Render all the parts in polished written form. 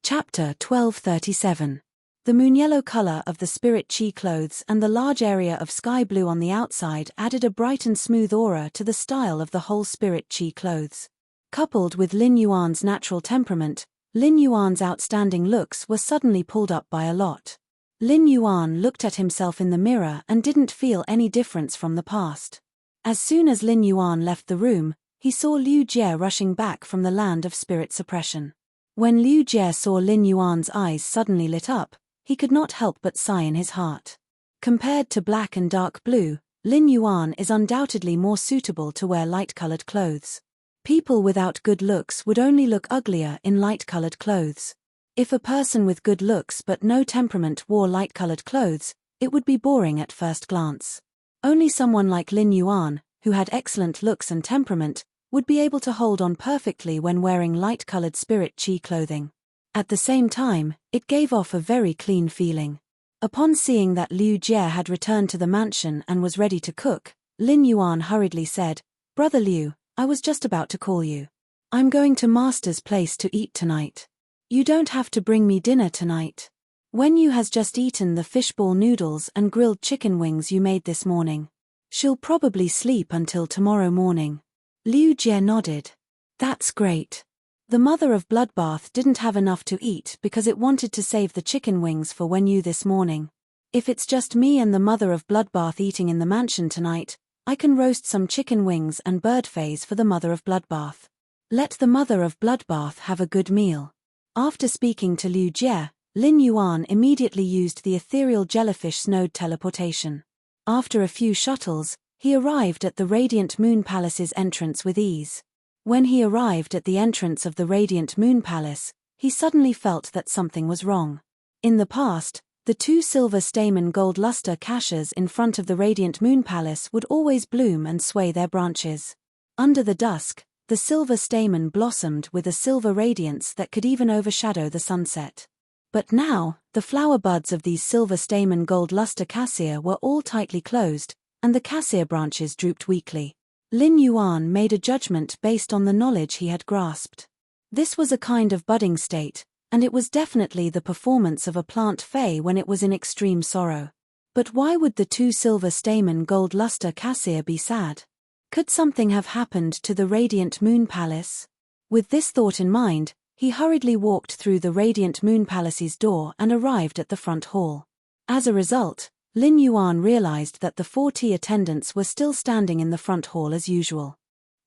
Chapter 1237. The moon-yellow color of the spirit chi clothes and the large area of sky blue on the outside added a bright and smooth aura to the style of the whole spirit chi clothes. Coupled with Lin Yuan's natural temperament, Lin Yuan's outstanding looks were suddenly pulled up by a lot. Lin Yuan looked at himself in the mirror and didn't feel any difference from the past. As soon as Lin Yuan left the room, he saw Liu Jie rushing back from the land of spirit suppression. When Liu Jie saw Lin Yuan's eyes suddenly lit up, he could not help but sigh in his heart. Compared to black and dark blue, Lin Yuan is undoubtedly more suitable to wear light-colored clothes. People without good looks would only look uglier in light-colored clothes. If a person with good looks but no temperament wore light-colored clothes, it would be boring at first glance. Only someone like Lin Yuan, who had excellent looks and temperament, would be able to hold on perfectly when wearing light-colored spirit chi clothing. At the same time, it gave off a very clean feeling. Upon seeing that Liu Jie had returned to the mansion and was ready to cook, Lin Yuan hurriedly said, "Brother Liu, I was just about to call you. I'm going to Master's place to eat tonight. You don't have to bring me dinner tonight. Wen Yu has just eaten the fishball noodles and grilled chicken wings you made this morning. She'll probably sleep until tomorrow morning." Liu Jie nodded. "That's great. The mother of Bloodbath didn't have enough to eat because it wanted to save the chicken wings for Wen Yu this morning. If it's just me and the mother of Bloodbath eating in the mansion tonight, I can roast some chicken wings and bird feathers for the mother of Bloodbath. Let the mother of Bloodbath have a good meal." After speaking to Liu Jie, Lin Yuan immediately used the ethereal jellyfish snowed teleportation. After a few shuttles, he arrived at the Radiant Moon Palace's entrance with ease. When he arrived at the entrance of the Radiant Moon Palace, he suddenly felt that something was wrong. In the past, the two silver stamen gold luster caches in front of the Radiant Moon Palace would always bloom and sway their branches. Under the dusk, the silver stamen blossomed with a silver radiance that could even overshadow the sunset. But now, the flower buds of these silver stamen gold luster cassia were all tightly closed, and the cassia branches drooped weakly. Lin Yuan made a judgment based on the knowledge he had grasped. This was a kind of budding state, and it was definitely the performance of a plant fey when it was in extreme sorrow. But why would the two silver stamen gold luster cassia be sad? Could something have happened to the Radiant Moon Palace? With this thought in mind, he hurriedly walked through the Radiant Moon Palace's door and arrived at the front hall. As a result, Lin Yuan realized that the 40 attendants were still standing in the front hall as usual.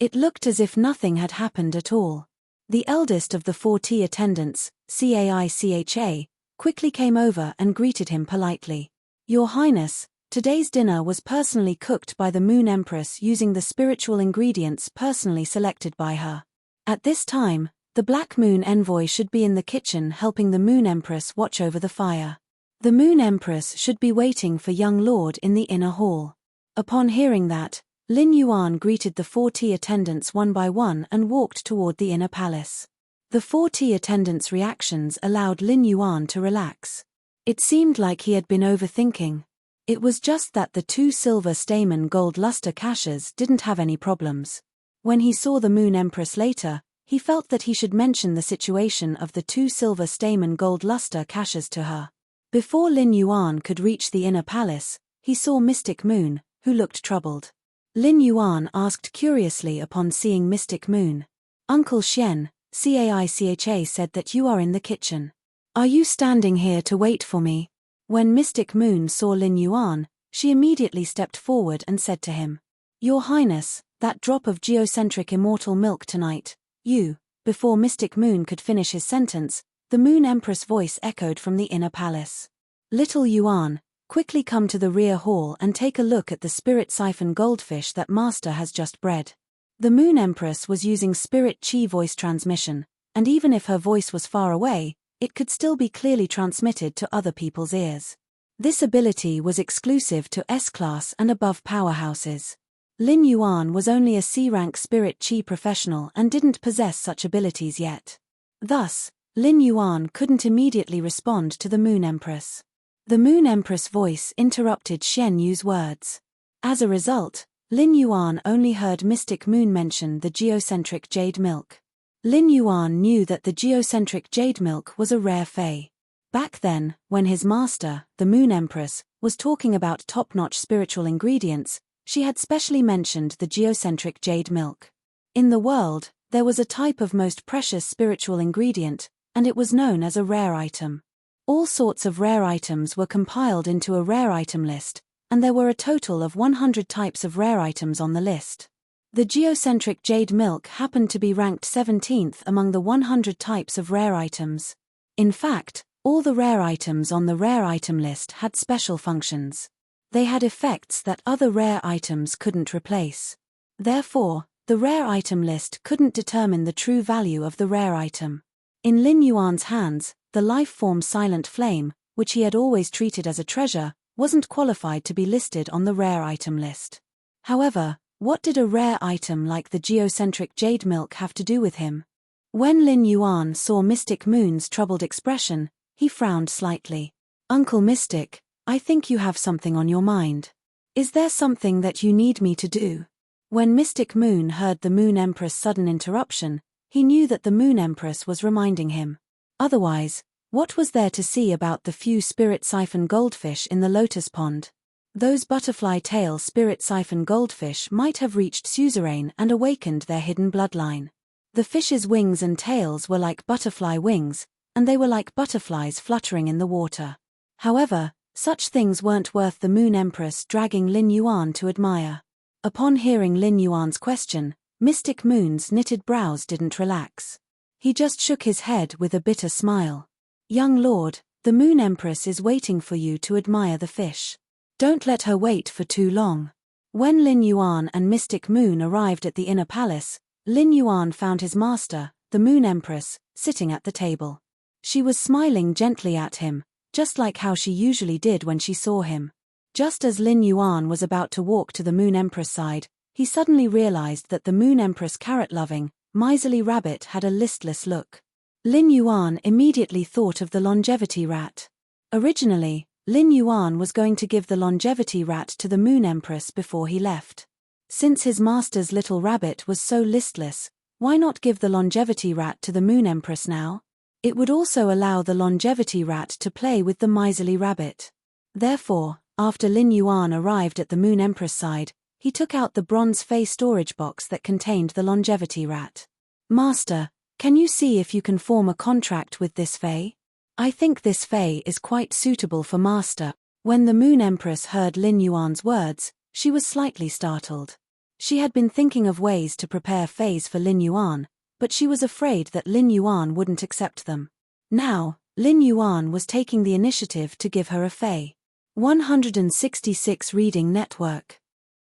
It looked as if nothing had happened at all. The eldest of the 40 attendants, Caicha, quickly came over and greeted him politely. "Your Highness, today's dinner was personally cooked by the Moon Empress using the spiritual ingredients personally selected by her. At this time, the Black Moon Envoy should be in the kitchen helping the Moon Empress watch over the fire. The Moon Empress should be waiting for young Lord in the inner hall." Upon hearing that, Lin Yuan greeted the 40 attendants one by one and walked toward the inner palace. The 40 attendants' reactions allowed Lin Yuan to relax. It seemed like he had been overthinking. It was just that the two silver stamen gold luster caches didn't have any problems. When he saw the Moon Empress later, he felt that he should mention the situation of the two silver stamen gold luster caches to her. Before Lin Yuan could reach the inner palace, he saw Mystic Moon, who looked troubled. Lin Yuan asked curiously upon seeing Mystic Moon, "Uncle Xian, Caicha said that you are in the kitchen. Are you standing here to wait for me?" When Mystic Moon saw Lin Yuan, she immediately stepped forward and said to him, "Your Highness, that drop of geocentric immortal milk tonight, you..." Before Mystic Moon could finish his sentence, the Moon Empress' voice echoed from the inner palace. "Little Yuan, quickly come to the rear hall and take a look at the spirit siphon goldfish that Master has just bred." The Moon Empress was using spirit chi voice transmission, and even if her voice was far away, it could still be clearly transmitted to other people's ears. This ability was exclusive to S-class and above powerhouses. Lin Yuan was only a C-rank spirit chi professional and didn't possess such abilities yet. Thus, Lin Yuan couldn't immediately respond to the Moon Empress. The Moon Empress' voice interrupted Shen Yu's words. As a result, Lin Yuan only heard Mystic Moon mention the geocentric jade milk. Lin Yuan knew that the geocentric jade milk was a rare fae. Back then, when his master, the Moon Empress, was talking about top-notch spiritual ingredients, she had specially mentioned the geocentric jade milk. In the world, there was a type of most precious spiritual ingredient, and it was known as a rare item. All sorts of rare items were compiled into a rare item list, and there were a total of 100 types of rare items on the list. The geocentric jade milk happened to be ranked 17th among the 100 types of rare items. In fact, all the rare items on the rare item list had special functions. They had effects that other rare items couldn't replace. Therefore, the rare item list couldn't determine the true value of the rare item. In Lin Yuan's hands, the life-form silent flame, which he had always treated as a treasure, wasn't qualified to be listed on the rare item list. However, what did a rare item like the geocentric jade milk have to do with him? When Lin Yuan saw Mystic Moon's troubled expression, he frowned slightly. "Uncle Mystic, I think you have something on your mind. Is there something that you need me to do?" When Mystic Moon heard the Moon Empress' sudden interruption, he knew that the Moon Empress was reminding him. Otherwise, what was there to see about the few spirit siphon goldfish in the lotus pond? Those butterfly tail spirit siphon goldfish might have reached suzerain and awakened their hidden bloodline. The fish's wings and tails were like butterfly wings, and they were like butterflies fluttering in the water. However, such things weren't worth the Moon Empress dragging Lin Yuan to admire. Upon hearing Lin Yuan's question, Mystic Moon's knitted brows didn't relax. He just shook his head with a bitter smile. "Young lord, the Moon Empress is waiting for you to admire the fish. Don't let her wait for too long." When Lin Yuan and Mystic Moon arrived at the inner palace, Lin Yuan found his master, the Moon Empress, sitting at the table. She was smiling gently at him, just like how she usually did when she saw him. Just as Lin Yuan was about to walk to the Moon Empress' side, he suddenly realized that the Moon Empress' carrot-loving, miserly rabbit had a listless look. Lin Yuan immediately thought of the longevity rat. Originally, Lin Yuan was going to give the longevity rat to the Moon Empress before he left. Since his master's little rabbit was so listless, why not give the longevity rat to the Moon Empress now? It would also allow the longevity rat to play with the miserly rabbit. Therefore, after Lin Yuan arrived at the Moon Empress' side, he took out the bronze fey storage box that contained the longevity rat. "Master, can you see if you can form a contract with this fey? I think this fey is quite suitable for master." When the Moon Empress heard Lin Yuan's words, she was slightly startled. She had been thinking of ways to prepare feys for Lin Yuan, but she was afraid that Lin Yuan wouldn't accept them. Now, Lin Yuan was taking the initiative to give her a fey. 166 Reading Network.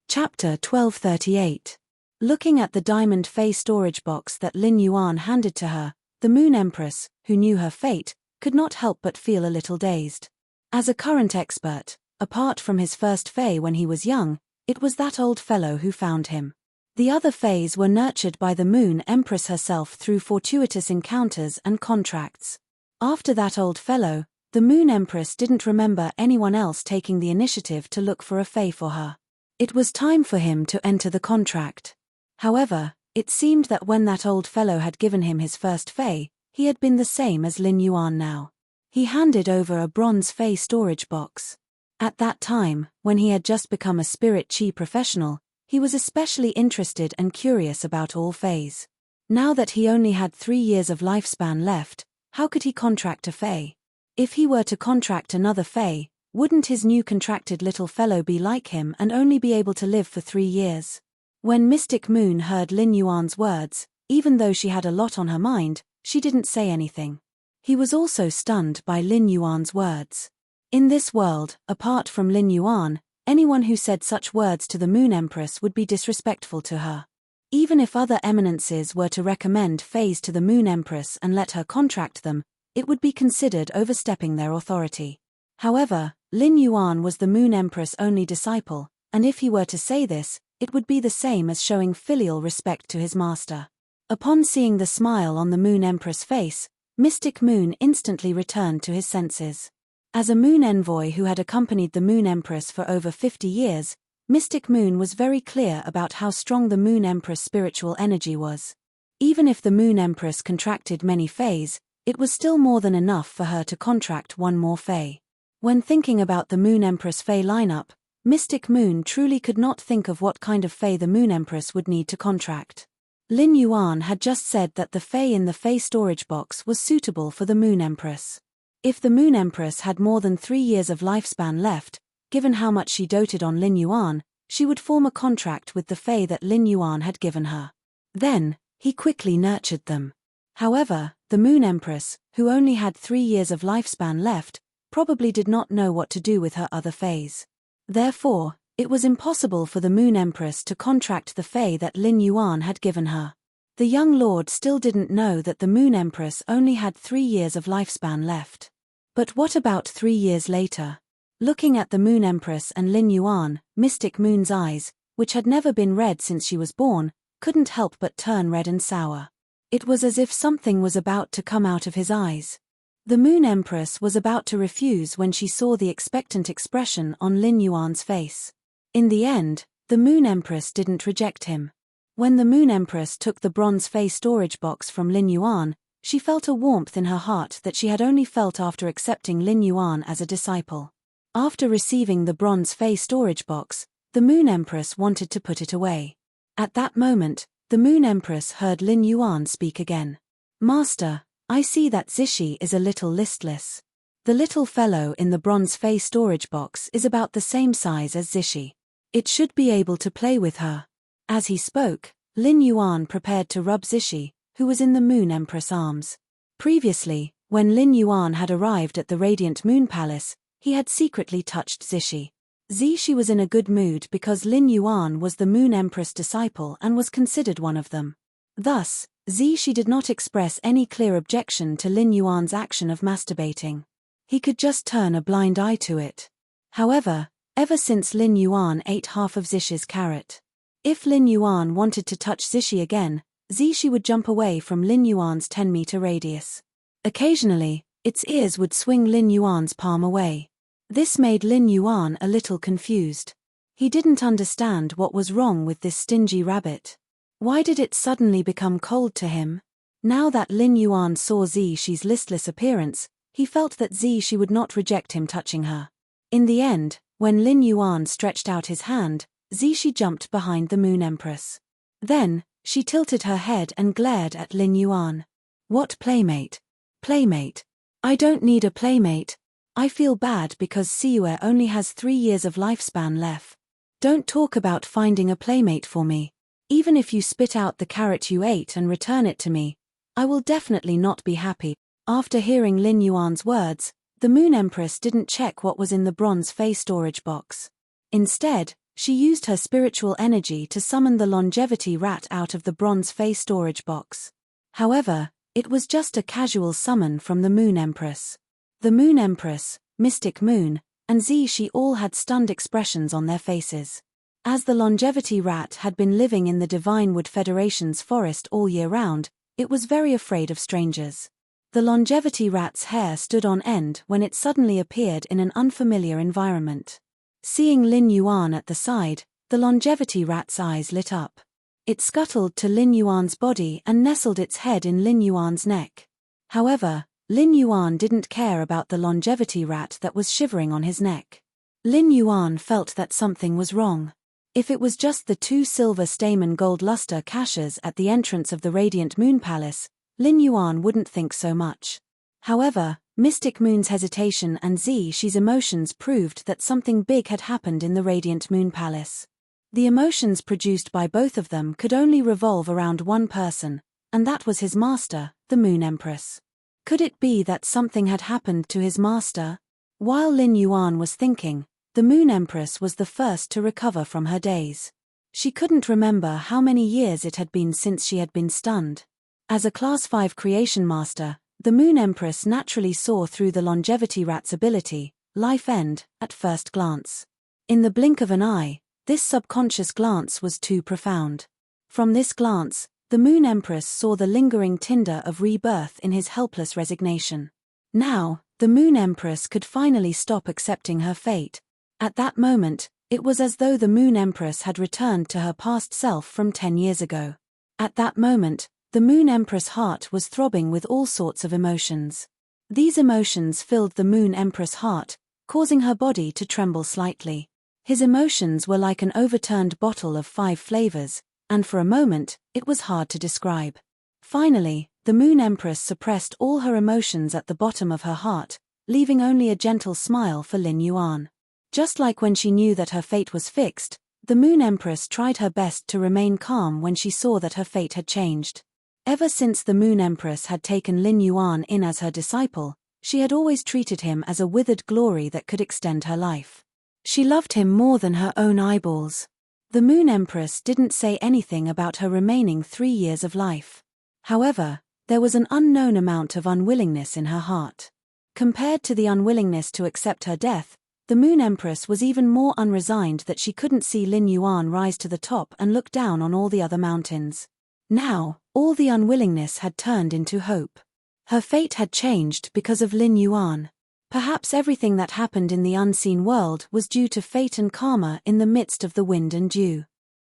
Chapter 1238. Looking at the diamond fey storage box that Lin Yuan handed to her, the Moon Empress, who knew her fate, could not help but feel a little dazed. As a current expert, apart from his first fey when he was young, it was that old fellow who found him. The other feys were nurtured by the Moon Empress herself through fortuitous encounters and contracts. After that old fellow, the Moon Empress didn't remember anyone else taking the initiative to look for a fey for her. It was time for him to enter the contract. However, it seemed that when that old fellow had given him his first fey, he had been the same as Lin Yuan now. He handed over a bronze fey storage box. At that time, when he had just become a spirit chi professional, he was especially interested and curious about all feys. Now that he only had 3 years of lifespan left, how could he contract a fey? If he were to contract another fey, wouldn't his new contracted little fellow be like him and only be able to live for 3 years? When Mystic Moon heard Lin Yuan's words, even though she had a lot on her mind, she didn't say anything. He was also stunned by Lin Yuan's words. In this world, apart from Lin Yuan, anyone who said such words to the Moon Empress would be disrespectful to her. Even if other eminences were to recommend feys to the Moon Empress and let her contract them, it would be considered overstepping their authority. However, Lin Yuan was the Moon Empress' only disciple, and if he were to say this, it would be the same as showing filial respect to his master. Upon seeing the smile on the Moon Empress' face, Mystic Moon instantly returned to his senses. As a Moon envoy who had accompanied the Moon Empress for over 50 years, Mystic Moon was very clear about how strong the Moon Empress' spiritual energy was. Even if the Moon Empress contracted many fays, it was still more than enough for her to contract one more fay. When thinking about the Moon Empress fay lineup, Mystic Moon truly could not think of what kind of fay the Moon Empress would need to contract. Lin Yuan had just said that the fay in the fay storage box was suitable for the Moon Empress. If the Moon Empress had more than 3 years of lifespan left, given how much she doted on Lin Yuan, she would form a contract with the fay that Lin Yuan had given her. Then, he quickly nurtured them. However, the Moon Empress, who only had 3 years of lifespan left, probably did not know what to do with her other fays. Therefore, it was impossible for the Moon Empress to contract the fay that Lin Yuan had given her. The young lord still didn't know that the Moon Empress only had 3 years of lifespan left. But what about 3 years later? Looking at the Moon Empress and Lin Yuan, Mystic Moon's eyes, which had never been red since she was born, couldn't help but turn red and sour. It was as if something was about to come out of his eyes. The Moon Empress was about to refuse when she saw the expectant expression on Lin Yuan's face. In the end, the Moon Empress didn't reject him. When the Moon Empress took the bronze fay storage box from Lin Yuan, she felt a warmth in her heart that she had only felt after accepting Lin Yuan as a disciple. After receiving the bronze fay storage box, the Moon Empress wanted to put it away. At that moment, the Moon Empress heard Lin Yuan speak again. "Master, I see that Zishi is a little listless. The little fellow in the bronze fay storage box is about the same size as Zishi. It should be able to play with her." As he spoke, Lin Yuan prepared to rub Zishi, who was in the Moon Empress' arms. Previously, when Lin Yuan had arrived at the Radiant Moon Palace, he had secretly touched Zishi. Zishi was in a good mood because Lin Yuan was the Moon Empress' disciple and was considered one of them. Thus, Zishi did not express any clear objection to Lin Yuan's action of masturbating. He could just turn a blind eye to it. However, ever since Lin Yuan ate half of Zishi's carrot, if Lin Yuan wanted to touch Zishi again, Zishi would jump away from Lin Yuan's 10-meter radius. Occasionally, its ears would swing Lin Yuan's palm away. This made Lin Yuan a little confused. He didn't understand what was wrong with this stingy rabbit. Why did it suddenly become cold to him? Now that Lin Yuan saw Zishi's listless appearance, he felt that Zishi would not reject him touching her. In the end, when Lin Yuan stretched out his hand, Zishi jumped behind the Moon Empress. Then, she tilted her head and glared at Lin Yuan. "What playmate? Playmate? I don't need a playmate. I feel bad because Siue only has 3 years of lifespan left. Don't talk about finding a playmate for me. Even if you spit out the carrot you ate and return it to me, I will definitely not be happy." After hearing Lin Yuan's words, the Moon Empress didn't check what was in the bronze fay storage box. Instead, she used her spiritual energy to summon the longevity rat out of the bronze fay storage box. However, it was just a casual summon from the Moon Empress. The Moon Empress, Mystic Moon, and Zishi all had stunned expressions on their faces. As the longevity rat had been living in the Divine Wood Federation's forest all year round, it was very afraid of strangers. The longevity rat's hair stood on end when it suddenly appeared in an unfamiliar environment. Seeing Lin Yuan at the side, the longevity rat's eyes lit up. It scuttled to Lin Yuan's body and nestled its head in Lin Yuan's neck. However, Lin Yuan didn't care about the longevity rat that was shivering on his neck. Lin Yuan felt that something was wrong. If it was just the 2 silver stamen gold luster caches at the entrance of the Radiant Moon Palace, Lin Yuan wouldn't think so much. However, Mystic Moon's hesitation and Zishi's emotions proved that something big had happened in the Radiant Moon Palace. The emotions produced by both of them could only revolve around one person, and that was his master, the Moon Empress. Could it be that something had happened to his master? While Lin Yuan was thinking, the Moon Empress was the first to recover from her daze. She couldn't remember how many years it had been since she had been stunned. As a Class 5 creation master, the Moon Empress naturally saw through the longevity rat's ability, life end, at first glance. In the blink of an eye, this subconscious glance was too profound. From this glance, the Moon Empress saw the lingering tinder of rebirth in his helpless resignation. Now, the Moon Empress could finally stop accepting her fate. At that moment, it was as though the Moon Empress had returned to her past self from 10 years ago. At that moment, the Moon Empress' heart was throbbing with all sorts of emotions. These emotions filled the Moon Empress' heart, causing her body to tremble slightly. His emotions were like an overturned bottle of 5 flavors, and for a moment, it was hard to describe. Finally, the Moon Empress suppressed all her emotions at the bottom of her heart, leaving only a gentle smile for Lin Yuan. Just like when she knew that her fate was fixed, the Moon Empress tried her best to remain calm when she saw that her fate had changed. Ever since the Moon Empress had taken Lin Yuan in as her disciple, she had always treated him as a withered glory that could extend her life. She loved him more than her own eyeballs. The Moon Empress didn't say anything about her remaining 3 years of life. However, there was an unknown amount of unwillingness in her heart. Compared to the unwillingness to accept her death, the Moon Empress was even more unresigned that she couldn't see Lin Yuan rise to the top and look down on all the other mountains. Now, all the unwillingness had turned into hope. Her fate had changed because of Lin Yuan. Perhaps everything that happened in the unseen world was due to fate and karma in the midst of the wind and dew.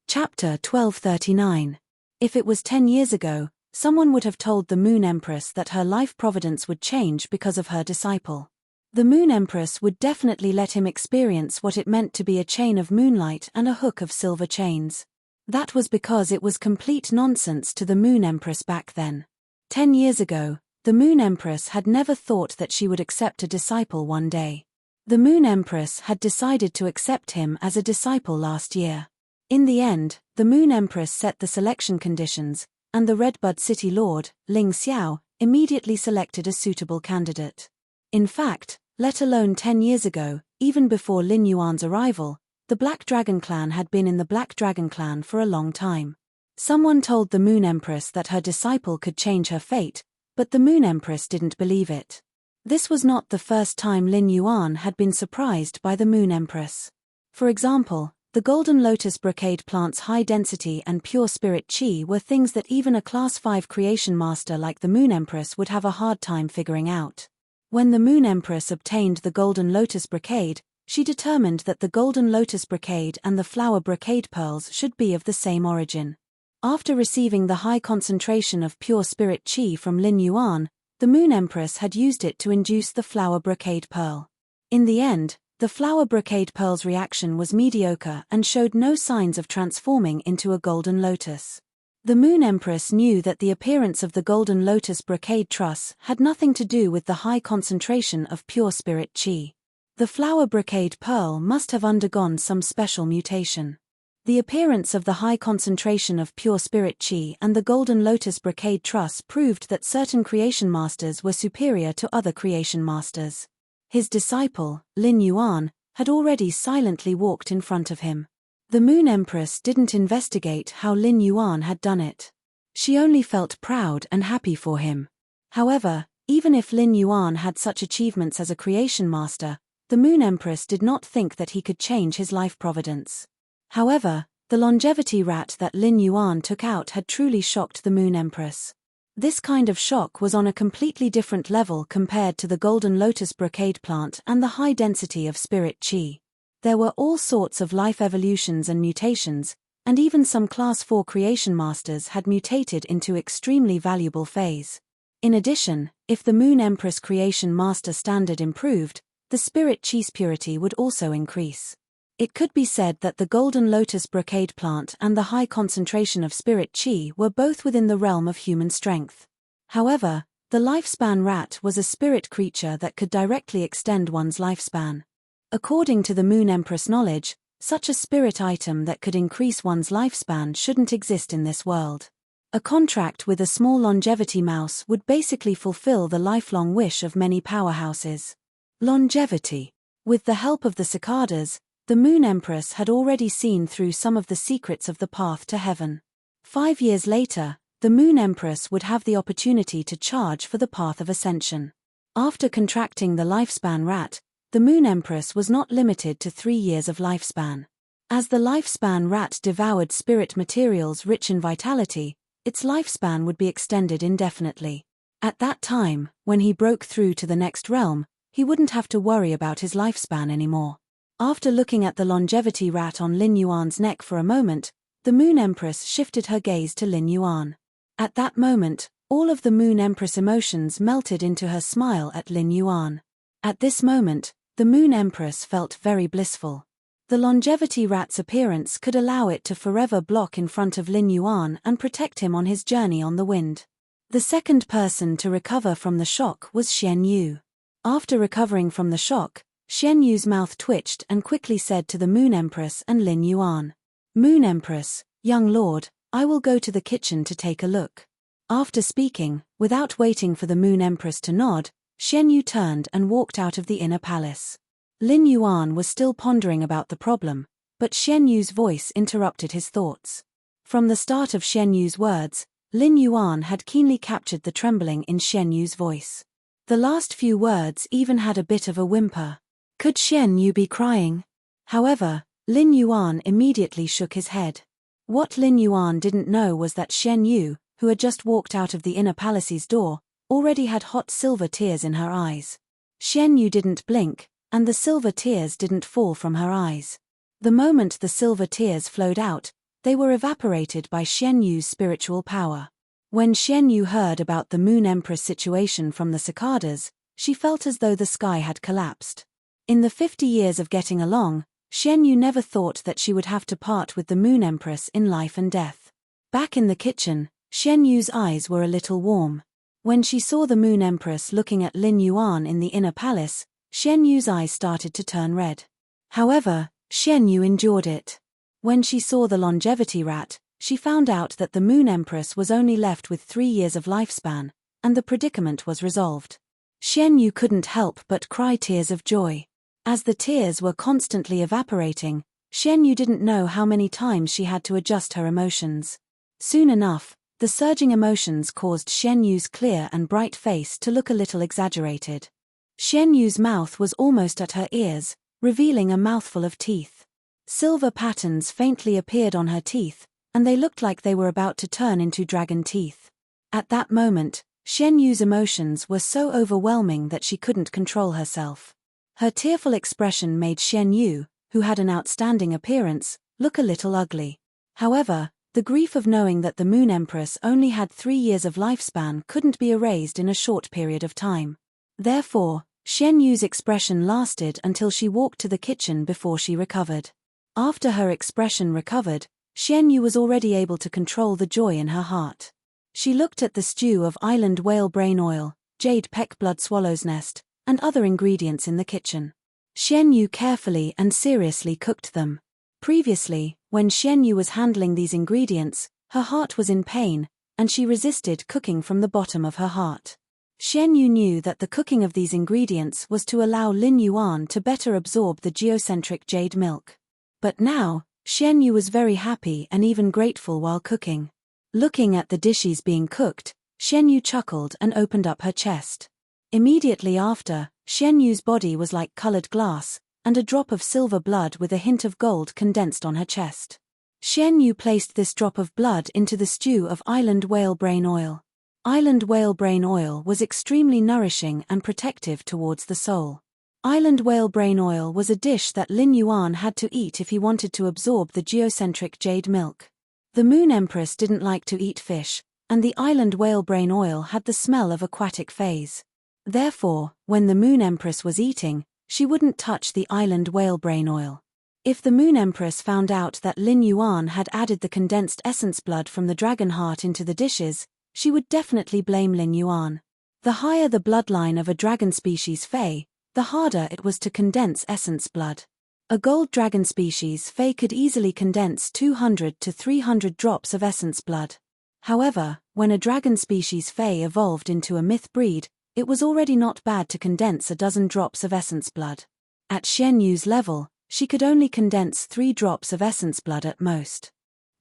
Chapter 1239. If it was 10 years ago, someone would have told the Moon Empress that her life providence would change because of her disciple. The Moon Empress would definitely let him experience what it meant to be a chain of moonlight and a hook of silver chains. That was because it was complete nonsense to the Moon Empress back then. 10 years ago, the Moon Empress had never thought that she would accept a disciple one day. The Moon Empress had decided to accept him as a disciple last year. In the end, the Moon Empress set the selection conditions, and the Redbud City Lord, Ling Xiao, immediately selected a suitable candidate. In fact, let alone 10 years ago, even before Lin Yuan's arrival, the Black Dragon Clan had been in the Black Dragon Clan for a long time. Someone told the Moon Empress that her disciple could change her fate, but the Moon Empress didn't believe it. This was not the first time Lin Yuan had been surprised by the Moon Empress. For example, the Golden Lotus Brocade plant's high density and pure spirit chi were things that even a Class 5 creation master like the Moon Empress would have a hard time figuring out. When the Moon Empress obtained the Golden Lotus Brocade, she determined that the Golden Lotus Brocade and the Flower Brocade pearls should be of the same origin. After receiving the high concentration of pure spirit chi from Lin Yuan, the Moon Empress had used it to induce the Flower Brocade pearl. In the end, the Flower Brocade pearl's reaction was mediocre and showed no signs of transforming into a golden lotus. The Moon Empress knew that the appearance of the Golden Lotus Brocade truss had nothing to do with the high concentration of pure spirit chi. The Flower Brocade pearl must have undergone some special mutation. The appearance of the high concentration of pure spirit chi and the Golden Lotus Brocade truss proved that certain creation masters were superior to other creation masters. His disciple, Lin Yuan, had already silently walked in front of him. The Moon Empress didn't investigate how Lin Yuan had done it. She only felt proud and happy for him. However, even if Lin Yuan had such achievements as a creation master, the Moon Empress did not think that he could change his life providence. However, the longevity rat that Lin Yuan took out had truly shocked the Moon Empress. This kind of shock was on a completely different level compared to the Golden Lotus Brocade plant and the high density of spirit chi. There were all sorts of life evolutions and mutations, and even some Class 4 creation masters had mutated into extremely valuable phase. In addition, if the Moon Empress creation master standard improved, the spirit chi's purity would also increase. It could be said that the Golden Lotus Brocade plant and the high concentration of spirit chi were both within the realm of human strength. However, the lifespan rat was a spirit creature that could directly extend one's lifespan. According to the Moon Empress knowledge, such a spirit item that could increase one's lifespan shouldn't exist in this world. A contract with a small longevity mouse would basically fulfill the lifelong wish of many powerhouses. Longevity. With the help of the cicadas, the Moon Empress had already seen through some of the secrets of the path to heaven. 5 years later, the Moon Empress would have the opportunity to charge for the path of ascension. After contracting the lifespan rat, the Moon Empress was not limited to 3 years of lifespan. As the lifespan rat devoured spirit materials rich in vitality, its lifespan would be extended indefinitely. At that time, when he broke through to the next realm, he wouldn't have to worry about his lifespan anymore. After looking at the longevity rat on Lin Yuan's neck for a moment, the Moon Empress shifted her gaze to Lin Yuan. At that moment, all of the Moon Empress emotions melted into her smile at Lin Yuan. At this moment, the Moon Empress felt very blissful. The longevity rat's appearance could allow it to forever block in front of Lin Yuan and protect him on his journey on the wind. The second person to recover from the shock was Xian Yu. After recovering from the shock, Xian Yu's mouth twitched and quickly said to the Moon Empress and Lin Yuan, "Moon Empress, young lord, I will go to the kitchen to take a look." After speaking, without waiting for the Moon Empress to nod, Xian Yu turned and walked out of the inner palace. Lin Yuan was still pondering about the problem, but Xian Yu's voice interrupted his thoughts. From the start of Xian Yu's words, Lin Yuan had keenly captured the trembling in Xian Yu's voice. The last few words even had a bit of a whimper. Could Xian Yu be crying? However, Lin Yuan immediately shook his head. What Lin Yuan didn't know was that Xian Yu, who had just walked out of the inner palace's door, already had hot silver tears in her eyes. Xian Yu didn't blink, and the silver tears didn't fall from her eyes. The moment the silver tears flowed out, they were evaporated by Xian Yu's spiritual power. When Xian Yu heard about the Moon Empress situation from the cicadas, she felt as though the sky had collapsed. In the 50 years of getting along, Xian Yu never thought that she would have to part with the Moon Empress in life and death. Back in the kitchen, Xian Yu's eyes were a little warm. When she saw the Moon Empress looking at Lin Yuan in the inner palace, Xian Yu's eyes started to turn red. However, Xian Yu endured it. When she saw the longevity rat, she found out that the Moon Empress was only left with 3 years of lifespan, and the predicament was resolved. Xian Yu couldn't help but cry tears of joy. As the tears were constantly evaporating, Xian Yu didn't know how many times she had to adjust her emotions. Soon enough, the surging emotions caused Xian Yu's clear and bright face to look a little exaggerated. Xian Yu's mouth was almost at her ears, revealing a mouthful of teeth. Silver patterns faintly appeared on her teeth, and they looked like they were about to turn into dragon teeth. At that moment, Xian Yu's emotions were so overwhelming that she couldn't control herself. Her tearful expression made Xian Yu, who had an outstanding appearance, look a little ugly. However, the grief of knowing that the Moon Empress only had 3 years of lifespan couldn't be erased in a short period of time. Therefore, Xian Yu's expression lasted until she walked to the kitchen before she recovered. After her expression recovered, Xian Yu was already able to control the joy in her heart. She looked at the stew of island whale brain oil, jade peck blood swallow's nest, and other ingredients in the kitchen. Xian Yu carefully and seriously cooked them. Previously, when Xian Yu was handling these ingredients, her heart was in pain, and she resisted cooking from the bottom of her heart. Xian Yu knew that the cooking of these ingredients was to allow Lin Yuan to better absorb the geocentric jade milk. But now, Xian Yu was very happy and even grateful while cooking. Looking at the dishes being cooked, Xian Yu chuckled and opened up her chest. Immediately after, Xian Yu's body was like colored glass, and a drop of silver blood with a hint of gold condensed on her chest. Xian Yu placed this drop of blood into the stew of island whale brain oil. Island whale brain oil was extremely nourishing and protective towards the soul. Island whale brain oil was a dish that Lin Yuan had to eat if he wanted to absorb the geocentric jade milk. The Moon Empress didn't like to eat fish, and the island whale brain oil had the smell of aquatic phase. Therefore, when the Moon Empress was eating, she wouldn't touch the island whale brain oil. If the Moon Empress found out that Lin Yuan had added the condensed essence blood from the dragon heart into the dishes, she would definitely blame Lin Yuan. The higher the bloodline of a dragon species Fey, the harder it was to condense essence blood. A gold dragon species Fey could easily condense 200 to 300 drops of essence blood. However, when a dragon species Fey evolved into a myth breed, it was already not bad to condense a dozen drops of essence blood. At Xian Yu's level, she could only condense 3 drops of essence blood at most.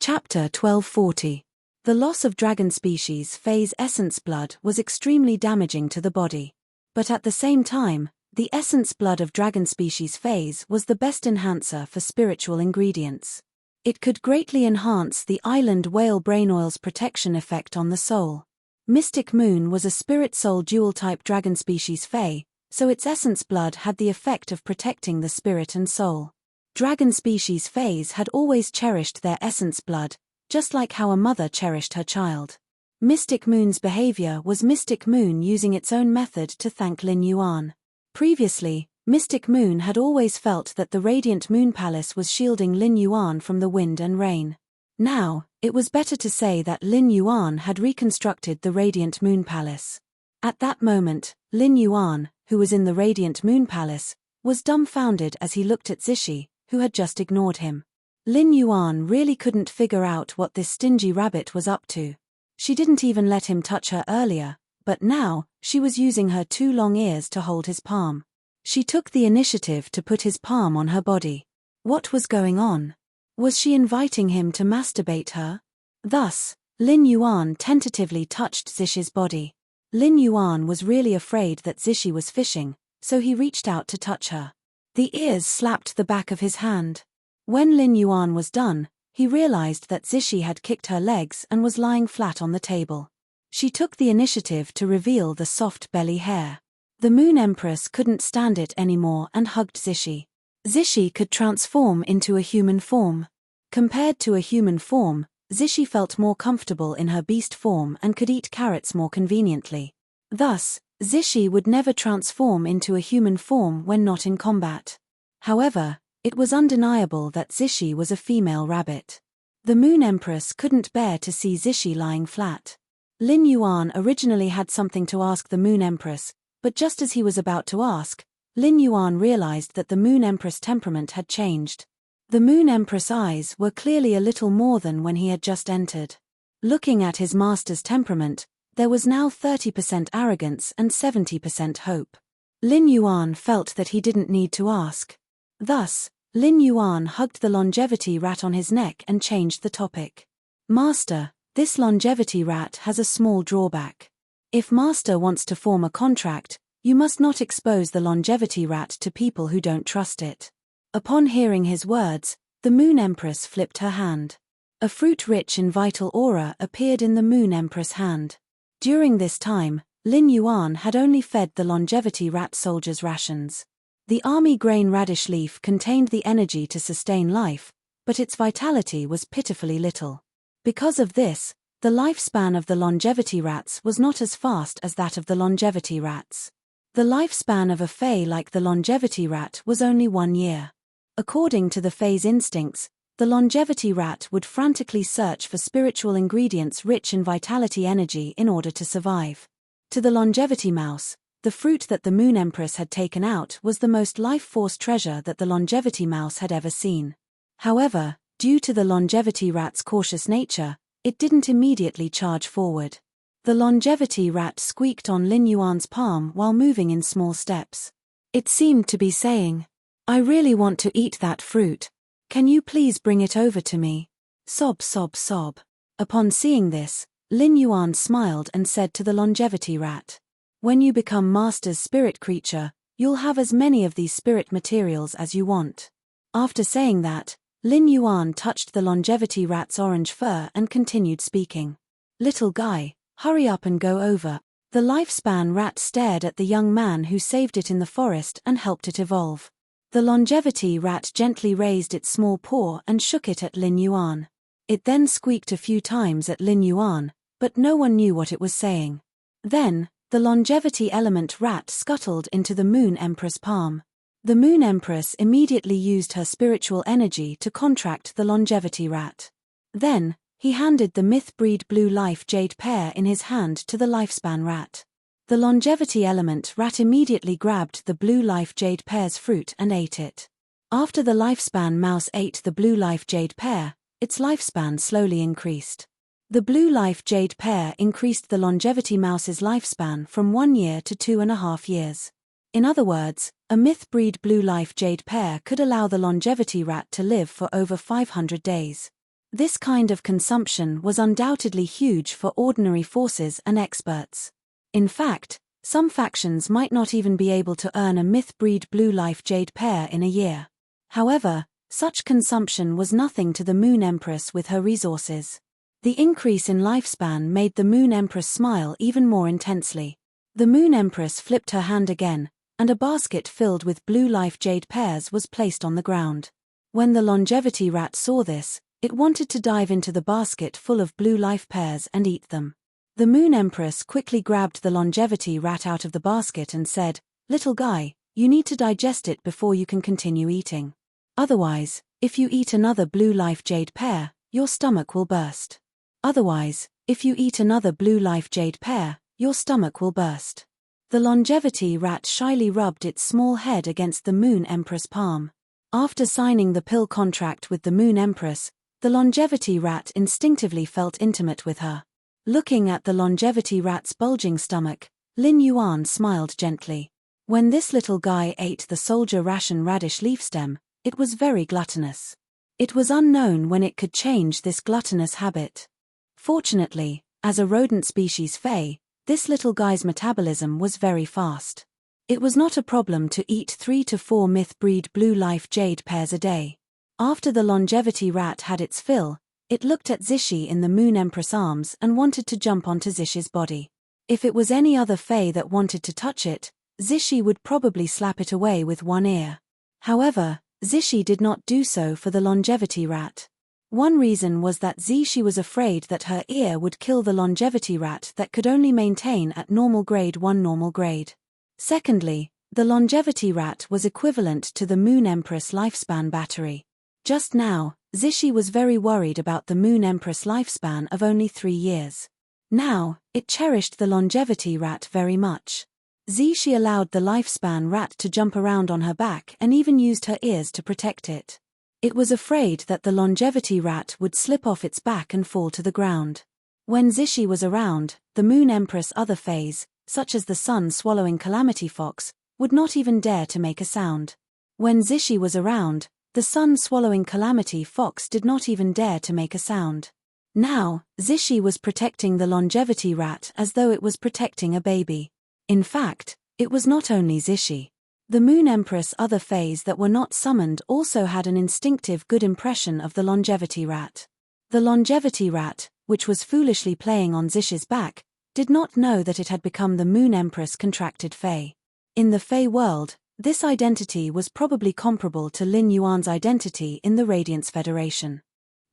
Chapter 1240. The loss of dragon species Fey's essence blood was extremely damaging to the body. But at the same time, the essence blood of dragon species Fey's was the best enhancer for spiritual ingredients. It could greatly enhance the island whale brain oil's protection effect on the soul. Mystic Moon was a spirit soul dual-type dragon species Fey, so its essence blood had the effect of protecting the spirit and soul. Dragon species Feys had always cherished their essence blood, just like how a mother cherished her child. Mystic Moon's behavior was Mystic Moon using its own method to thank Lin Yuan. Previously, Mystic Moon had always felt that the Radiant Moon Palace was shielding Lin Yuan from the wind and rain. Now, it was better to say that Lin Yuan had reconstructed the Radiant Moon Palace. At that moment, Lin Yuan, who was in the Radiant Moon Palace, was dumbfounded as he looked at Zixi, who had just ignored him. Lin Yuan really couldn't figure out what this stingy rabbit was up to. She didn't even let him touch her earlier, but now, she was using her 2 long ears to hold his palm. She took the initiative to put his palm on her body. What was going on? Was she inviting him to masturbate her? Thus, Lin Yuan tentatively touched Zixi's body. Lin Yuan was really afraid that Zixi was fishing, so he reached out to touch her. The ears slapped the back of his hand. When Lin Yuan was done, he realized that Zixi had kicked her legs and was lying flat on the table. She took the initiative to reveal the soft belly hair. The Moon Empress couldn't stand it anymore and hugged Zixi. Zixi could transform into a human form. Compared to a human form, Zixi felt more comfortable in her beast form and could eat carrots more conveniently. Thus, Zixi would never transform into a human form when not in combat. However, it was undeniable that Zixi was a female rabbit. The Moon Empress couldn't bear to see Zixi lying flat. Lin Yuan originally had something to ask the Moon Empress, but just as he was about to ask, Lin Yuan realized that the Moon Empress' temperament had changed. The Moon Empress' eyes were clearly a little more than when he had just entered. Looking at his master's temperament, there was now 30% arrogance and 70% hope. Lin Yuan felt that he didn't need to ask. Thus, Lin Yuan hugged the longevity rat on his neck and changed the topic. Master, this longevity rat has a small drawback. If Master wants to form a contract, you must not expose the longevity rat to people who don't trust it. Upon hearing his words, the Moon Empress flipped her hand. A fruit rich in vital aura appeared in the Moon Empress' hand. During this time, Lin Yuan had only fed the longevity rat soldiers rations. The army grain radish leaf contained the energy to sustain life, but its vitality was pitifully little. Because of this, the lifespan of the longevity rats was not as fast as that of the longevity rats. The lifespan of a Fae like the longevity rat was only 1 year. According to the Fae's instincts, the longevity rat would frantically search for spiritual ingredients rich in vitality energy in order to survive. To the longevity mouse, the fruit that the Moon Empress had taken out was the most life-force treasure that the longevity mouse had ever seen. However, due to the longevity rat's cautious nature, it didn't immediately charge forward. The longevity rat squeaked on Lin Yuan's palm while moving in small steps. It seemed to be saying, "I really want to eat that fruit. Can you please bring it over to me?" Sob, sob, sob. Upon seeing this, Lin Yuan smiled and said to the longevity rat, "When you become Master's spirit creature, you'll have as many of these spirit materials as you want." After saying that, Lin Yuan touched the longevity rat's orange fur and continued speaking. "Little guy, hurry up and go over." The lifespan rat stared at the young man who saved it in the forest and helped it evolve. The longevity rat gently raised its small paw and shook it at Lin Yuan. It then squeaked a few times at Lin Yuan, but no one knew what it was saying. Then, the longevity element rat scuttled into the Moon Empress' palm. The Moon Empress immediately used her spiritual energy to contract the longevity rat. Then, he handed the myth-breed blue life jade pear in his hand to the lifespan rat. The longevity element rat immediately grabbed the blue life jade pear's fruit and ate it. After the lifespan mouse ate the blue life jade pear, its lifespan slowly increased. The blue life jade pear increased the longevity mouse's lifespan from 1 year to 2.5 years. In other words, a myth-breed blue life jade pear could allow the longevity rat to live for over 500 days. This kind of consumption was undoubtedly huge for ordinary forces and experts. In fact, some factions might not even be able to earn a myth-breed blue life jade pear in a year. However, such consumption was nothing to the Moon Empress with her resources. The increase in lifespan made the Moon Empress smile even more intensely. The Moon Empress flipped her hand again, and a basket filled with blue life jade pears was placed on the ground. When the longevity rat saw this, it wanted to dive into the basket full of blue life pears and eat them. The Moon Empress quickly grabbed the longevity rat out of the basket and said, "Little guy, you need to digest it before you can continue eating. Otherwise, if you eat another blue life jade pear, your stomach will burst. Otherwise, if you eat another blue life jade pear, your stomach will burst." The longevity rat shyly rubbed its small head against the Moon Empress' palm. After signing the pill contract with the Moon Empress, the longevity rat instinctively felt intimate with her. Looking at the longevity rat's bulging stomach, Lin Yuan smiled gently. When this little guy ate the soldier ration radish leaf stem, it was very gluttonous. It was unknown when it could change this gluttonous habit. Fortunately, as a rodent species Fae, this little guy's metabolism was very fast. It was not a problem to eat 3 to 4 myth-breed blue life jade pears a day. After the longevity rat had its fill, it looked at Zishi in the Moon Empress' arms and wanted to jump onto Zishi's body. If it was any other Fae that wanted to touch it, Zishi would probably slap it away with one ear. However, Zishi did not do so for the longevity rat. One reason was that Zishi was afraid that her ear would kill the longevity rat that could only maintain at normal grade 1 normal grade. Secondly, the longevity rat was equivalent to the Moon Empress lifespan battery. Just now, Zishi was very worried about the Moon Empress lifespan of only 3 years. Now, it cherished the longevity rat very much. Zishi allowed the lifespan rat to jump around on her back and even used her ears to protect it. It was afraid that the longevity rat would slip off its back and fall to the ground. When Zishi was around, the Moon Empress' other Faes, such as the sun-swallowing calamity fox, would not even dare to make a sound. When Zishi was around, the sun-swallowing calamity fox did not even dare to make a sound. Now, Zishi was protecting the longevity rat as though it was protecting a baby. In fact, it was not only Zishi. The Moon Empress' other Faes that were not summoned also had an instinctive good impression of the longevity rat. The longevity rat, which was foolishly playing on Zishi's back, did not know that it had become the Moon Empress' contracted Fae. In the Fae world, this identity was probably comparable to Lin Yuan's identity in the Radiance Federation.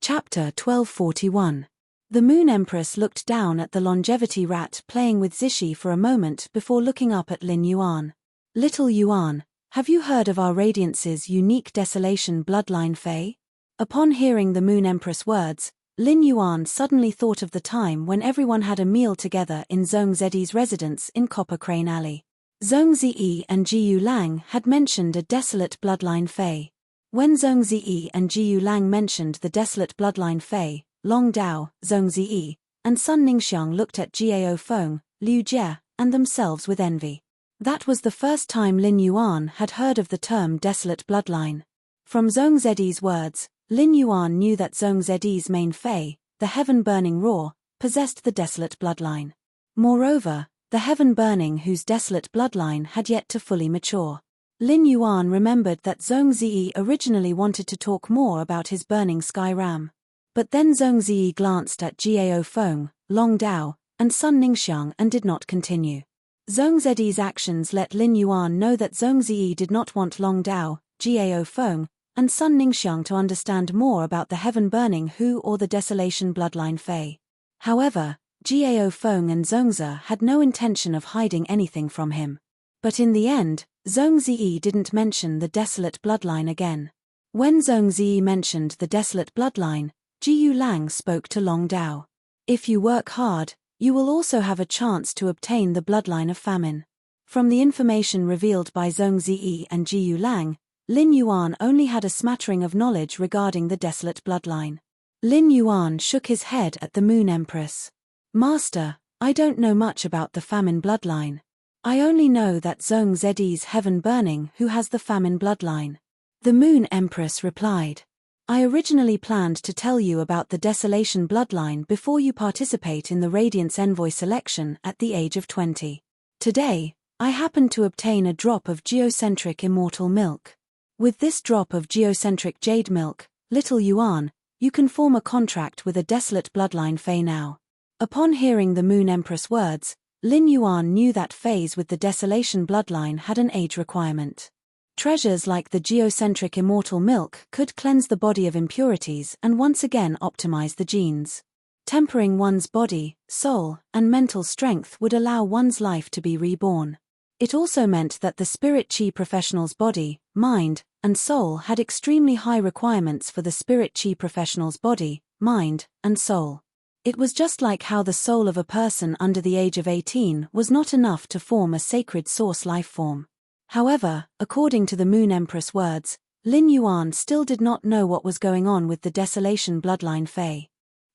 Chapter 1241. The Moon Empress looked down at the longevity rat playing with Zishi for a moment before looking up at Lin Yuan. "Little Yuan, have you heard of our Radiance's unique desolation bloodline Fae?" Upon hearing the Moon Empress' words, Lin Yuan suddenly thought of the time when everyone had a meal together in Zhong Zedi's residence in Copper Crane Alley. Zhong Zi and Jiyu Lang had mentioned a desolate bloodline Fae. When Zhong Zi and Jiyu Lang mentioned the desolate bloodline Fae, Long Dao, Zhong Zi, and Sun Ningxiang looked at Jiao Feng, Liu Jie, and themselves with envy. That was the first time Lin Yuan had heard of the term desolate bloodline. From Zhong Zedi's words, Lin Yuan knew that Zhong Zedi's main Fae, the Heaven-Burning Roar, possessed the desolate bloodline. Moreover, the Heaven-Burning whose desolate bloodline had yet to fully mature. Lin Yuan remembered that Zhong Zi originally wanted to talk more about his burning sky ram. But then Zhong Zi glanced at Jiao Feng, Long Dao, and Sun Ningxiang and did not continue. Zhong Zedi's actions let Lin Yuan know that Zhong Zi did not want Long Dao, Jiao Feng, and Sun Ningxiang to understand more about the Heaven-Burning Who or the Desolation Bloodline Fae. However, Jiao Feng and Zhong Zi had no intention of hiding anything from him. But in the end, Zhong Zi didn't mention the desolate bloodline again. When Zhong Zi mentioned the desolate bloodline, Jiyu Lang spoke to Long Dao. "If you work hard, you will also have a chance to obtain the bloodline of famine." From the information revealed by Zhong Zi and Jiyu Lang, Lin Yuan only had a smattering of knowledge regarding the desolate bloodline. Lin Yuan shook his head at the Moon Empress. "Master, I don't know much about the famine bloodline. I only know that Zhong Zedi's Heaven-Burning Who has the famine bloodline." The Moon Empress replied, "I originally planned to tell you about the Desolation bloodline before you participate in the Radiance Envoy selection at the age of 20. Today, I happened to obtain a drop of geocentric immortal milk. With this drop of geocentric jade milk, Little Yuan, you can form a contract with a desolate bloodline Fae now." Upon hearing the Moon Empress' words, Lin Yuan knew that Faes with the Desolation bloodline had an age requirement. Treasures like the geocentric immortal milk could cleanse the body of impurities and once again optimize the genes. Tempering one's body, soul, and mental strength would allow one's life to be reborn. It also meant that the spirit chi professional's body, mind, and soul had extremely high requirements for the spirit chi professional's body, mind, and soul. It was just like how the soul of a person under the age of 18 was not enough to form a sacred source life form. However, according to the Moon Empress words, Lin Yuan still did not know what was going on with the Desolation bloodline Fei.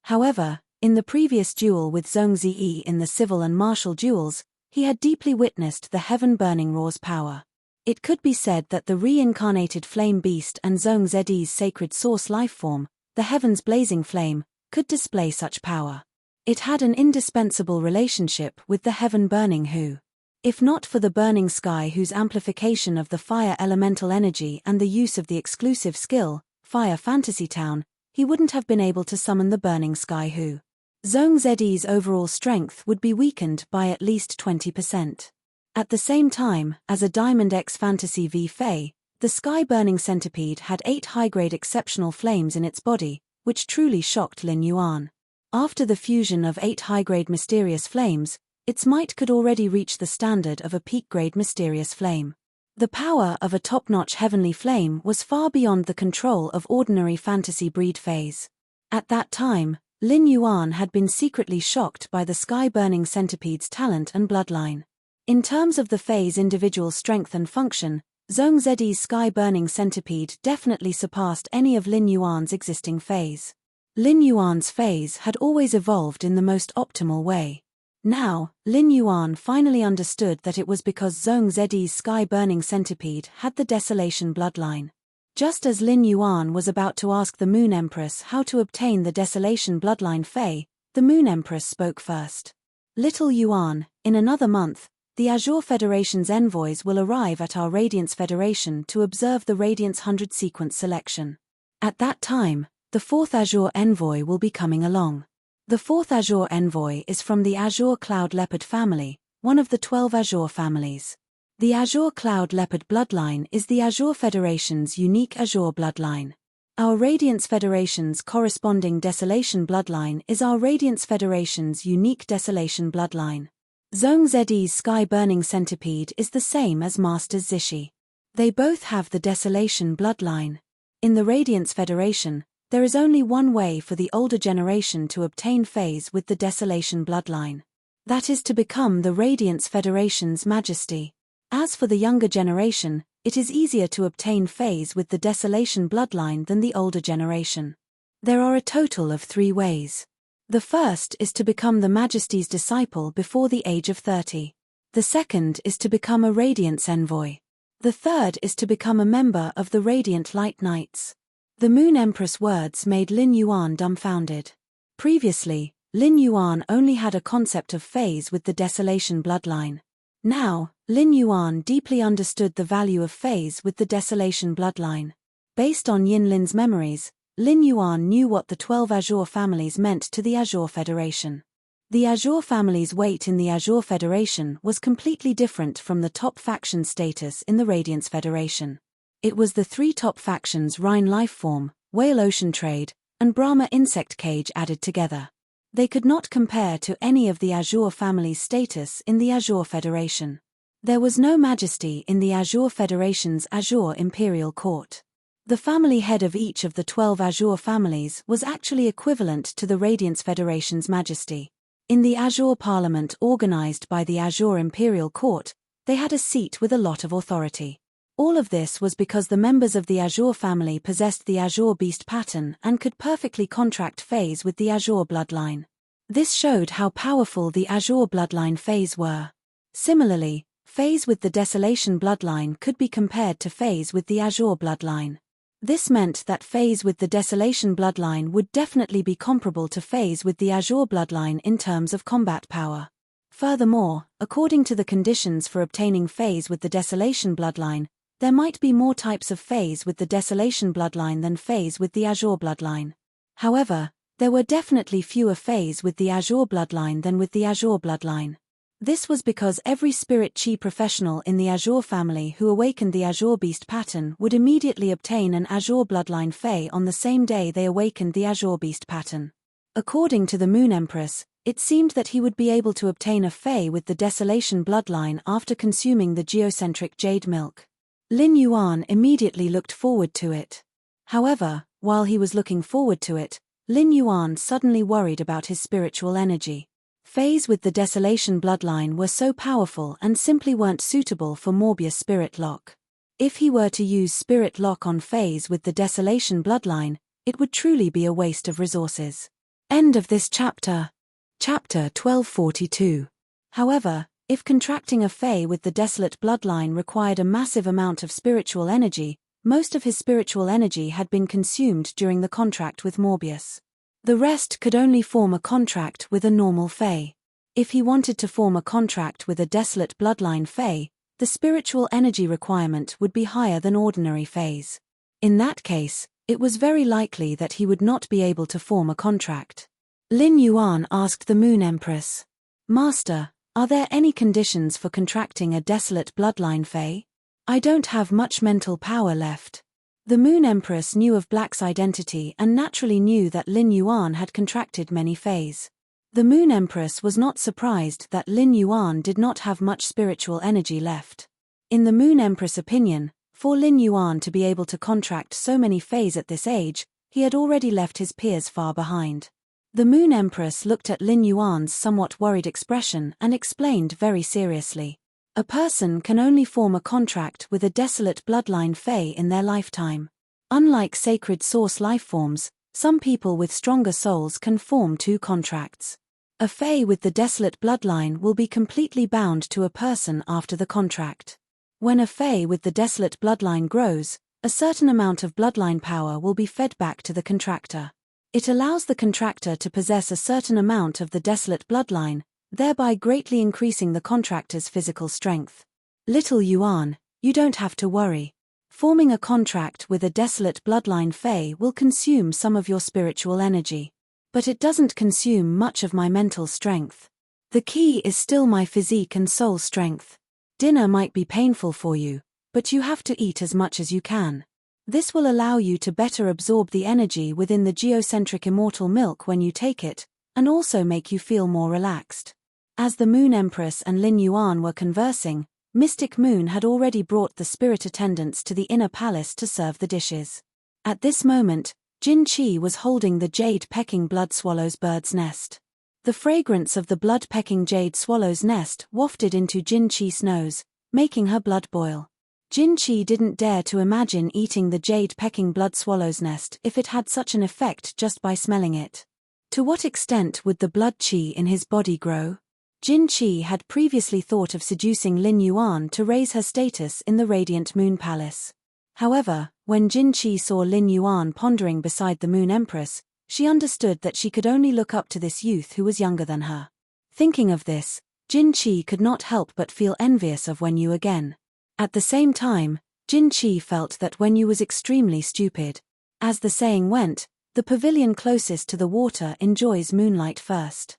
However, in the previous duel with Zhong Ziyi in the civil and martial duels, he had deeply witnessed the heaven-burning raw's power. It could be said that the reincarnated flame beast and Zhong Ziyi's sacred source life form, the heaven's blazing flame, could display such power. It had an indispensable relationship with the heaven-burning Hu. If not for the burning sky whose amplification of the fire elemental energy and the use of the exclusive skill, Fire Fantasy Town, he wouldn't have been able to summon the burning sky Hu. Zhong Ziyi's overall strength would be weakened by at least 20%. At the same time, as a Diamond X Fantasy V Fei, the sky-burning centipede had 8 high-grade exceptional flames in its body, which truly shocked Lin Yuan. After the fusion of 8 high-grade mysterious flames, its might could already reach the standard of a peak-grade mysterious flame. The power of a top-notch heavenly flame was far beyond the control of ordinary fantasy breed Feis. At that time, Lin Yuan had been secretly shocked by the sky-burning centipede's talent and bloodline. In terms of the Fei's individual strength and function, Zhong Ziyi's sky-burning centipede definitely surpassed any of Lin Yuan's existing Feis. Lin Yuan's Feis had always evolved in the most optimal way. Now, Lin Yuan finally understood that it was because Zhong Ziyi's sky-burning centipede had the Desolation bloodline. Just as Lin Yuan was about to ask the Moon Empress how to obtain the Desolation bloodline Fei, the Moon Empress spoke first. Little Yuan, in another month, the Azure Federation's envoys will arrive at our Radiance Federation to observe the Radiance 100 sequence selection. At that time, the 4th Azure envoy will be coming along. The 4th Azure envoy is from the Azure Cloud Leopard family, one of the 12 Azure families. The Azure Cloud Leopard bloodline is the Azure Federation's unique Azure bloodline. Our Radiance Federation's corresponding Desolation bloodline is our Radiance Federation's unique Desolation bloodline. Zhong Ziyi's sky-burning centipede is the same as Master Zishi. They both have the Desolation bloodline. In the Radiance Federation, there is only one way for the older generation to obtain Feis with the Desolation bloodline. That is to become the Radiance Federation's Majesty. As for the younger generation, it is easier to obtain Feis with the Desolation bloodline than the older generation. There are a total of 3 ways. The first is to become the Majesty's disciple before the age of 30. The second is to become a Radiance envoy. The third is to become a member of the Radiant Light Knights. The Moon Empress words made Lin Yuan dumbfounded. Previously, Lin Yuan only had a concept of Feis with the Desolation bloodline. Now, Lin Yuan deeply understood the value of Feis with the Desolation bloodline. Based on Yin Lin's memories, Lin Yuan knew what the 12 Azure families meant to the Azure Federation. The Azure family's weight in the Azure Federation was completely different from the top faction status in the Radiance Federation. It was the 3 top factions Rhine Lifeform, Whale Ocean Trade, and Brahma Insect Cage added together. They could not compare to any of the Azure family's status in the Azure Federation. There was no majesty in the Azure Federation's Azure Imperial Court. The family head of each of the 12 Azure families was actually equivalent to the Radiance Federation's majesty. In the Azure Parliament organized by the Azure Imperial Court, they had a seat with a lot of authority. All of this was because the members of the Azure family possessed the Azure Beast pattern and could perfectly contract Feis with the Azure bloodline. This showed how powerful the Azure bloodline Feis were. Similarly, Feis with the Desolation bloodline could be compared to Feis with the Azure bloodline. This meant that Feis with the Desolation bloodline would definitely be comparable to Feis with the Azure bloodline in terms of combat power. Furthermore, according to the conditions for obtaining Feis with the Desolation bloodline, there might be more types of Feis with the Desolation bloodline than Feis with the Azure bloodline. However, there were definitely fewer Feis with the Azure bloodline than with the Azure bloodline. This was because every spirit chi professional in the Azure family who awakened the Azure Beast pattern would immediately obtain an Azure bloodline Fei on the same day they awakened the Azure Beast pattern. According to the Moon Empress, it seemed that he would be able to obtain a Fae with the Desolation bloodline after consuming the geocentric jade milk. Lin Yuan immediately looked forward to it. However, while he was looking forward to it, Lin Yuan suddenly worried about his spiritual energy. Faes with the Desolation bloodline were so powerful and simply weren't suitable for Morbius Spirit Lock. If he were to use Spirit Lock on Faes with the Desolation bloodline, it would truly be a waste of resources. End of this chapter. Chapter 1242. However, if contracting a Fae with the Desolate bloodline required a massive amount of spiritual energy, most of his spiritual energy had been consumed during the contract with Morbius. The rest could only form a contract with a normal Fae. If he wanted to form a contract with a Desolate bloodline Fae, the spiritual energy requirement would be higher than ordinary Faes. In that case, it was very likely that he would not be able to form a contract. Lin Yuan asked the Moon Empress, "Master, are there any conditions for contracting a Desolate bloodline Fae? I don't have much mental power left." The Moon Empress knew of Black's identity and naturally knew that Lin Yuan had contracted many Faes. The Moon Empress was not surprised that Lin Yuan did not have much spiritual energy left. In the Moon Empress' opinion, for Lin Yuan to be able to contract so many Faes at this age, he had already left his peers far behind. The Moon Empress looked at Lin Yuan's somewhat worried expression and explained very seriously. A person can only form a contract with a Desolate bloodline Fae in their lifetime. Unlike sacred source lifeforms, some people with stronger souls can form two contracts. A Fae with the Desolate bloodline will be completely bound to a person after the contract. When a Fae with the Desolate bloodline grows, a certain amount of bloodline power will be fed back to the contractor. It allows the contractor to possess a certain amount of the Desolate bloodline, thereby greatly increasing the contractor's physical strength. Little Yuan, you don't have to worry. Forming a contract with a Desolate bloodline Fae will consume some of your spiritual energy. But it doesn't consume much of my mental strength. The key is still my physique and soul strength. Dinner might be painful for you, but you have to eat as much as you can. This will allow you to better absorb the energy within the geocentric immortal milk when you take it, and also make you feel more relaxed. As the Moon Empress and Lin Yuan were conversing, Mystic Moon had already brought the spirit attendants to the inner palace to serve the dishes. At this moment, Jin Qi was holding the jade-pecking blood swallow's bird's nest. The fragrance of the blood-pecking jade swallow's nest wafted into Jin Qi's nose, making her blood boil. Jin Qi didn't dare to imagine eating the jade-pecking blood swallow's nest if it had such an effect just by smelling it. To what extent would the blood qi in his body grow? Jin Qi had previously thought of seducing Lin Yuan to raise her status in the Radiant Moon Palace. However, when Jin Qi saw Lin Yuan pondering beside the Moon Empress, she understood that she could only look up to this youth who was younger than her. Thinking of this, Jin Qi could not help but feel envious of Wen Yu again. At the same time, Jin Qi felt that Wen Yu was extremely stupid. As the saying went, the pavilion closest to the water enjoys moonlight first.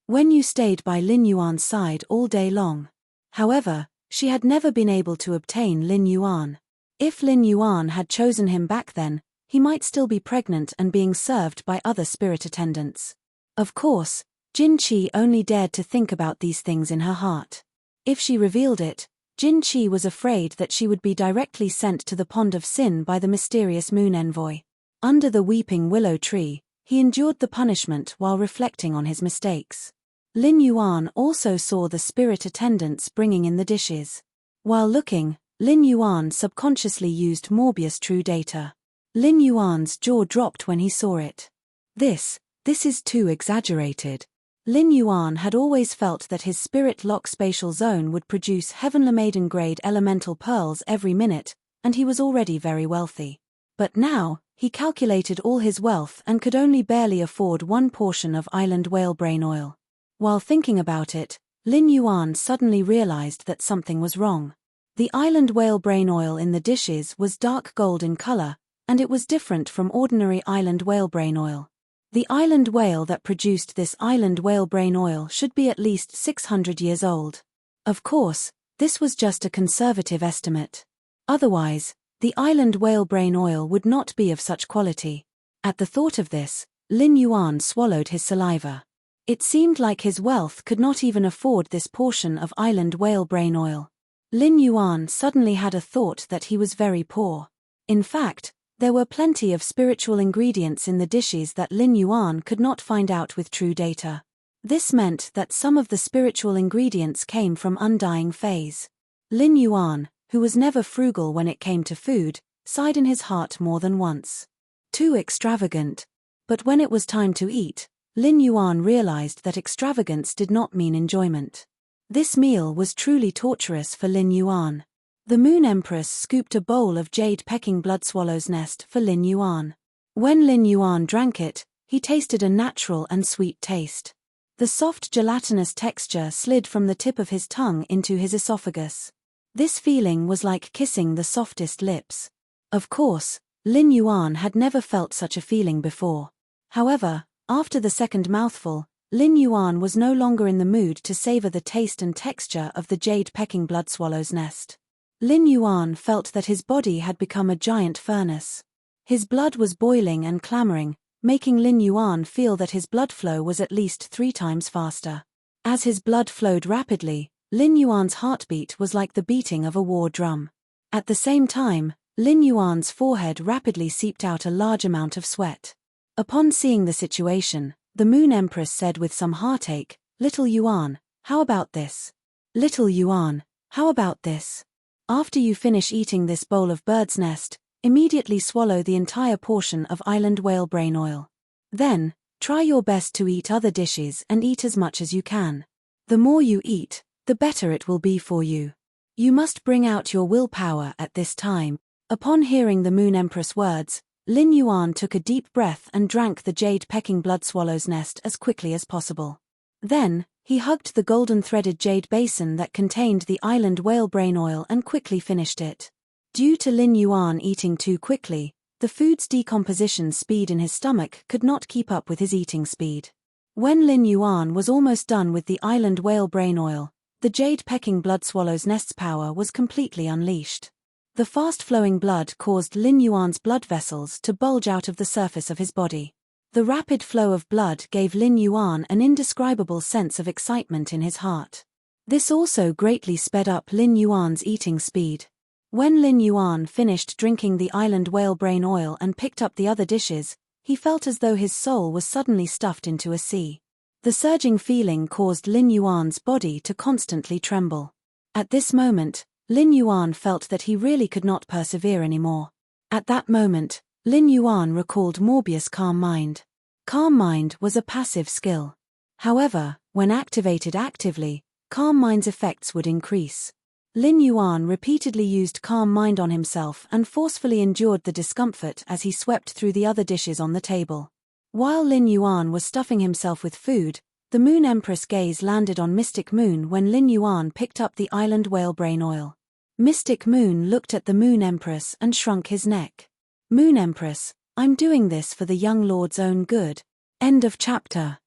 Wen Yu stayed by Lin Yuan's side all day long. However, she had never been able to obtain Lin Yuan. If Lin Yuan had chosen him back then, he might still be pregnant and being served by other spirit attendants. Of course, Jin Qi only dared to think about these things in her heart. If she revealed it, Jin Qi was afraid that she would be directly sent to the Pond of Sin by the mysterious moon envoy. Under the weeping willow tree, he endured the punishment while reflecting on his mistakes. Lin Yuan also saw the spirit attendants bringing in the dishes. While looking, Lin Yuan subconsciously used Morbius True Data. Lin Yuan's jaw dropped when he saw it. This is too exaggerated. Lin Yuan had always felt that his spirit lock spatial zone would produce Heavenly Maiden grade elemental pearls every minute, and he was already very wealthy. But now, he calculated all his wealth and could only barely afford one portion of island whale brain oil. While thinking about it, Lin Yuan suddenly realized that something was wrong. The island whale brain oil in the dishes was dark gold in color, and it was different from ordinary island whale brain oil. The island whale that produced this island whale brain oil should be at least 600 years old. Of course, this was just a conservative estimate. Otherwise, the island whale brain oil would not be of such quality. At the thought of this, Lin Yuan swallowed his saliva. It seemed like his wealth could not even afford this portion of island whale brain oil. Lin Yuan suddenly had a thought that he was very poor. In fact, there were plenty of spiritual ingredients in the dishes that Lin Yuan could not find out with true data. This meant that some of the spiritual ingredients came from undying phase. Lin Yuan, who was never frugal when it came to food, sighed in his heart more than once. Too extravagant. But when it was time to eat, Lin Yuan realized that extravagance did not mean enjoyment. This meal was truly torturous for Lin Yuan. The Moon Empress scooped a bowl of jade-pecking bloodswallow's nest for Lin Yuan. When Lin Yuan drank it, he tasted a natural and sweet taste. The soft gelatinous texture slid from the tip of his tongue into his esophagus. This feeling was like kissing the softest lips. Of course, Lin Yuan had never felt such a feeling before. However, after the second mouthful, Lin Yuan was no longer in the mood to savor the taste and texture of the jade-pecking bloodswallow's nest. Lin Yuan felt that his body had become a giant furnace. His blood was boiling and clamoring, making Lin Yuan feel that his blood flow was at least 3 times faster. As his blood flowed rapidly, Lin Yuan's heartbeat was like the beating of a war drum. At the same time, Lin Yuan's forehead rapidly seeped out a large amount of sweat. Upon seeing the situation, the Moon Empress said with some heartache, "Little Yuan, how about this? Little Yuan, how about this? After you finish eating this bowl of bird's nest, immediately swallow the entire portion of island whale brain oil. Then, try your best to eat other dishes and eat as much as you can. The more you eat, the better it will be for you. You must bring out your willpower at this time." Upon hearing the Moon Empress' words, Lin Yuan took a deep breath and drank the jade-pecking bloodswallow's nest as quickly as possible. Then, he hugged the golden-threaded jade basin that contained the island whale brain oil and quickly finished it. Due to Lin Yuan eating too quickly, the food's decomposition speed in his stomach could not keep up with his eating speed. When Lin Yuan was almost done with the island whale brain oil, the jade-pecking bloodswallow's nest's power was completely unleashed. The fast-flowing blood caused Lin Yuan's blood vessels to bulge out of the surface of his body. The rapid flow of blood gave Lin Yuan an indescribable sense of excitement in his heart. This also greatly sped up Lin Yuan's eating speed. When Lin Yuan finished drinking the island whale brain oil and picked up the other dishes, he felt as though his soul was suddenly stuffed into a sea. The surging feeling caused Lin Yuan's body to constantly tremble. At this moment, Lin Yuan felt that he really could not persevere anymore. At that moment, Lin Yuan recalled Morbius' Calm Mind. Calm Mind was a passive skill. However, when activated actively, Calm Mind's effects would increase. Lin Yuan repeatedly used Calm Mind on himself and forcefully endured the discomfort as he swept through the other dishes on the table. While Lin Yuan was stuffing himself with food, the Moon Empress' gaze landed on Mystic Moon when Lin Yuan picked up the island whale brain oil. Mystic Moon looked at the Moon Empress and shrunk his neck. "Moon Empress, I'm doing this for the young lord's own good." End of chapter.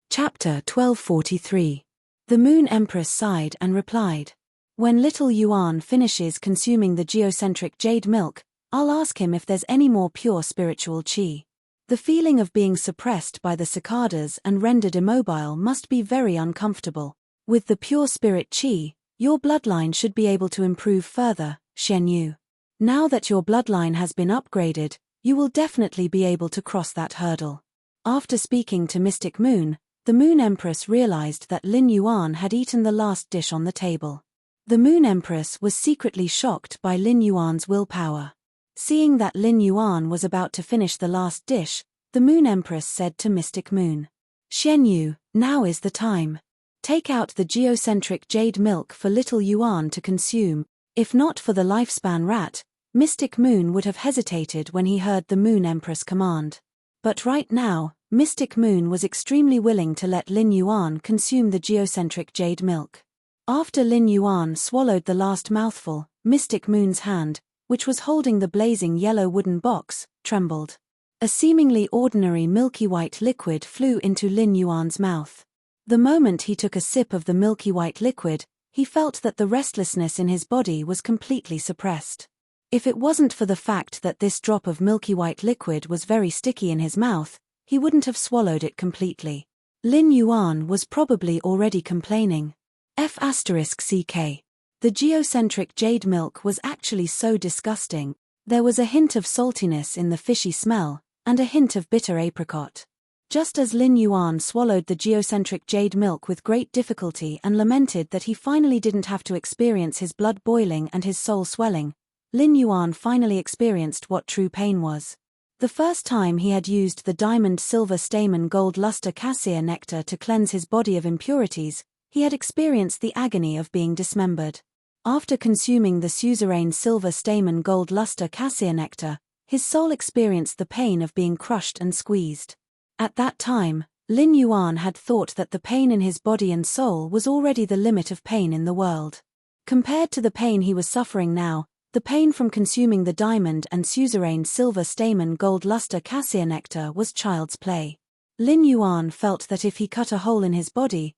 Chapter 1243. The Moon Empress sighed and replied, "When little Yuan finishes consuming the geocentric jade milk, I'll ask him if there's any more pure spiritual qi. The feeling of being suppressed by the cicadas and rendered immobile must be very uncomfortable. With the pure spirit qi, your bloodline should be able to improve further, Shen Yu. Now that your bloodline has been upgraded, you will definitely be able to cross that hurdle." After speaking to Mystic Moon, the Moon Empress realized that Lin Yuan had eaten the last dish on the table. The Moon Empress was secretly shocked by Lin Yuan's willpower. Seeing that Lin Yuan was about to finish the last dish, the Moon Empress said to Mystic Moon, "Shen Yu, now is the time. Take out the geocentric jade milk for little Yuan to consume." If not for the lifespan rat, Mystic Moon would have hesitated when he heard the Moon Empress command. But right now, Mystic Moon was extremely willing to let Lin Yuan consume the geocentric jade milk. After Lin Yuan swallowed the last mouthful, Mystic Moon's hand, which was holding the blazing yellow wooden box, trembled. A seemingly ordinary milky white liquid flew into Lin Yuan's mouth. The moment he took a sip of the milky white liquid, he felt that the restlessness in his body was completely suppressed. If it wasn't for the fact that this drop of milky white liquid was very sticky in his mouth, he wouldn't have swallowed it completely. Lin Yuan was probably already complaining. F***ck. The geocentric jade milk was actually so disgusting. There was a hint of saltiness in the fishy smell, and a hint of bitter apricot. Just as Lin Yuan swallowed the geocentric jade milk with great difficulty and lamented that he finally didn't have to experience his blood boiling and his soul swelling, Lin Yuan finally experienced what true pain was. The first time he had used the diamond silver stamen gold luster cassia nectar to cleanse his body of impurities, he had experienced the agony of being dismembered. After consuming the suzerain silver stamen gold luster cassia nectar, his soul experienced the pain of being crushed and squeezed. At that time, Lin Yuan had thought that the pain in his body and soul was already the limit of pain in the world. Compared to the pain he was suffering now, the pain from consuming the diamond and suzerain silver stamen gold luster cassia nectar was child's play. Lin Yuan felt that if he cut a hole in his body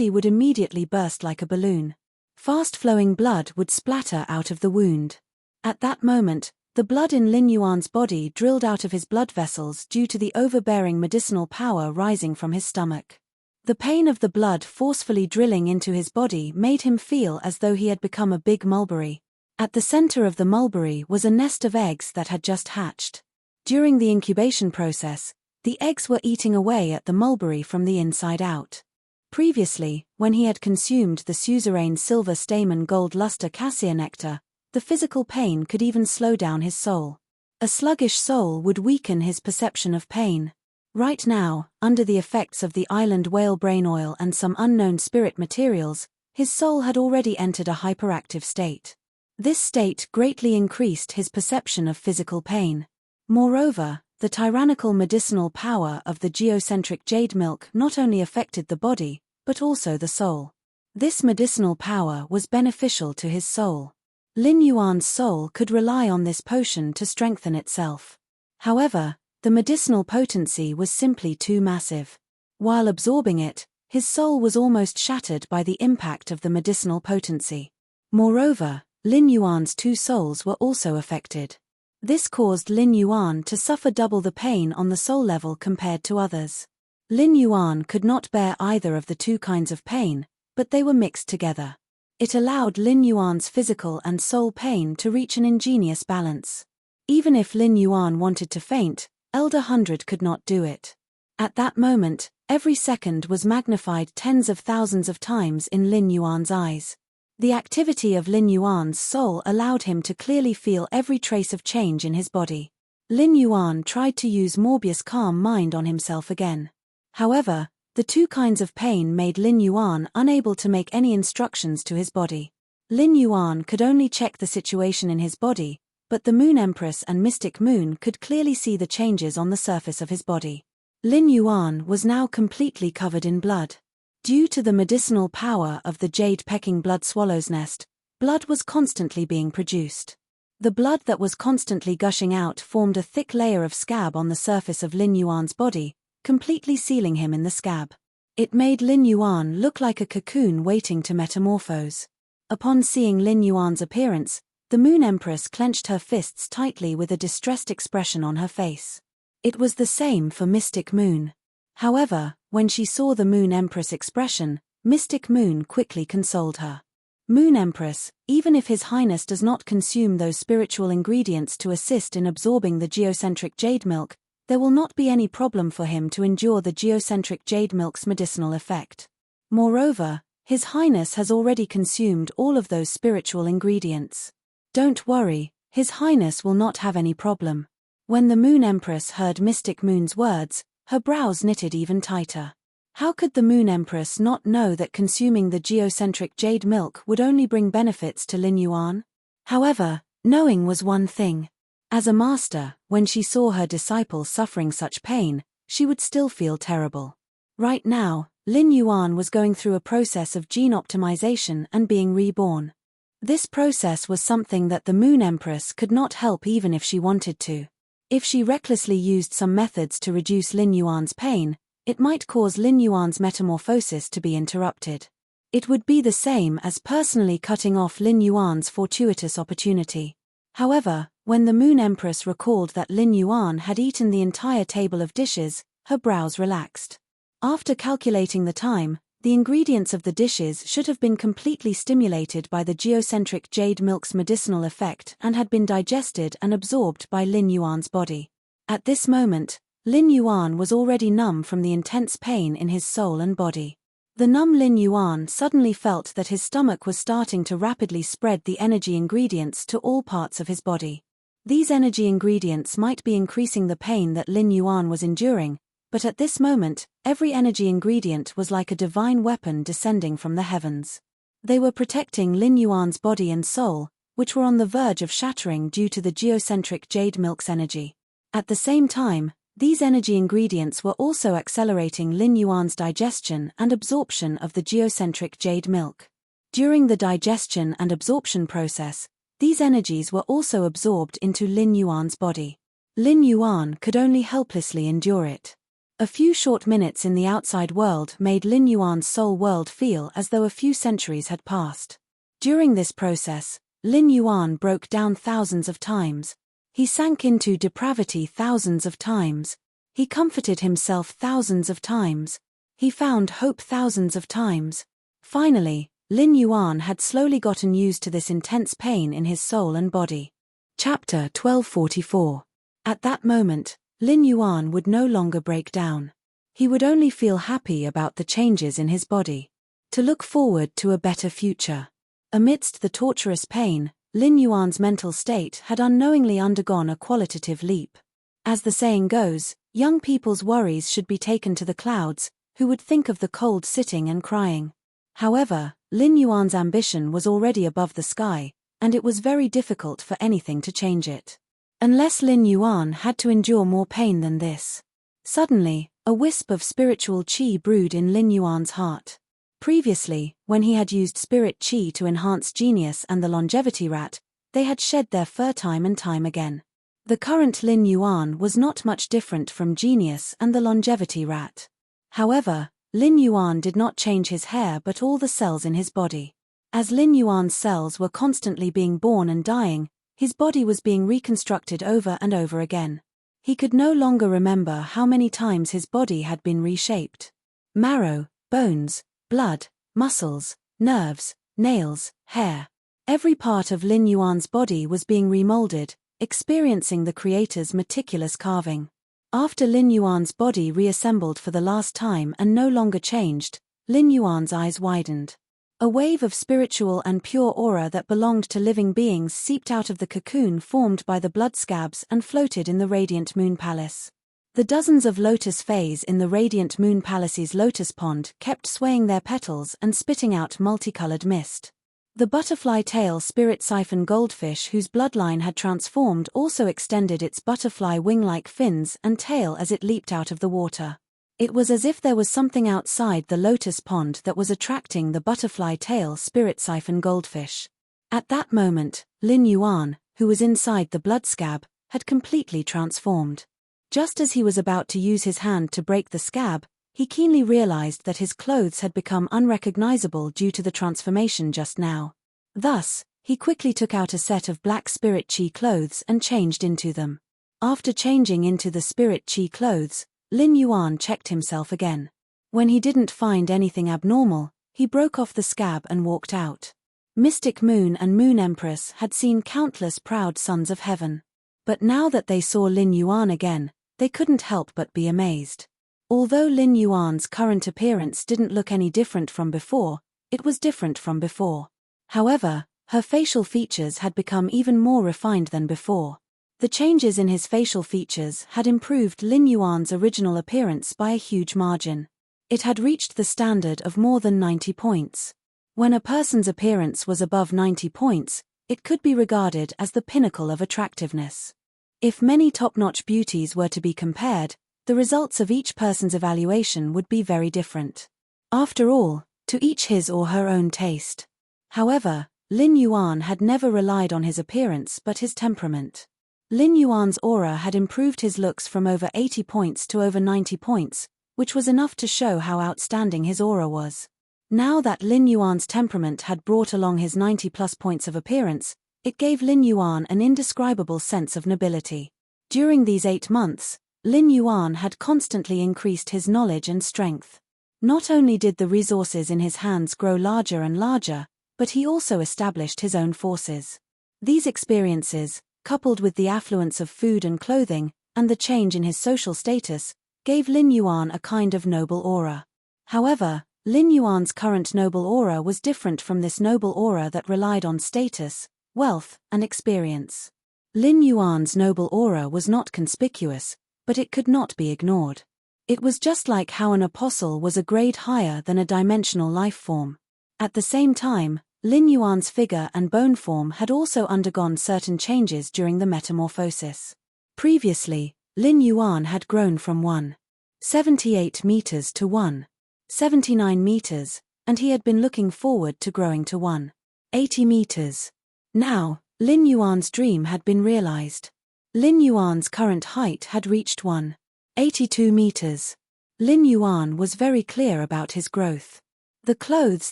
would immediately burst like a balloon. Fast-flowing blood would splatter out of the wound. At that moment, the blood in Lin Yuan's body drilled out of his blood vessels due to the overbearing medicinal power rising from his stomach. The pain of the blood forcefully drilling into his body made him feel as though he had become a big mulberry. At the center of the mulberry was a nest of eggs that had just hatched. During the incubation process, the eggs were eating away at the mulberry from the inside out. Previously, when he had consumed the suzerain silver stamen gold luster cassia nectar, the physical pain could even slow down his soul. A sluggish soul would weaken his perception of pain. Right now, under the effects of the island whale brain oil and some unknown spirit materials, his soul had already entered a hyperactive state. This state greatly increased his perception of physical pain. Moreover, the tyrannical medicinal power of the geocentric jade milk not only affected the body, but also the soul. This medicinal power was beneficial to his soul. Lin Yuan's soul could rely on this potion to strengthen itself. However, the medicinal potency was simply too massive. While absorbing it, his soul was almost shattered by the impact of the medicinal potency. Moreover, Lin Yuan's two souls were also affected. This caused Lin Yuan to suffer double the pain on the soul level compared to others. Lin Yuan could not bear either of the two kinds of pain, but they were mixed together. It allowed Lin Yuan's physical and soul pain to reach an ingenious balance. Even if Lin Yuan wanted to faint, Elder 100 could not do it. At that moment, every second was magnified tens of thousands of times in Lin Yuan's eyes. The activity of Lin Yuan's soul allowed him to clearly feel every trace of change in his body. Lin Yuan tried to use Morbius' calm mind on himself again. However, the two kinds of pain made Lin Yuan unable to make any instructions to his body. Lin Yuan could only check the situation in his body, but the Moon Empress and Mystic Moon could clearly see the changes on the surface of his body. Lin Yuan was now completely covered in blood. Due to the medicinal power of the jade-pecking blood swallow's nest, blood was constantly being produced. The blood that was constantly gushing out formed a thick layer of scab on the surface of Lin Yuan's body, completely sealing him in the scab. It made Lin Yuan look like a cocoon waiting to metamorphose. Upon seeing Lin Yuan's appearance, the Moon Empress clenched her fists tightly with a distressed expression on her face. It was the same for Mystic Moon. However, when she saw the Moon Empress expression, Mystic Moon quickly consoled her. Moon Empress, even if His Highness does not consume those spiritual ingredients to assist in absorbing the geocentric jade milk, there will not be any problem for him to endure the geocentric jade milk's medicinal effect. Moreover, His Highness has already consumed all of those spiritual ingredients. Don't worry, His Highness will not have any problem. When the Moon Empress heard Mystic Moon's words, her brows knitted even tighter. How could the Moon Empress not know that consuming the geocentric jade milk would only bring benefits to Lin Yuan? However, knowing was one thing. As a master, when she saw her disciple suffering such pain, she would still feel terrible. Right now, Lin Yuan was going through a process of gene optimization and being reborn. This process was something that the Moon Empress could not help even if she wanted to. If she recklessly used some methods to reduce Lin Yuan's pain, it might cause Lin Yuan's metamorphosis to be interrupted. It would be the same as personally cutting off Lin Yuan's fortuitous opportunity. However, when the Moon Empress recalled that Lin Yuan had eaten the entire table of dishes, her brows relaxed. After calculating the time, the ingredients of the dishes should have been completely stimulated by the geocentric jade milk's medicinal effect and had been digested and absorbed by Lin Yuan's body. At this moment, Lin Yuan was already numb from the intense pain in his soul and body. The numb Lin Yuan suddenly felt that his stomach was starting to rapidly spread the energy ingredients to all parts of his body. These energy ingredients might be increasing the pain that Lin Yuan was enduring, but at this moment, every energy ingredient was like a divine weapon descending from the heavens. They were protecting Lin Yuan's body and soul, which were on the verge of shattering due to the geocentric jade milk's energy. At the same time, these energy ingredients were also accelerating Lin Yuan's digestion and absorption of the geocentric jade milk. During the digestion and absorption process, these energies were also absorbed into Lin Yuan's body. Lin Yuan could only helplessly endure it. A few short minutes in the outside world made Lin Yuan's soul world feel as though a few centuries had passed. During this process, Lin Yuan broke down thousands of times. He sank into depravity thousands of times. He comforted himself thousands of times. He found hope thousands of times. Finally, Lin Yuan had slowly gotten used to this intense pain in his soul and body. Chapter 1244. At that moment, Lin Yuan would no longer break down. He would only feel happy about the changes in his body. To look forward to a better future. Amidst the torturous pain, Lin Yuan's mental state had unknowingly undergone a qualitative leap. As the saying goes, young people's worries should be taken to the clouds, who would think of the cold sitting and crying. However, Lin Yuan's ambition was already above the sky, and it was very difficult for anything to change it. Unless Lin Yuan had to endure more pain than this. Suddenly, a wisp of spiritual qi brewed in Lin Yuan's heart. Previously, when he had used spirit qi to enhance genius and the longevity rat, they had shed their fur time and time again. The current Lin Yuan was not much different from genius and the longevity rat. However, Lin Yuan did not change his hair but all the cells in his body. As Lin Yuan's cells were constantly being born and dying, his body was being reconstructed over and over again. He could no longer remember how many times his body had been reshaped. Marrow, bones, blood, muscles, nerves, nails, hair. Every part of Lin Yuan's body was being remolded, experiencing the creator's meticulous carving. After Lin Yuan's body reassembled for the last time and no longer changed, Lin Yuan's eyes widened. A wave of spiritual and pure aura that belonged to living beings seeped out of the cocoon formed by the blood scabs and floated in the radiant moon palace. The dozens of lotus fays in the radiant moon palace's lotus pond kept swaying their petals and spitting out multicolored mist. The butterfly tail spirit siphon goldfish whose bloodline had transformed also extended its butterfly wing-like fins and tail as it leaped out of the water. It was as if there was something outside the lotus pond that was attracting the butterfly tail spirit siphon goldfish. At that moment, Lin Yuan, who was inside the blood scab, had completely transformed. Just as he was about to use his hand to break the scab, he keenly realized that his clothes had become unrecognizable due to the transformation just now. Thus, he quickly took out a set of black spirit chi clothes and changed into them. After changing into the spirit chi clothes, Lin Yuan checked himself again. When he didn't find anything abnormal, he broke off the scab and walked out. Mystic Moon and Moon Empress had seen countless proud sons of heaven. But now that they saw Lin Yuan again, they couldn't help but be amazed. Although Lin Yuan's current appearance didn't look any different from before, it was different from before. However, her facial features had become even more refined than before. The changes in his facial features had improved Lin Yuan's original appearance by a huge margin. It had reached the standard of more than 90 points. When a person's appearance was above 90 points, it could be regarded as the pinnacle of attractiveness. If many top-notch beauties were to be compared, the results of each person's evaluation would be very different. After all, to each his or her own taste. However, Lin Yuan had never relied on his appearance but his temperament. Lin Yuan's aura had improved his looks from over 80 points to over 90 points, which was enough to show how outstanding his aura was. Now that Lin Yuan's temperament had brought along his 90-plus points of appearance, it gave Lin Yuan an indescribable sense of nobility. During these 8 months, Lin Yuan had constantly increased his knowledge and strength. Not only did the resources in his hands grow larger and larger, but he also established his own forces. These experiences, coupled with the affluence of food and clothing, and the change in his social status, gave Lin Yuan a kind of noble aura. However, Lin Yuan's current noble aura was different from this noble aura that relied on status, wealth, and experience. Lin Yuan's noble aura was not conspicuous, but it could not be ignored. It was just like how an apostle was a grade higher than a dimensional life form. At the same time, Lin Yuan's figure and bone form had also undergone certain changes during the metamorphosis. Previously, Lin Yuan had grown from 1.78 meters to 1.79 meters, and he had been looking forward to growing to 1.80 meters. Now, Lin Yuan's dream had been realized. Lin Yuan's current height had reached 1.82 meters. Lin Yuan was very clear about his growth. The clothes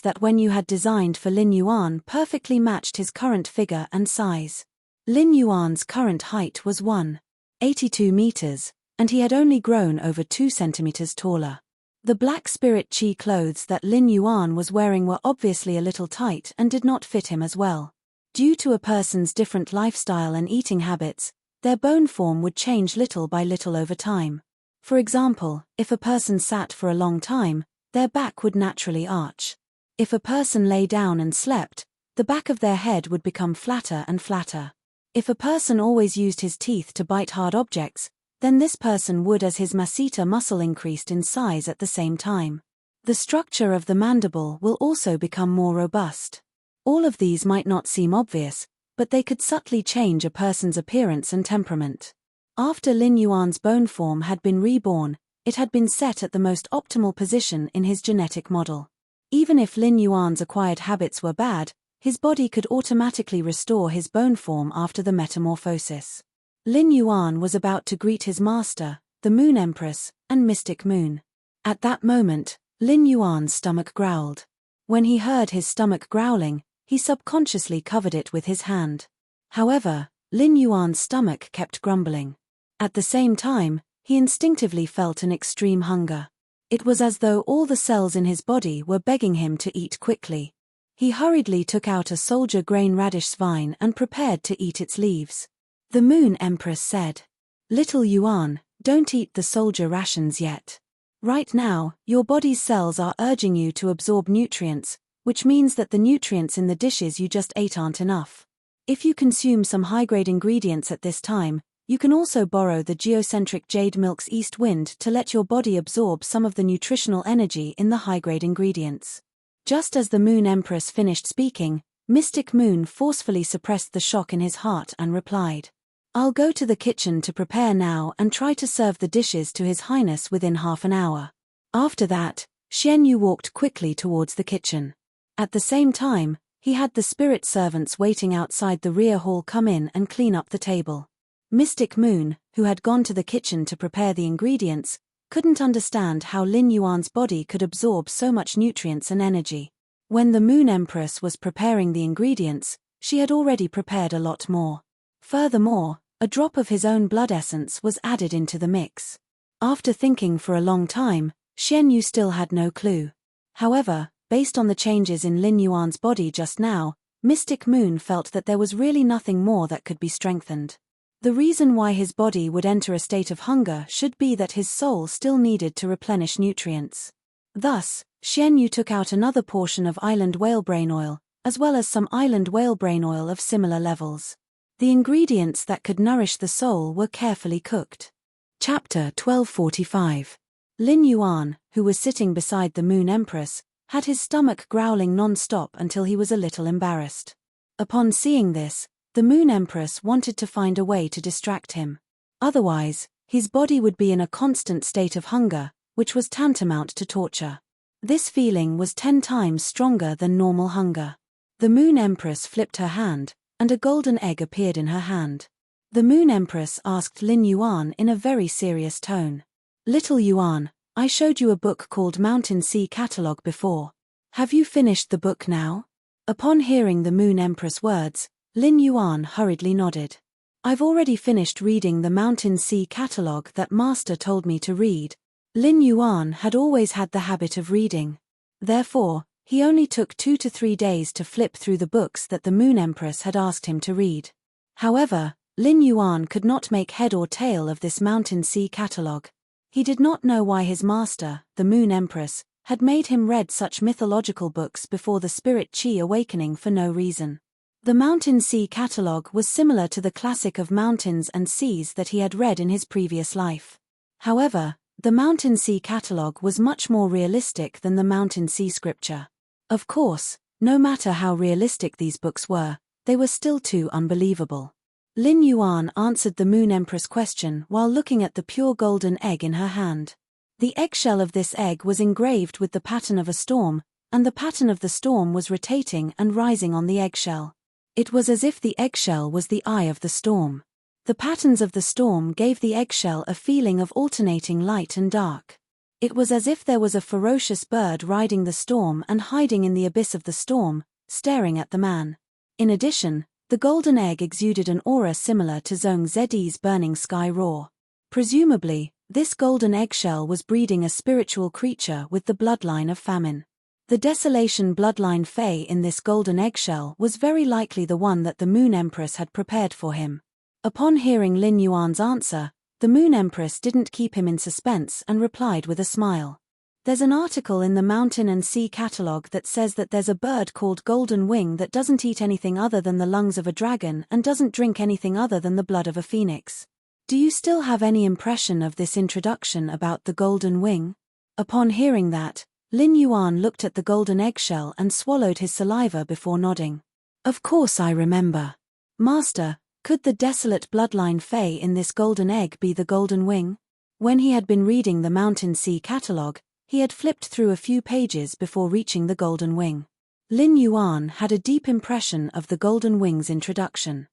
that Wen Yu had designed for Lin Yuan perfectly matched his current figure and size. Lin Yuan's current height was 1.82 meters, and he had only grown over 2 centimeters taller. The black spirit chi clothes that Lin Yuan was wearing were obviously a little tight and did not fit him as well. Due to a person's different lifestyle and eating habits, their bone form would change little by little over time. For example, if a person sat for a long time, their back would naturally arch. If a person lay down and slept, the back of their head would become flatter and flatter. If a person always used his teeth to bite hard objects, then this person would as his masseter muscle increased in size at the same time. The structure of the mandible will also become more robust. All of these might not seem obvious, but they could subtly change a person's appearance and temperament. After Lin Yuan's bone form had been reborn, it had been set at the most optimal position in his genetic model. Even if Lin Yuan's acquired habits were bad, his body could automatically restore his bone form after the metamorphosis. Lin Yuan was about to greet his master, the Moon Empress, and Mystic Moon. At that moment, Lin Yuan's stomach growled. When he heard his stomach growling, he subconsciously covered it with his hand. However, Lin Yuan's stomach kept grumbling. At the same time, he instinctively felt an extreme hunger. It was as though all the cells in his body were begging him to eat quickly. He hurriedly took out a soldier grain radish vine and prepared to eat its leaves. The Moon Empress said, "Little Yuan, don't eat the soldier rations yet. Right now, your body's cells are urging you to absorb nutrients, which means that the nutrients in the dishes you just ate aren't enough. If you consume some high-grade ingredients at this time, you can also borrow the geocentric jade milk's east wind to let your body absorb some of the nutritional energy in the high-grade ingredients." Just as the Moon Empress finished speaking, Mystic Moon forcefully suppressed the shock in his heart and replied, "I'll go to the kitchen to prepare now and try to serve the dishes to His Highness within half an hour." After that, Xian Yu walked quickly towards the kitchen. At the same time, he had the spirit servants waiting outside the rear hall come in and clean up the table. Mystic Moon, who had gone to the kitchen to prepare the ingredients, couldn't understand how Lin Yuan's body could absorb so much nutrients and energy. When the Moon Empress was preparing the ingredients, she had already prepared a lot more. Furthermore, a drop of his own blood essence was added into the mix. After thinking for a long time, Xian Yu still had no clue. However, based on the changes in Lin Yuan's body just now, Mystic Moon felt that there was really nothing more that could be strengthened. The reason why his body would enter a state of hunger should be that his soul still needed to replenish nutrients. Thus, Xian Yu took out another portion of island whalebrain oil, as well as some island whalebrain oil of similar levels. The ingredients that could nourish the soul were carefully cooked. Chapter 1245. Lin Yuan, who was sitting beside the Moon Empress, had his stomach growling non-stop until he was a little embarrassed. Upon seeing this, the Moon Empress wanted to find a way to distract him. Otherwise, his body would be in a constant state of hunger, which was tantamount to torture. This feeling was 10 times stronger than normal hunger. The Moon Empress flipped her hand, and a golden egg appeared in her hand. The Moon Empress asked Lin Yuan in a very serious tone, "Little Yuan, I showed you a book called Mountain Sea Catalogue before. Have you finished the book now?" Upon hearing the Moon Empress' words, Lin Yuan hurriedly nodded. I've already finished reading the Mountain Sea catalogue that Master told me to read. Lin Yuan had always had the habit of reading. Therefore, he only took 2 to 3 days to flip through the books that the Moon Empress had asked him to read. However, Lin Yuan could not make head or tail of this Mountain Sea catalogue. He did not know why his master, the Moon Empress, had made him read such mythological books before the spirit Qi awakening for no reason. The Mountain Sea catalogue was similar to the classic of mountains and seas that he had read in his previous life. However, the Mountain Sea catalogue was much more realistic than the Mountain Sea scripture. Of course, no matter how realistic these books were, they were still too unbelievable. Lin Yuan answered the Moon Empress' question while looking at the pure golden egg in her hand. The eggshell of this egg was engraved with the pattern of a storm, and the pattern of the storm was rotating and rising on the eggshell. It was as if the eggshell was the eye of the storm. The patterns of the storm gave the eggshell a feeling of alternating light and dark. It was as if there was a ferocious bird riding the storm and hiding in the abyss of the storm, staring at the man. In addition, the golden egg exuded an aura similar to Zhong Zedi's burning sky roar. Presumably, this golden eggshell was breeding a spiritual creature with the bloodline of famine. The desolation bloodline Fey in this golden eggshell was very likely the one that the Moon Empress had prepared for him. Upon hearing Lin Yuan's answer, the Moon Empress didn't keep him in suspense and replied with a smile. There's an article in the Mountain and Sea catalogue that says that there's a bird called Golden Wing that doesn't eat anything other than the lungs of a dragon and doesn't drink anything other than the blood of a phoenix. Do you still have any impression of this introduction about the Golden Wing? Upon hearing that, Lin Yuan looked at the golden eggshell and swallowed his saliva before nodding. Of course I remember. Master, could the desolate bloodline Fey in this golden egg be the Golden Wing? When he had been reading the Mountain Sea catalogue, he had flipped through a few pages before reaching the Golden Wing. Lin Yuan had a deep impression of the Golden Wing's introduction.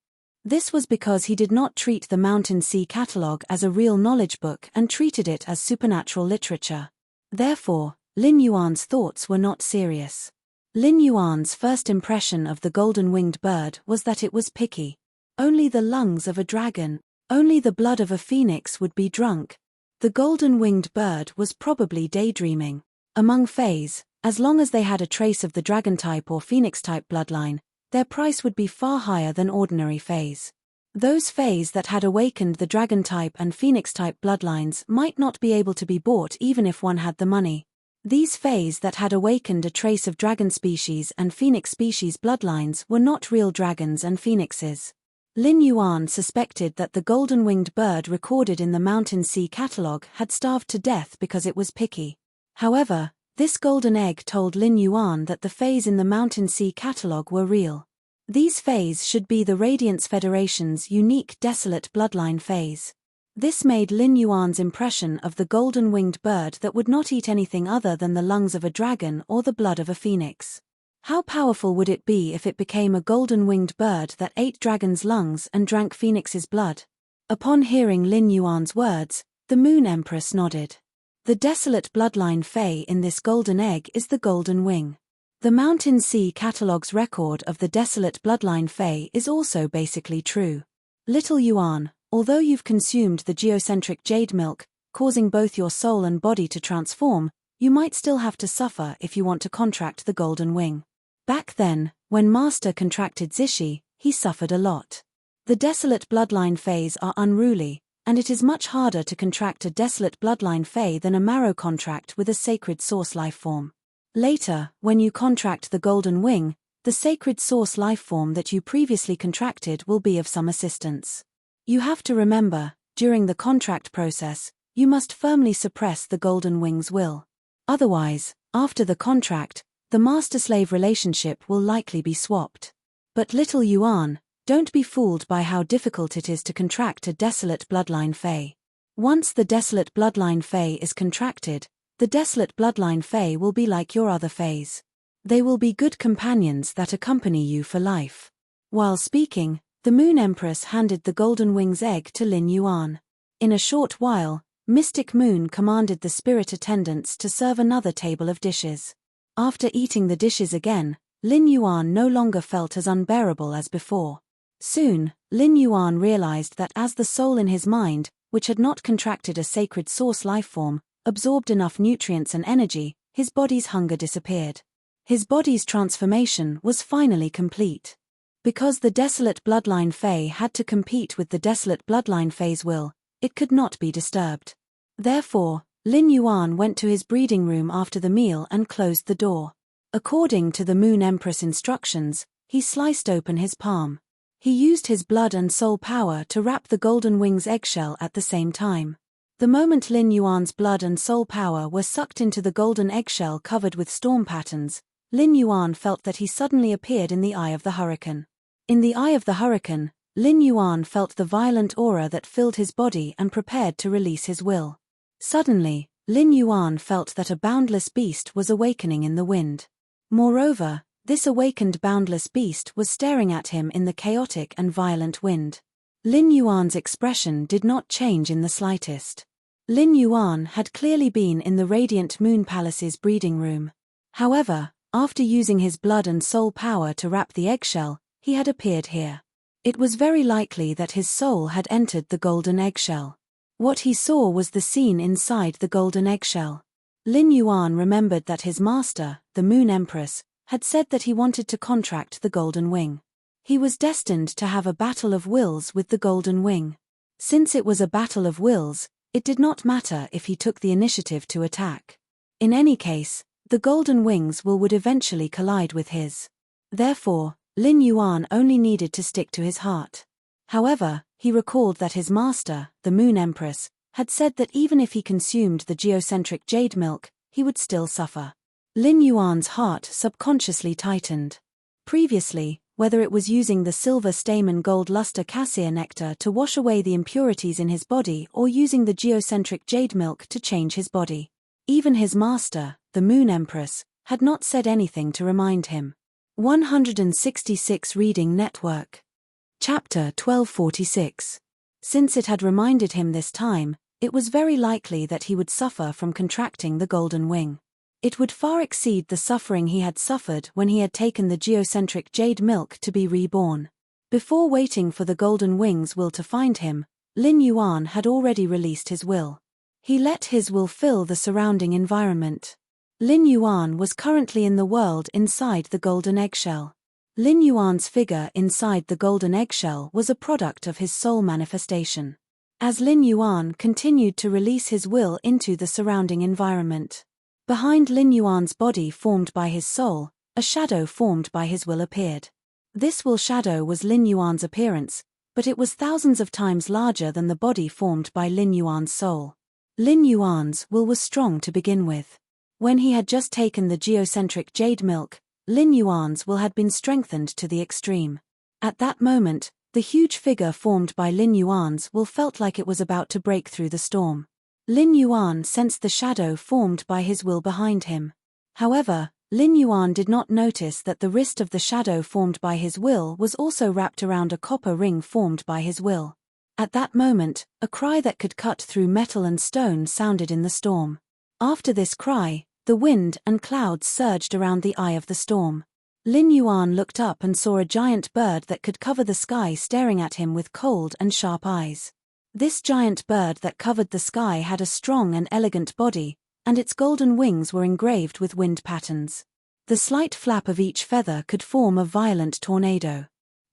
This was because he did not treat the Mountain Sea catalogue as a real knowledge book and treated it as supernatural literature. Therefore, Lin Yuan's thoughts were not serious. Lin Yuan's first impression of the golden-winged bird was that it was picky. Only the lungs of a dragon, only the blood of a phoenix would be drunk. The golden-winged bird was probably daydreaming. Among Fays, as long as they had a trace of the dragon-type or phoenix-type bloodline, their price would be far higher than ordinary Fays. Those Fays that had awakened the dragon-type and phoenix-type bloodlines might not be able to be bought even if one had the money. These Fays that had awakened a trace of dragon species and phoenix species bloodlines were not real dragons and phoenixes. Lin Yuan suspected that the golden-winged bird recorded in the Mountain Sea catalogue had starved to death because it was picky. However, this golden egg told Lin Yuan that the Fays in the Mountain Sea catalogue were real. These Fays should be the Radiance Federation's unique desolate bloodline Fays. This made Lin Yuan's impression of the golden-winged bird that would not eat anything other than the lungs of a dragon or the blood of a phoenix. How powerful would it be if it became a golden-winged bird that ate dragon's lungs and drank phoenix's blood? Upon hearing Lin Yuan's words, the Moon Empress nodded. The desolate bloodline Fey in this golden egg is the Golden Wing. The Mountain Sea catalogue's record of the desolate bloodline Fey is also basically true. Little Yuan, although you've consumed the geocentric jade milk, causing both your soul and body to transform, you might still have to suffer if you want to contract the Golden Wing. Back then, when Master contracted Zishi, he suffered a lot. The desolate bloodline Fays are unruly, and it is much harder to contract a desolate bloodline Fey than a marrow contract with a sacred source life form. Later, when you contract the Golden Wing, the sacred source life form that you previously contracted will be of some assistance. You have to remember, during the contract process, you must firmly suppress the Golden Wing's will. Otherwise, after the contract, the master-slave relationship will likely be swapped. But little Yuan, don't be fooled by how difficult it is to contract a desolate bloodline Fey. Once the desolate bloodline Fey is contracted, the desolate bloodline Fey will be like your other Fays. They will be good companions that accompany you for life. While speaking, the Moon Empress handed the Golden Wing's egg to Lin Yuan. In a short while, Mystic Moon commanded the spirit attendants to serve another table of dishes. After eating the dishes again, Lin Yuan no longer felt as unbearable as before. Soon, Lin Yuan realized that as the soul in his mind, which had not contracted a sacred source lifeform, absorbed enough nutrients and energy, his body's hunger disappeared. His body's transformation was finally complete. Because the desolate bloodline Fei had to compete with the desolate bloodline Fei's will, it could not be disturbed. Therefore, Lin Yuan went to his breeding room after the meal and closed the door. According to the Moon Empress instructions, he sliced open his palm. He used his blood and soul power to wrap the golden wing's eggshell at the same time. The moment Lin Yuan's blood and soul power were sucked into the golden eggshell covered with storm patterns, Lin Yuan felt that he suddenly appeared in the eye of the hurricane. In the eye of the hurricane, Lin Yuan felt the violent aura that filled his body and prepared to release his will. Suddenly, Lin Yuan felt that a boundless beast was awakening in the wind. Moreover, this awakened boundless beast was staring at him in the chaotic and violent wind. Lin Yuan's expression did not change in the slightest. Lin Yuan had clearly been in the Radiant Moon Palace's breeding room. However, after using his blood and soul power to wrap the eggshell, he had appeared here. It was very likely that his soul had entered the golden eggshell. What he saw was the scene inside the golden eggshell. Lin Yuan remembered that his master, the Moon Empress, had said that he wanted to contract the golden wing. He was destined to have a battle of wills with the golden wing. Since it was a battle of wills, it did not matter if he took the initiative to attack. In any case, the golden wing's will would eventually collide with his. Therefore, Lin Yuan only needed to stick to his heart. However, he recalled that his master, the Moon Empress, had said that even if he consumed the geocentric jade milk, he would still suffer. Lin Yuan's heart subconsciously tightened. Previously, whether it was using the silver stamen gold luster cassia nectar to wash away the impurities in his body or using the geocentric jade milk to change his body, even his master, the Moon Empress, had not said anything to remind him. 166 Reading Network. Chapter 1246. Since it had reminded him this time, it was very likely that he would suffer from contracting the golden wing. It would far exceed the suffering he had suffered when he had taken the geocentric jade milk to be reborn. Before waiting for the golden wing's will to find him, Lin Yuan had already released his will. He let his will fill the surrounding environment. Lin Yuan was currently in the world inside the golden eggshell. Lin Yuan's figure inside the golden eggshell was a product of his soul manifestation. As Lin Yuan continued to release his will into the surrounding environment, behind Lin Yuan's body formed by his soul, a shadow formed by his will appeared. This will shadow was Lin Yuan's appearance, but it was thousands of times larger than the body formed by Lin Yuan's soul. Lin Yuan's will was strong to begin with. When he had just taken the geocentric jade milk, Lin Yuan's will had been strengthened to the extreme. At that moment, the huge figure formed by Lin Yuan's will felt like it was about to break through the storm. Lin Yuan sensed the shadow formed by his will behind him. However, Lin Yuan did not notice that the wrist of the shadow formed by his will was also wrapped around a copper ring formed by his will. At that moment, a cry that could cut through metal and stone sounded in the storm. After this cry, the wind and clouds surged around the eye of the storm. Lin Yuan looked up and saw a giant bird that could cover the sky staring at him with cold and sharp eyes. This giant bird that covered the sky had a strong and elegant body, and its golden wings were engraved with wind patterns. The slight flap of each feather could form a violent tornado.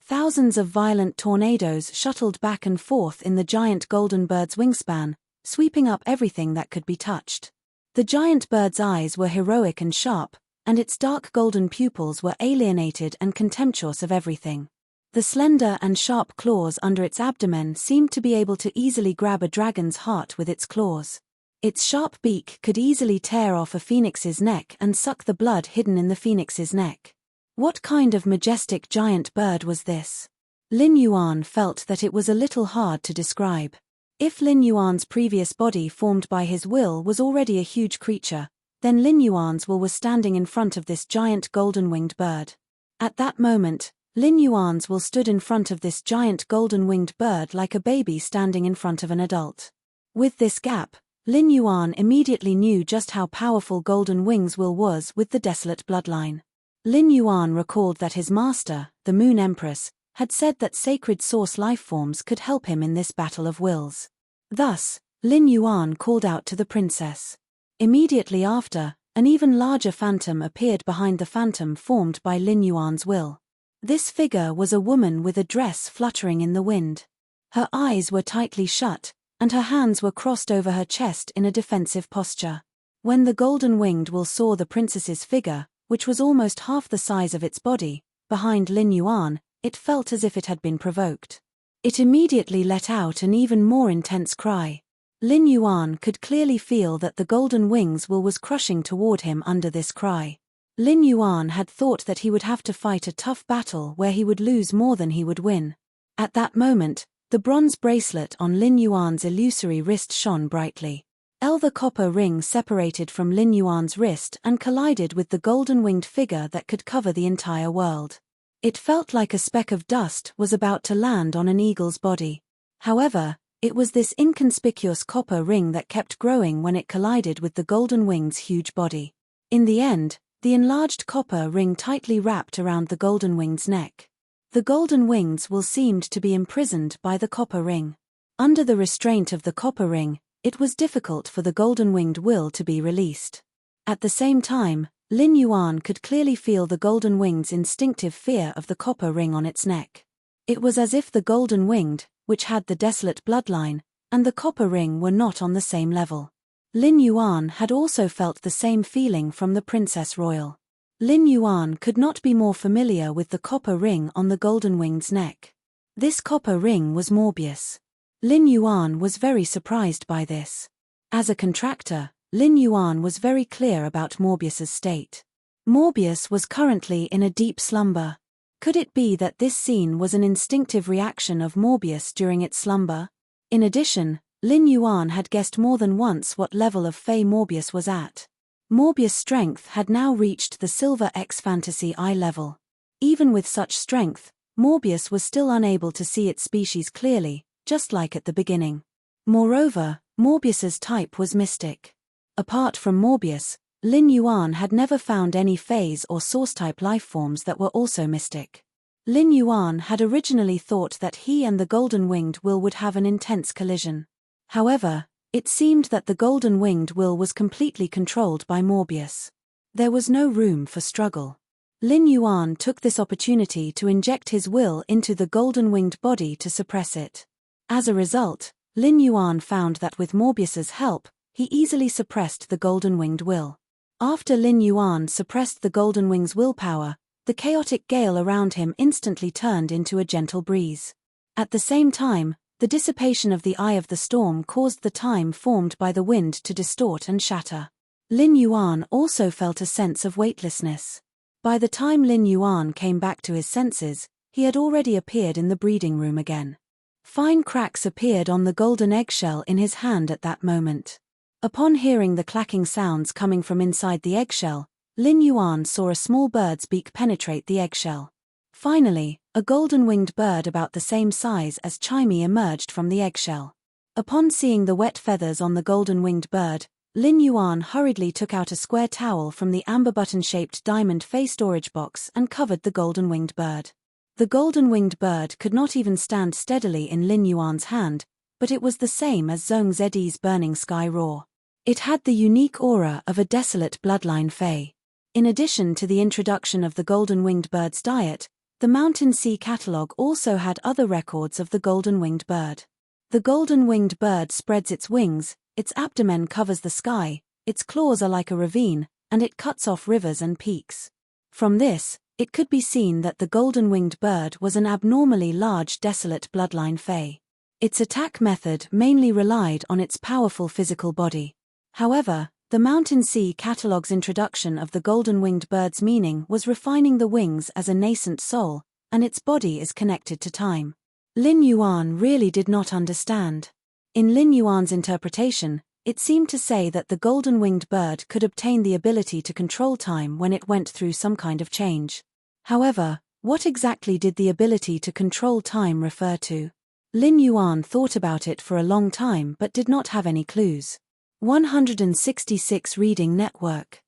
Thousands of violent tornadoes shuttled back and forth in the giant golden bird's wingspan, sweeping up everything that could be touched. The giant bird's eyes were heroic and sharp, and its dark golden pupils were alienated and contemptuous of everything. The slender and sharp claws under its abdomen seemed to be able to easily grab a dragon's heart with its claws. Its sharp beak could easily tear off a phoenix's neck and suck the blood hidden in the phoenix's neck. What kind of majestic giant bird was this? Lin Yuan felt that it was a little hard to describe. If Lin Yuan's previous body formed by his will was already a huge creature, then Lin Yuan's will was standing in front of this giant golden-winged bird. At that moment, Lin Yuan's will stood in front of this giant golden-winged bird like a baby standing in front of an adult. With this gap, Lin Yuan immediately knew just how powerful Golden Wing's will was with the desolate bloodline. Lin Yuan recalled that his master, the Moon Empress, had said that sacred source lifeforms could help him in this battle of wills. Thus, Lin Yuan called out to the princess. Immediately after, an even larger phantom appeared behind the phantom formed by Lin Yuan's will. This figure was a woman with a dress fluttering in the wind. Her eyes were tightly shut, and her hands were crossed over her chest in a defensive posture. When the golden-winged will saw the princess's figure, which was almost half the size of its body, behind Lin Yuan, it felt as if it had been provoked. It immediately let out an even more intense cry. Lin Yuan could clearly feel that the golden wings will was crushing toward him under this cry. Lin Yuan had thought that he would have to fight a tough battle where he would lose more than he would win. At that moment, the bronze bracelet on Lin Yuan's illusory wrist shone brightly. The copper ring separated from Lin Yuan's wrist and collided with the golden-winged figure that could cover the entire world. It felt like a speck of dust was about to land on an eagle's body. However, it was this inconspicuous copper ring that kept growing when it collided with the golden wing's huge body. In the end, the enlarged copper ring tightly wrapped around the golden wing's neck. The golden wings will seemed to be imprisoned by the copper ring. Under the restraint of the copper ring, it was difficult for the golden-winged will to be released. At the same time, Lin Yuan could clearly feel the golden wing's instinctive fear of the copper ring on its neck. It was as if the golden-winged, which had the desolate bloodline, and the copper ring were not on the same level. Lin Yuan had also felt the same feeling from the Princess Royal. Lin Yuan could not be more familiar with the copper ring on the golden-winged's neck. This copper ring was Morbius. Lin Yuan was very surprised by this. As a contractor, Lin Yuan was very clear about Morbius's state. Morbius was currently in a deep slumber. Could it be that this scene was an instinctive reaction of Morbius during its slumber? In addition, Lin Yuan had guessed more than once what level of Fey Morbius was at. Morbius' strength had now reached the Silver X Fantasy Eye level. Even with such strength, Morbius was still unable to see its species clearly, just like at the beginning. Moreover, Morbius's type was mystic. Apart from Morbius, Lin Yuan had never found any phase or source-type lifeforms that were also mystic. Lin Yuan had originally thought that he and the golden-winged will would have an intense collision. However, it seemed that the golden-winged will was completely controlled by Morbius. There was no room for struggle. Lin Yuan took this opportunity to inject his will into the golden-winged body to suppress it. As a result, Lin Yuan found that with Morbius's help, he easily suppressed the golden-winged will. After Lin Yuan suppressed the golden wing's willpower, the chaotic gale around him instantly turned into a gentle breeze. At the same time, the dissipation of the eye of the storm caused the time formed by the wind to distort and shatter. Lin Yuan also felt a sense of weightlessness. By the time Lin Yuan came back to his senses, he had already appeared in the breeding room again. Fine cracks appeared on the golden eggshell in his hand at that moment. Upon hearing the clacking sounds coming from inside the eggshell, Lin Yuan saw a small bird's beak penetrate the eggshell. Finally, a golden-winged bird about the same size as Chimey emerged from the eggshell. Upon seeing the wet feathers on the golden-winged bird, Lin Yuan hurriedly took out a square towel from the amber button-shaped diamond Fey storage box and covered the golden-winged bird. The golden-winged bird could not even stand steadily in Lin Yuan's hand, but it was the same as Zhong Zedi's burning sky roar. It had the unique aura of a desolate bloodline Fey. In addition to the introduction of the golden-winged bird's diet, the Mountain Sea catalogue also had other records of the golden-winged bird. The golden-winged bird spreads its wings, its abdomen covers the sky, its claws are like a ravine, and it cuts off rivers and peaks. From this, it could be seen that the golden-winged bird was an abnormally large desolate bloodline Fey. Its attack method mainly relied on its powerful physical body. However, the Mountain Sea catalogue's introduction of the golden-winged bird's meaning was refining the wings as a nascent soul, and its body is connected to time. Lin Yuan really did not understand. In Lin Yuan's interpretation, it seemed to say that the golden-winged bird could obtain the ability to control time when it went through some kind of change. However, what exactly did the ability to control time refer to? Lin Yuan thought about it for a long time but did not have any clues. 166 Reading Network.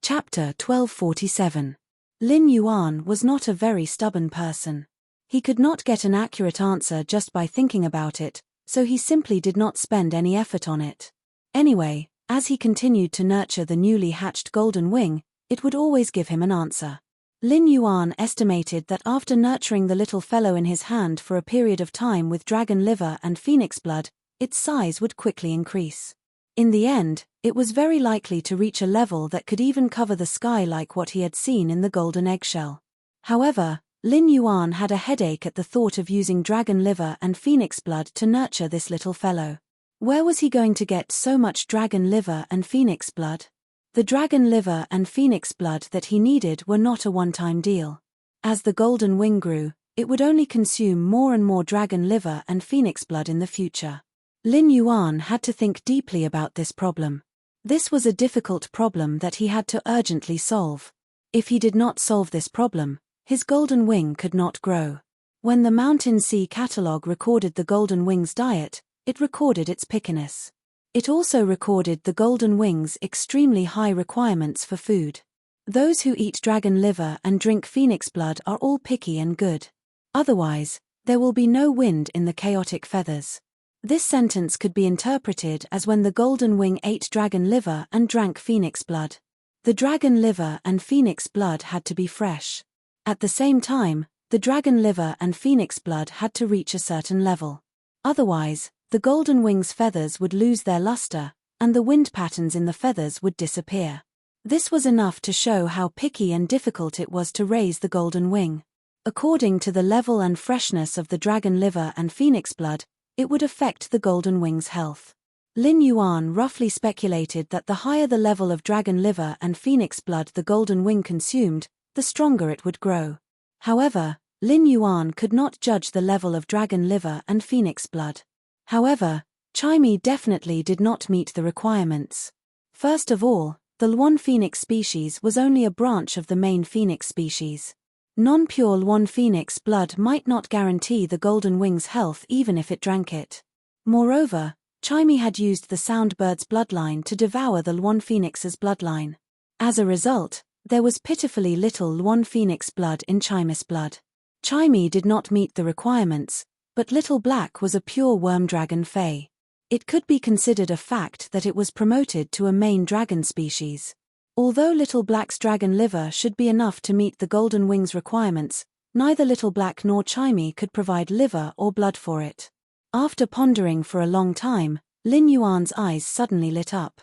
Chapter 1247. Lin Yuan was not a very stubborn person. He could not get an accurate answer just by thinking about it, so he simply did not spend any effort on it. Anyway, as he continued to nurture the newly hatched golden wing, it would always give him an answer. Lin Yuan estimated that after nurturing the little fellow in his hand for a period of time with dragon liver and phoenix blood, its size would quickly increase. In the end, it was very likely to reach a level that could even cover the sky like what he had seen in the golden eggshell. However, Lin Yuan had a headache at the thought of using dragon liver and phoenix blood to nurture this little fellow. Where was he going to get so much dragon liver and phoenix blood? The dragon liver and phoenix blood that he needed were not a one-time deal. As the golden wing grew, it would only consume more and more dragon liver and phoenix blood in the future. Lin Yuan had to think deeply about this problem. This was a difficult problem that he had to urgently solve. If he did not solve this problem, his golden wing could not grow. When the Mountain Sea Catalogue recorded the golden wing's diet, it recorded its pickiness. It also recorded the golden wing's extremely high requirements for food. Those who eat dragon liver and drink phoenix blood are all picky and good. Otherwise, there will be no wind in the chaotic feathers. This sentence could be interpreted as when the golden wing ate dragon liver and drank phoenix blood. The dragon liver and phoenix blood had to be fresh. At the same time, the dragon liver and phoenix blood had to reach a certain level. Otherwise, the golden wing's feathers would lose their luster, and the wind patterns in the feathers would disappear. This was enough to show how picky and difficult it was to raise the golden wing. According to the level and freshness of the dragon liver and phoenix blood, it would affect the golden wing's health. Lin Yuan roughly speculated that the higher the level of dragon liver and phoenix blood the golden wing consumed, the stronger it would grow. However, Lin Yuan could not judge the level of dragon liver and phoenix blood. However, Chimey definitely did not meet the requirements. First of all, the Luan phoenix species was only a branch of the main phoenix species. Non-pure Luan phoenix blood might not guarantee the golden wing's health even if it drank it. Moreover, Chimey had used the soundbird's bloodline to devour the Luan phoenix's bloodline. As a result, there was pitifully little Luan phoenix blood in Chimey's blood. Chimey did not meet the requirements, but Little Black was a pure worm dragon fae. It could be considered a fact that it was promoted to a main dragon species. Although Little Black's dragon liver should be enough to meet the golden wing's requirements, neither Little Black nor Chimey could provide liver or blood for it. After pondering for a long time, Lin Yuan's eyes suddenly lit up.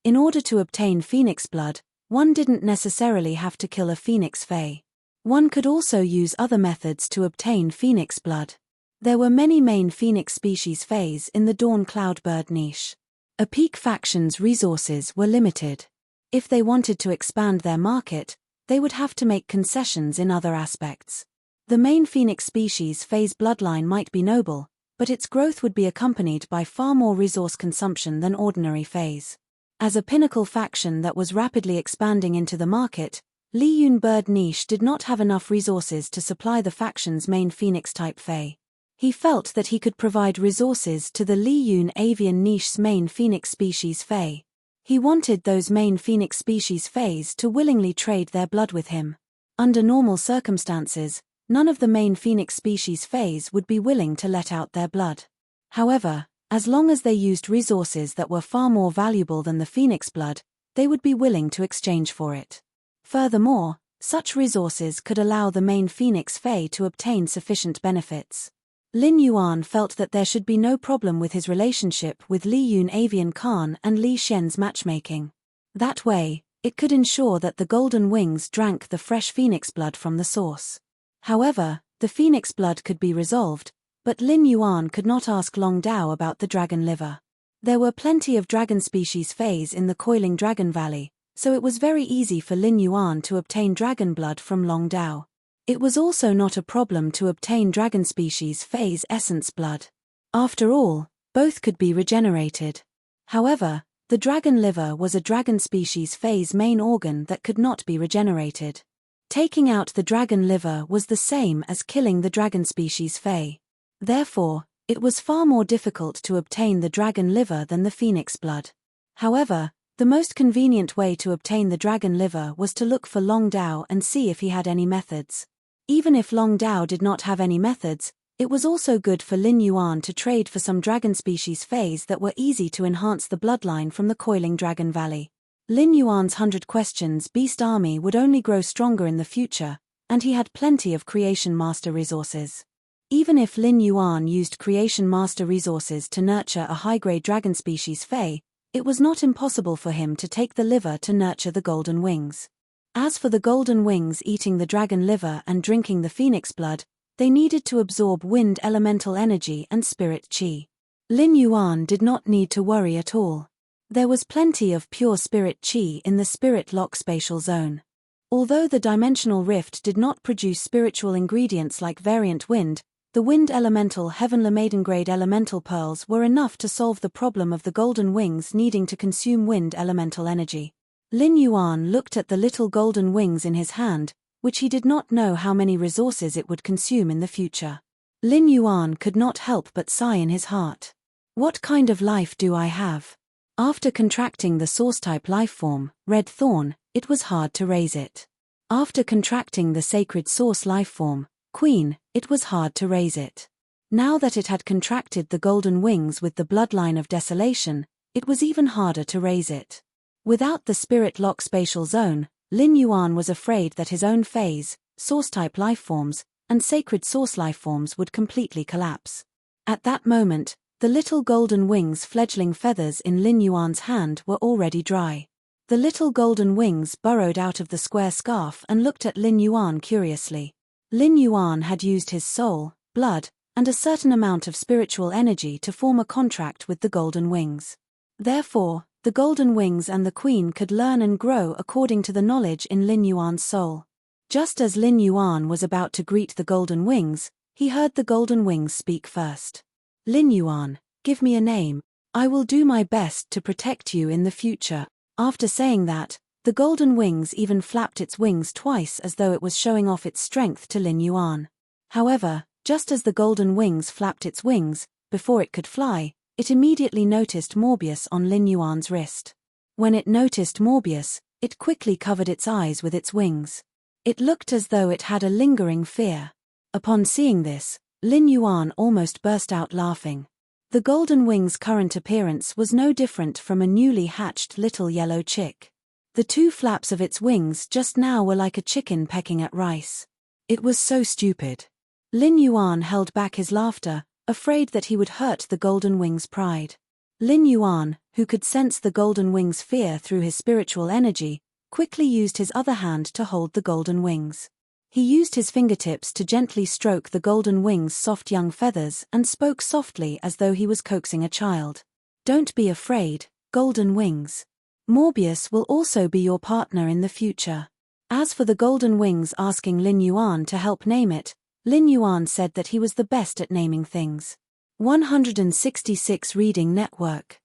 In order to obtain phoenix blood, one didn't necessarily have to kill a phoenix fae. One could also use other methods to obtain phoenix blood. There were many main phoenix species fays in the Dawn Cloudbird niche. A peak faction's resources were limited. If they wanted to expand their market, they would have to make concessions in other aspects. The main phoenix species fay's bloodline might be noble, but its growth would be accompanied by far more resource consumption than ordinary fays. As a pinnacle faction that was rapidly expanding into the market, Li Yun Bird niche did not have enough resources to supply the faction's main phoenix-type fae. He felt that he could provide resources to the Li Yun Avian niche's main phoenix species fae. He wanted those main phoenix species fays to willingly trade their blood with him. Under normal circumstances, none of the main phoenix species fays would be willing to let out their blood. However, as long as they used resources that were far more valuable than the phoenix blood, they would be willing to exchange for it. Furthermore, such resources could allow the main phoenix fae to obtain sufficient benefits. Lin Yuan felt that there should be no problem with his relationship with Li Yun Avian Khan and Li Shen's matchmaking. That way, it could ensure that the golden wings drank the fresh phoenix blood from the source. However, the phoenix blood could be resolved, but Lin Yuan could not ask Long Dao about the dragon liver. There were plenty of dragon species fays in the Coiling Dragon Valley, so it was very easy for Lin Yuan to obtain dragon blood from Long Dao. It was also not a problem to obtain dragon species fae's essence blood. After all, both could be regenerated. However, the dragon liver was a dragon species fae's main organ that could not be regenerated. Taking out the dragon liver was the same as killing the dragon species fae. Therefore, it was far more difficult to obtain the dragon liver than the phoenix blood. However, the most convenient way to obtain the dragon liver was to look for Long Dao and see if he had any methods. Even if Long Dao did not have any methods, it was also good for Lin Yuan to trade for some dragon species fays that were easy to enhance the bloodline from the coiling Dragon Valley. Lin Yuan's 100 Questions Beast army would only grow stronger in the future, and he had plenty of Creation Master resources. Even if Lin Yuan used Creation Master resources to nurture a high-grade dragon species fey, it was not impossible for him to take the liver to nurture the golden wings. As for the golden wings eating the dragon liver and drinking the phoenix blood, they needed to absorb wind elemental energy and spirit chi. Lin Yuan did not need to worry at all. There was plenty of pure spirit chi in the spirit lock spatial zone. Although the dimensional rift did not produce spiritual ingredients like variant wind, the wind elemental heavenly maiden-grade elemental pearls were enough to solve the problem of the golden wings needing to consume wind elemental energy. Lin Yuan looked at the little golden wings in his hand, which he did not know how many resources it would consume in the future. Lin Yuan could not help but sigh in his heart. What kind of life do I have? After contracting the source-type lifeform, Red Thorn, it was hard to raise it. After contracting the sacred source lifeform, Queen, it was hard to raise it. Now that it had contracted the golden wings with the bloodline of desolation, it was even harder to raise it. Without the spirit lock spatial zone, Lin Yuan was afraid that his own phase, source-type lifeforms, and sacred source lifeforms would completely collapse. At that moment, the little golden wings' fledgling feathers in Lin Yuan's hand were already dry. The little golden wings burrowed out of the square scarf and looked at Lin Yuan curiously. Lin Yuan had used his soul, blood, and a certain amount of spiritual energy to form a contract with the golden wings. Therefore, the golden wings and the queen could learn and grow according to the knowledge in Lin Yuan's soul. Just as Lin Yuan was about to greet the golden wings, he heard the golden wings speak first. Lin Yuan, give me a name. I will do my best to protect you in the future. After saying that, the golden wings even flapped its wings twice as though it was showing off its strength to Lin Yuan. However, just as the golden wings flapped its wings, before it could fly, it immediately noticed Morbius on Lin Yuan's wrist. When it noticed Morbius, it quickly covered its eyes with its wings. It looked as though it had a lingering fear. Upon seeing this, Lin Yuan almost burst out laughing. The golden wing's current appearance was no different from a newly hatched little yellow chick. The two flaps of its wings just now were like a chicken pecking at rice. It was so stupid. Lin Yuan held back his laughter, afraid that he would hurt the golden wing's pride. Lin Yuan, who could sense the golden wing's fear through his spiritual energy, quickly used his other hand to hold the golden wings. He used his fingertips to gently stroke the golden wing's soft young feathers and spoke softly as though he was coaxing a child. Don't be afraid, golden wings. Morbius will also be your partner in the future. As for the golden wings asking Lin Yuan to help name it, Lin Yuan said that he was the best at naming things. 166 Reading Network.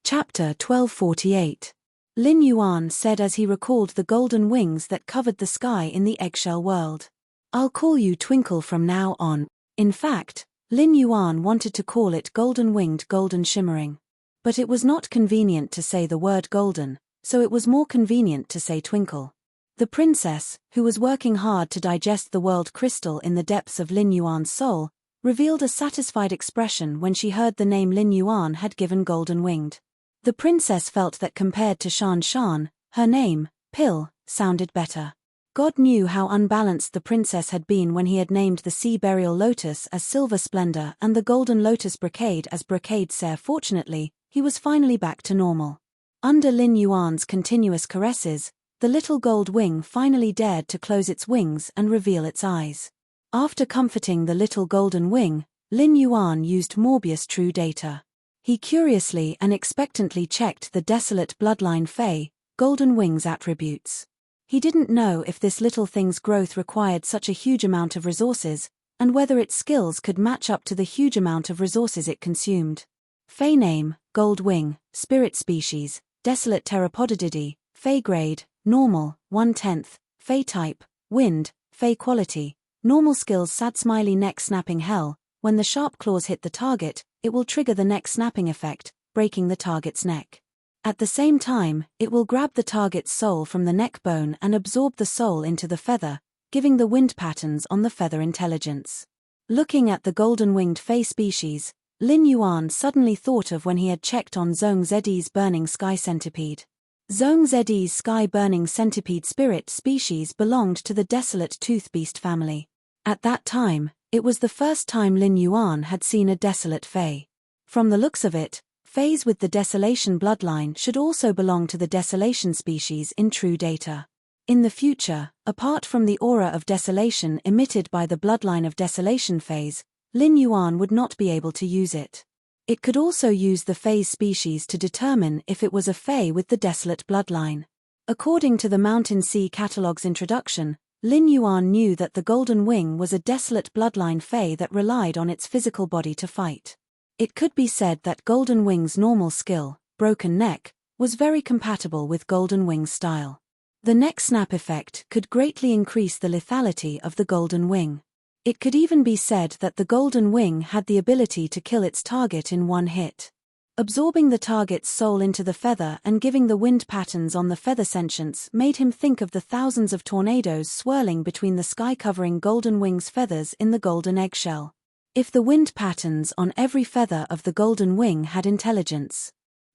Chapter 1248. Lin Yuan said as he recalled the golden wings that covered the sky in the eggshell world. I'll call you Twinkle from now on. In fact, Lin Yuan wanted to call it golden-winged golden shimmering. But it was not convenient to say the word golden, so it was more convenient to say Twinkle. The princess, who was working hard to digest the world crystal in the depths of Lin Yuan's soul, revealed a satisfied expression when she heard the name Lin Yuan had given golden-winged. The princess felt that compared to Shan Shan, her name, Pill, sounded better. God knew how unbalanced the princess had been when he had named the sea burial lotus as Silver Splendor and the golden lotus brocade as Brocade Serre. Fortunately, he was finally back to normal. Under Lin Yuan's continuous caresses, the little gold wing finally dared to close its wings and reveal its eyes. After comforting the little golden wing, Lin Yuan used Morbius True Data. He curiously and expectantly checked the desolate bloodline fey, golden wing's attributes. He didn't know if this little thing's growth required such a huge amount of resources, and whether its skills could match up to the huge amount of resources it consumed. Fey name, Gold Wing, Spirit Species, Desolate Pteropodidity, Fey Grade, Normal, 1/10, Fey Type, Wind, Fey Quality, Normal Skills Sad Smiley Neck Snapping Hell. When the sharp claws hit the target, it will trigger the neck snapping effect, breaking the target's neck. At the same time, it will grab the target's soul from the neck bone and absorb the soul into the feather, giving the wind patterns on the feather intelligence. Looking at the golden-winged fei species, Lin Yuan suddenly thought of when he had checked on Zhong Zedi's burning sky centipede. Zhong Zedi's sky-burning centipede spirit species belonged to the desolate tooth beast family. At that time, it was the first time Lin Yuan had seen a desolate fei. From the looks of it, feis with the desolation bloodline should also belong to the desolation species in true data. In the future, apart from the aura of desolation emitted by the bloodline of desolation feis, Lin Yuan would not be able to use it. It could also use the fei species to determine if it was a fei with the desolate bloodline. According to the Mountain Sea Catalogue's introduction, Lin Yuan knew that the Golden Wing was a desolate bloodline fei that relied on its physical body to fight. It could be said that Golden Wing's normal skill, broken neck, was very compatible with Golden Wing's style. The neck snap effect could greatly increase the lethality of the Golden Wing. It could even be said that the Golden Wing had the ability to kill its target in one hit. Absorbing the target's soul into the feather and giving the wind patterns on the feather sentience made him think of the thousands of tornadoes swirling between the sky-covering Golden Wing's feathers in the golden eggshell. If the wind patterns on every feather of the Golden Wing had intelligence,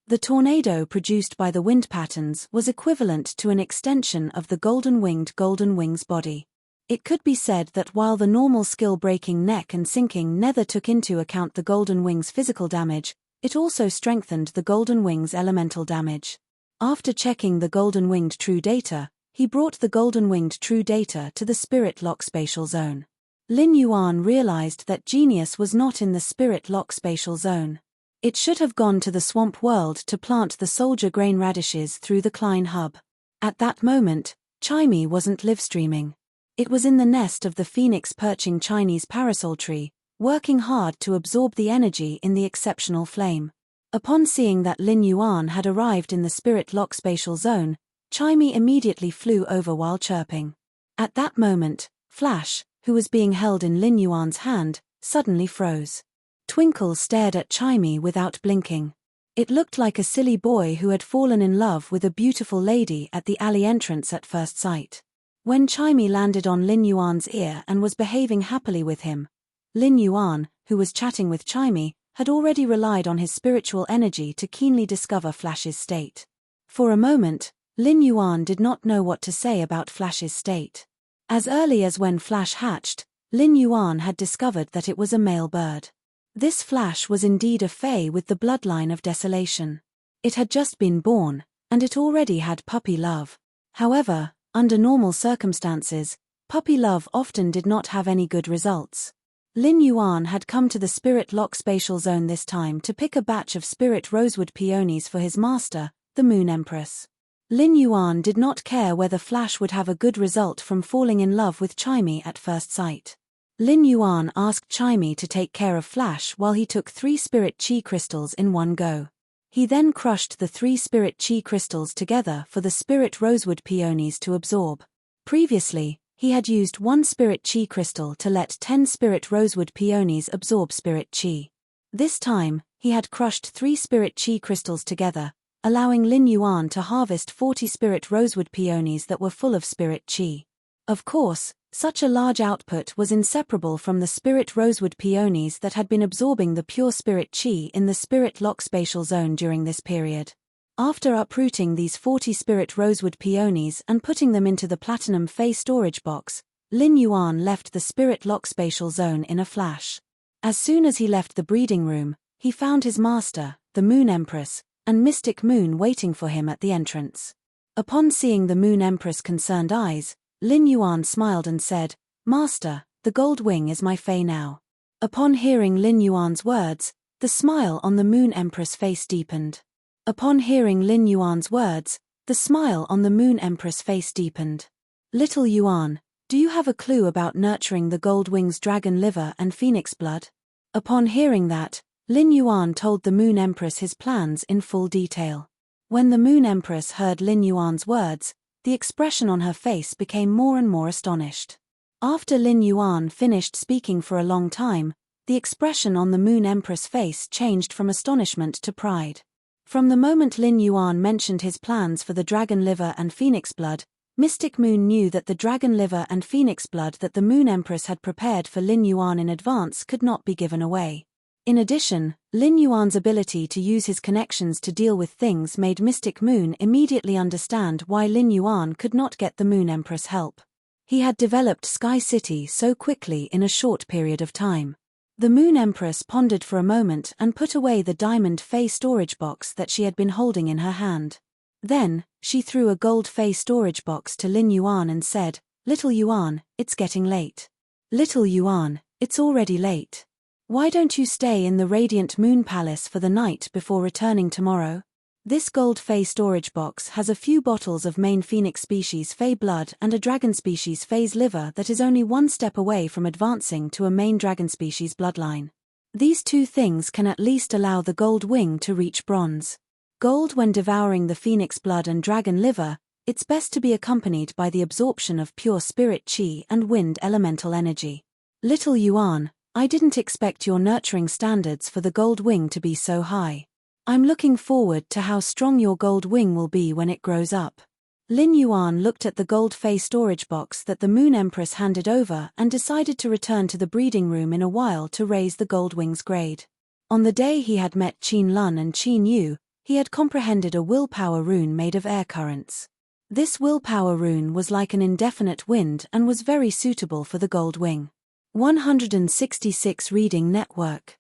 the tornado produced by the wind patterns was equivalent to an extension of the golden-winged Golden Wing's body. It could be said that while the normal skill-breaking neck and sinking nether took into account the Golden Wing's physical damage, it also strengthened the Golden Wing's elemental damage. After checking the Golden Winged True Data, he brought the Golden Winged True Data to the Spirit Lock Spatial Zone. Lin Yuan realized that genius was not in the Spirit Lock Spatial Zone. It should have gone to the Swamp World to plant the soldier grain radishes through the Klein Hub. At that moment, Chimey wasn't live-streaming. It was in the nest of the phoenix perching Chinese parasol tree, working hard to absorb the energy in the exceptional flame. Upon seeing that Lin Yuan had arrived in the Spirit Lock Spatial Zone, Chimey immediately flew over while chirping. At that moment, Flash, who was being held in Lin Yuan's hand, suddenly froze. Twinkle stared at Chimey without blinking. It looked like a silly boy who had fallen in love with a beautiful lady at the alley entrance at first sight. When Chimey landed on Lin Yuan's ear and was behaving happily with him, Lin Yuan, who was chatting with Chimey, had already relied on his spiritual energy to keenly discover Flash's state. For a moment, Lin Yuan did not know what to say about Flash's state. As early as when Flash hatched, Lin Yuan had discovered that it was a male bird. This Flash was indeed a fei with the bloodline of desolation. It had just been born, and it already had puppy love. However, under normal circumstances, puppy love often did not have any good results. Lin Yuan had come to the Spirit Lock Spatial Zone this time to pick a batch of spirit rosewood peonies for his master, the Moon Empress. Lin Yuan did not care whether Flash would have a good result from falling in love with Chimey at first sight. Lin Yuan asked Chimey to take care of Flash while he took 3 spirit chi crystals in one go. He then crushed the 3 spirit chi crystals together for the spirit rosewood peonies to absorb. Previously, he had used 1 spirit chi crystal to let 10 spirit rosewood peonies absorb spirit chi. This time, he had crushed 3 spirit chi crystals together, allowing Lin Yuan to harvest 40 spirit rosewood peonies that were full of spirit chi. Of course, such a large output was inseparable from the spirit rosewood peonies that had been absorbing the pure spirit chi in the Spirit Lock Spatial Zone during this period. After uprooting these 40 spirit rosewood peonies and putting them into the platinum fei storage box, Lin Yuan left the Spirit Lock Spatial Zone in a flash. As soon as he left the breeding room, he found his master, the Moon Empress, and Mystic Moon waiting for him at the entrance. Upon seeing the Moon Empress' concerned eyes, Lin Yuan smiled and said, "Master, the gold wing is my fei now." Upon hearing Lin Yuan's words, the smile on the Moon Empress' face deepened. Upon hearing Lin Yuan's words, the smile on the Moon Empress' face deepened. "Little Yuan, do you have a clue about nurturing the gold wing's dragon liver and phoenix blood?" Upon hearing that, Lin Yuan told the Moon Empress his plans in full detail. When the Moon Empress heard Lin Yuan's words, the expression on her face became more and more astonished. After Lin Yuan finished speaking for a long time, the expression on the Moon Empress' face changed from astonishment to pride. From the moment Lin Yuan mentioned his plans for the dragon liver and phoenix blood, Mystic Moon knew that the dragon liver and phoenix blood that the Moon Empress had prepared for Lin Yuan in advance could not be given away. In addition, Lin Yuan's ability to use his connections to deal with things made Mystic Moon immediately understand why Lin Yuan could not get the Moon Empress help. He had developed Sky City so quickly in a short period of time. The Moon Empress pondered for a moment and put away the diamond Fey storage box that she had been holding in her hand. Then, she threw a gold Fey storage box to Lin Yuan and said, "Little Yuan, it's getting late." "Little Yuan, it's already late. Why don't you stay in the Radiant Moon Palace for the night before returning tomorrow? This gold Fey storage box has a few bottles of main phoenix species Fey blood and a dragon species Fey's liver that is only one step away from advancing to a main dragon species bloodline. These two things can at least allow the gold wing to reach bronze. Gold when devouring the phoenix blood and dragon liver, it's best to be accompanied by the absorption of pure spirit chi and wind elemental energy. Little Yuan, I didn't expect your nurturing standards for the gold wing to be so high. I'm looking forward to how strong your gold wing will be when it grows up." Lin Yuan looked at the gold Fey storage box that the Moon Empress handed over and decided to return to the breeding room in a while to raise the gold wing's grade. On the day he had met Qin Lun and Qin Yu, he had comprehended a willpower rune made of air currents. This willpower rune was like an indefinite wind and was very suitable for the gold wing. 166 Reading Network.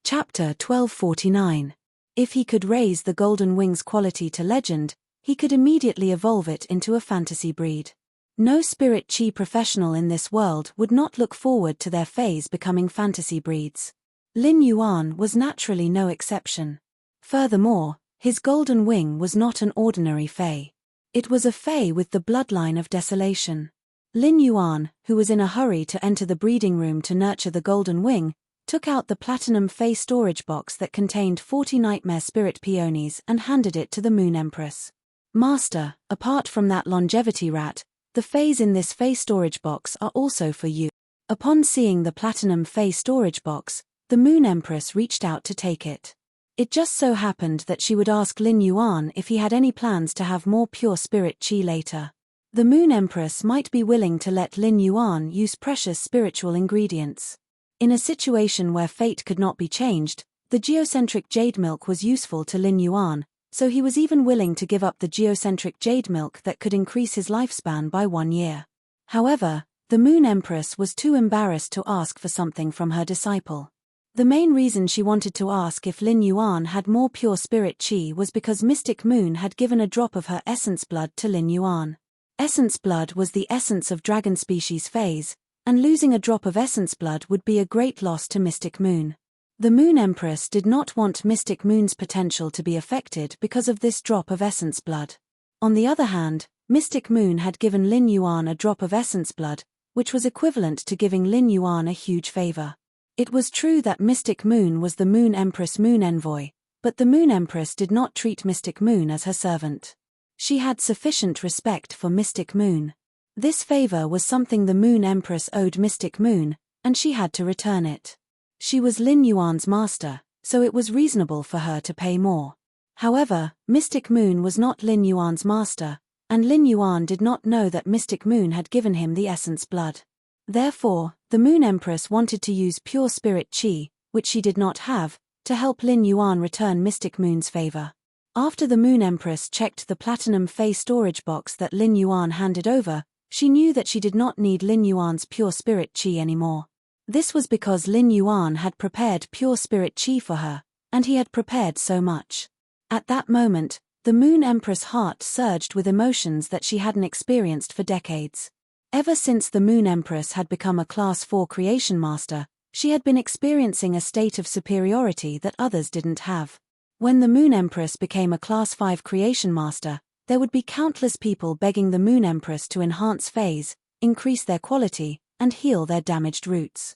Chapter 1249. If he could raise the golden wing's quality to legend, he could immediately evolve it into a fantasy breed. No spirit chi professional in this world would not look forward to their Feys becoming fantasy breeds. Lin Yuan was naturally no exception. Furthermore, his golden wing was not an ordinary Fey. It was a Fey with the bloodline of desolation. Lin Yuan, who was in a hurry to enter the breeding room to nurture the golden wing, took out the platinum Fey storage box that contained 40 nightmare spirit peonies and handed it to the Moon Empress. "Master, apart from that longevity rat, the Feys in this Fey storage box are also for you." Upon seeing the platinum Fey storage box, the Moon Empress reached out to take it. It just so happened that she would ask Lin Yuan if he had any plans to have more pure spirit chi later. The Moon Empress might be willing to let Lin Yuan use precious spiritual ingredients. In a situation where fate could not be changed, the geocentric jade milk was useful to Lin Yuan, so he was even willing to give up the geocentric jade milk that could increase his lifespan by 1 year. However, the Moon Empress was too embarrassed to ask for something from her disciple. The main reason she wanted to ask if Lin Yuan had more pure spirit chi was because Mystic Moon had given a drop of her essence blood to Lin Yuan. Essence blood was the essence of dragon species Feys, and losing a drop of essence blood would be a great loss to Mystic Moon. The Moon Empress did not want Mystic Moon's potential to be affected because of this drop of essence blood. On the other hand, Mystic Moon had given Lin Yuan a drop of essence blood, which was equivalent to giving Lin Yuan a huge favor. It was true that Mystic Moon was the Moon Empress Moon Envoy, but the Moon Empress did not treat Mystic Moon as her servant. She had sufficient respect for Mystic Moon. This favor was something the Moon Empress owed Mystic Moon, and she had to return it. She was Lin Yuan's master, so it was reasonable for her to pay more. However, Mystic Moon was not Lin Yuan's master, and Lin Yuan did not know that Mystic Moon had given him the essence blood. Therefore, the Moon Empress wanted to use pure spirit chi, which she did not have, to help Lin Yuan return Mystic Moon's favor. After the Moon Empress checked the platinum Fey storage box that Lin Yuan handed over, she knew that she did not need Lin Yuan's pure spirit chi anymore. This was because Lin Yuan had prepared pure spirit chi for her, and he had prepared so much. At that moment, the Moon Empress' heart surged with emotions that she hadn't experienced for decades. Ever since the Moon Empress had become a Class 4 creation master, she had been experiencing a state of superiority that others didn't have. When the Moon Empress became a Class 5 creation master, there would be countless people begging the Moon Empress to enhance Feys, increase their quality, and heal their damaged roots.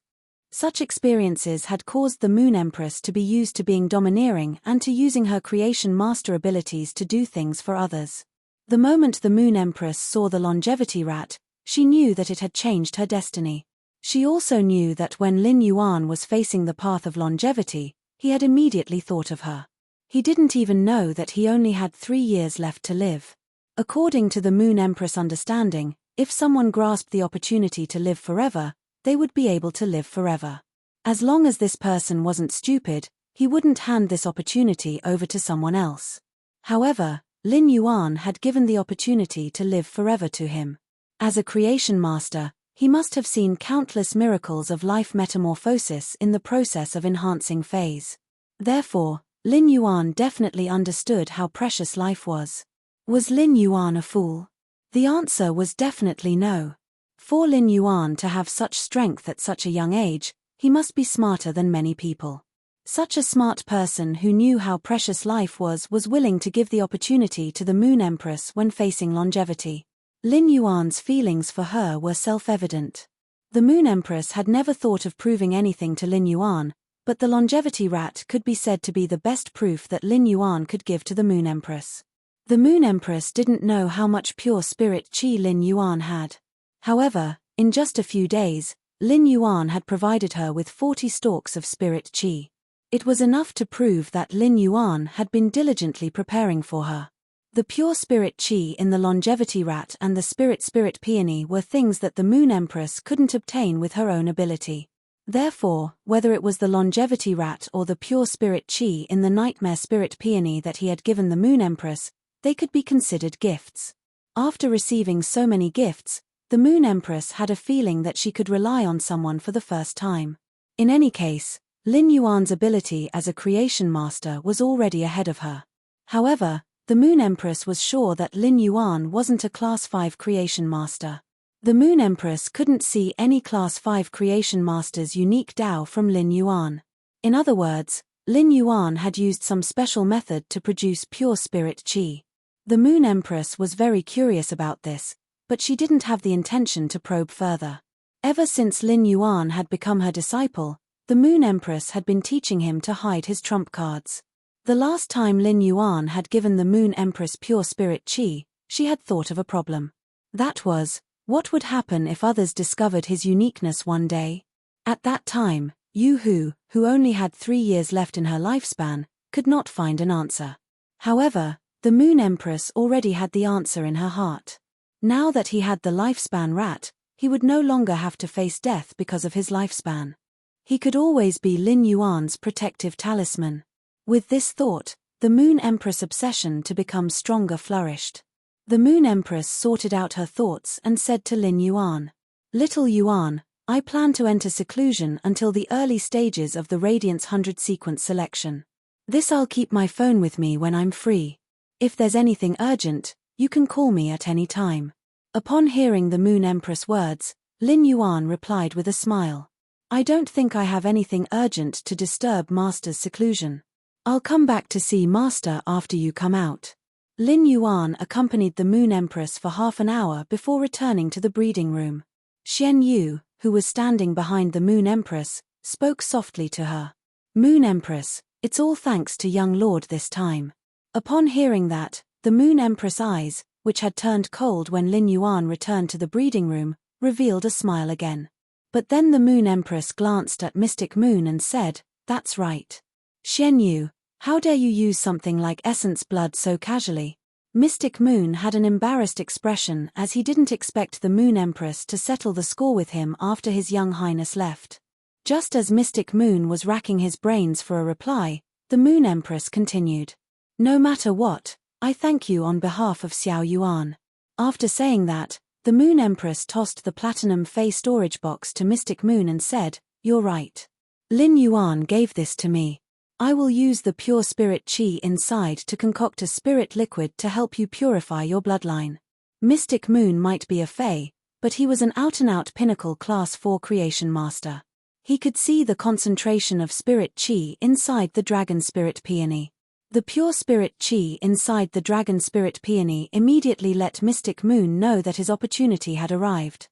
Such experiences had caused the Moon Empress to be used to being domineering and to using her creation master abilities to do things for others. The moment the Moon Empress saw the longevity rat, she knew that it had changed her destiny. She also knew that when Lin Yuan was facing the path of longevity, he had immediately thought of her. He didn't even know that he only had 3 years left to live. According to the Moon Empress understanding, if someone grasped the opportunity to live forever, they would be able to live forever. As long as this person wasn't stupid, he wouldn't hand this opportunity over to someone else. However, Lin Yuan had given the opportunity to live forever to him. As a creation master, he must have seen countless miracles of life metamorphosis in the process of enhancing phase. Therefore, Lin Yuan definitely understood how precious life was. Was Lin Yuan a fool? The answer was definitely no. For Lin Yuan to have such strength at such a young age, he must be smarter than many people. Such a smart person who knew how precious life was willing to give the opportunity to the Moon Empress when facing longevity. Lin Yuan's feelings for her were self-evident. The Moon Empress had never thought of proving anything to Lin Yuan, but the longevity rat could be said to be the best proof that Lin Yuan could give to the Moon Empress. The Moon Empress didn't know how much pure spirit qi Lin Yuan had. However, in just a few days, Lin Yuan had provided her with 40 stalks of spirit qi. It was enough to prove that Lin Yuan had been diligently preparing for her. The pure spirit qi in the longevity rat and the spirit peony were things that the Moon Empress couldn't obtain with her own ability. Therefore, whether it was the longevity rat or the pure spirit qi in the nightmare spirit peony that he had given the Moon Empress, they could be considered gifts. After receiving so many gifts, the Moon Empress had a feeling that she could rely on someone for the first time. In any case, Lin Yuan's ability as a creation master was already ahead of her. However, the Moon Empress was sure that Lin Yuan wasn't a Class 5 creation master. The Moon Empress couldn't see any Class 5 creation master's unique Tao from Lin Yuan. In other words, Lin Yuan had used some special method to produce pure spirit qi. The Moon Empress was very curious about this, but she didn't have the intention to probe further. Ever since Lin Yuan had become her disciple, the Moon Empress had been teaching him to hide his trump cards. The last time Lin Yuan had given the Moon Empress pure spirit qi, she had thought of a problem. That was, what would happen if others discovered his uniqueness one day? At that time, Yu Hu, who only had 3 years left in her lifespan, could not find an answer. However, the Moon Empress already had the answer in her heart. Now that he had the lifespan rat, he would no longer have to face death because of his lifespan. He could always be Lin Yuan's protective talisman. With this thought, the Moon Empress' obsession to become stronger flourished. The Moon Empress sorted out her thoughts and said to Lin Yuan, "Little Yuan, I plan to enter seclusion until the early stages of the Radiance 100 sequence selection. This I'll keep my phone with me when I'm free. If there's anything urgent, you can call me at any time." Upon hearing the Moon Empress' words, Lin Yuan replied with a smile, "I don't think I have anything urgent to disturb Master's seclusion. I'll come back to see Master after you come out." Lin Yuan accompanied the Moon Empress for half an hour before returning to the breeding room. Xian Yu, who was standing behind the Moon Empress, spoke softly to her. "Moon Empress, it's all thanks to young Lord this time." Upon hearing that, the Moon Empress' eyes, which had turned cold when Lin Yuan returned to the breeding room, revealed a smile again. But then the Moon Empress glanced at Mystic Moon and said, "That's right. Xian Yu, how dare you use something like essence blood so casually?" Mystic Moon had an embarrassed expression as he didn't expect the Moon Empress to settle the score with him after his young highness left. Just as Mystic Moon was racking his brains for a reply, the Moon Empress continued, "No matter what, I thank you on behalf of Xiao Yuan." After saying that, the Moon Empress tossed the platinum Fey storage box to Mystic Moon and said, "You're right. Lin Yuan gave this to me. I will use the pure spirit qi inside to concoct a spirit liquid to help you purify your bloodline." Mystic Moon might be a Fey, but he was an out-and-out pinnacle Class 4 creation master. He could see the concentration of spirit qi inside the dragon spirit peony. The pure spirit qi inside the dragon spirit peony immediately let Mystic Moon know that his opportunity had arrived.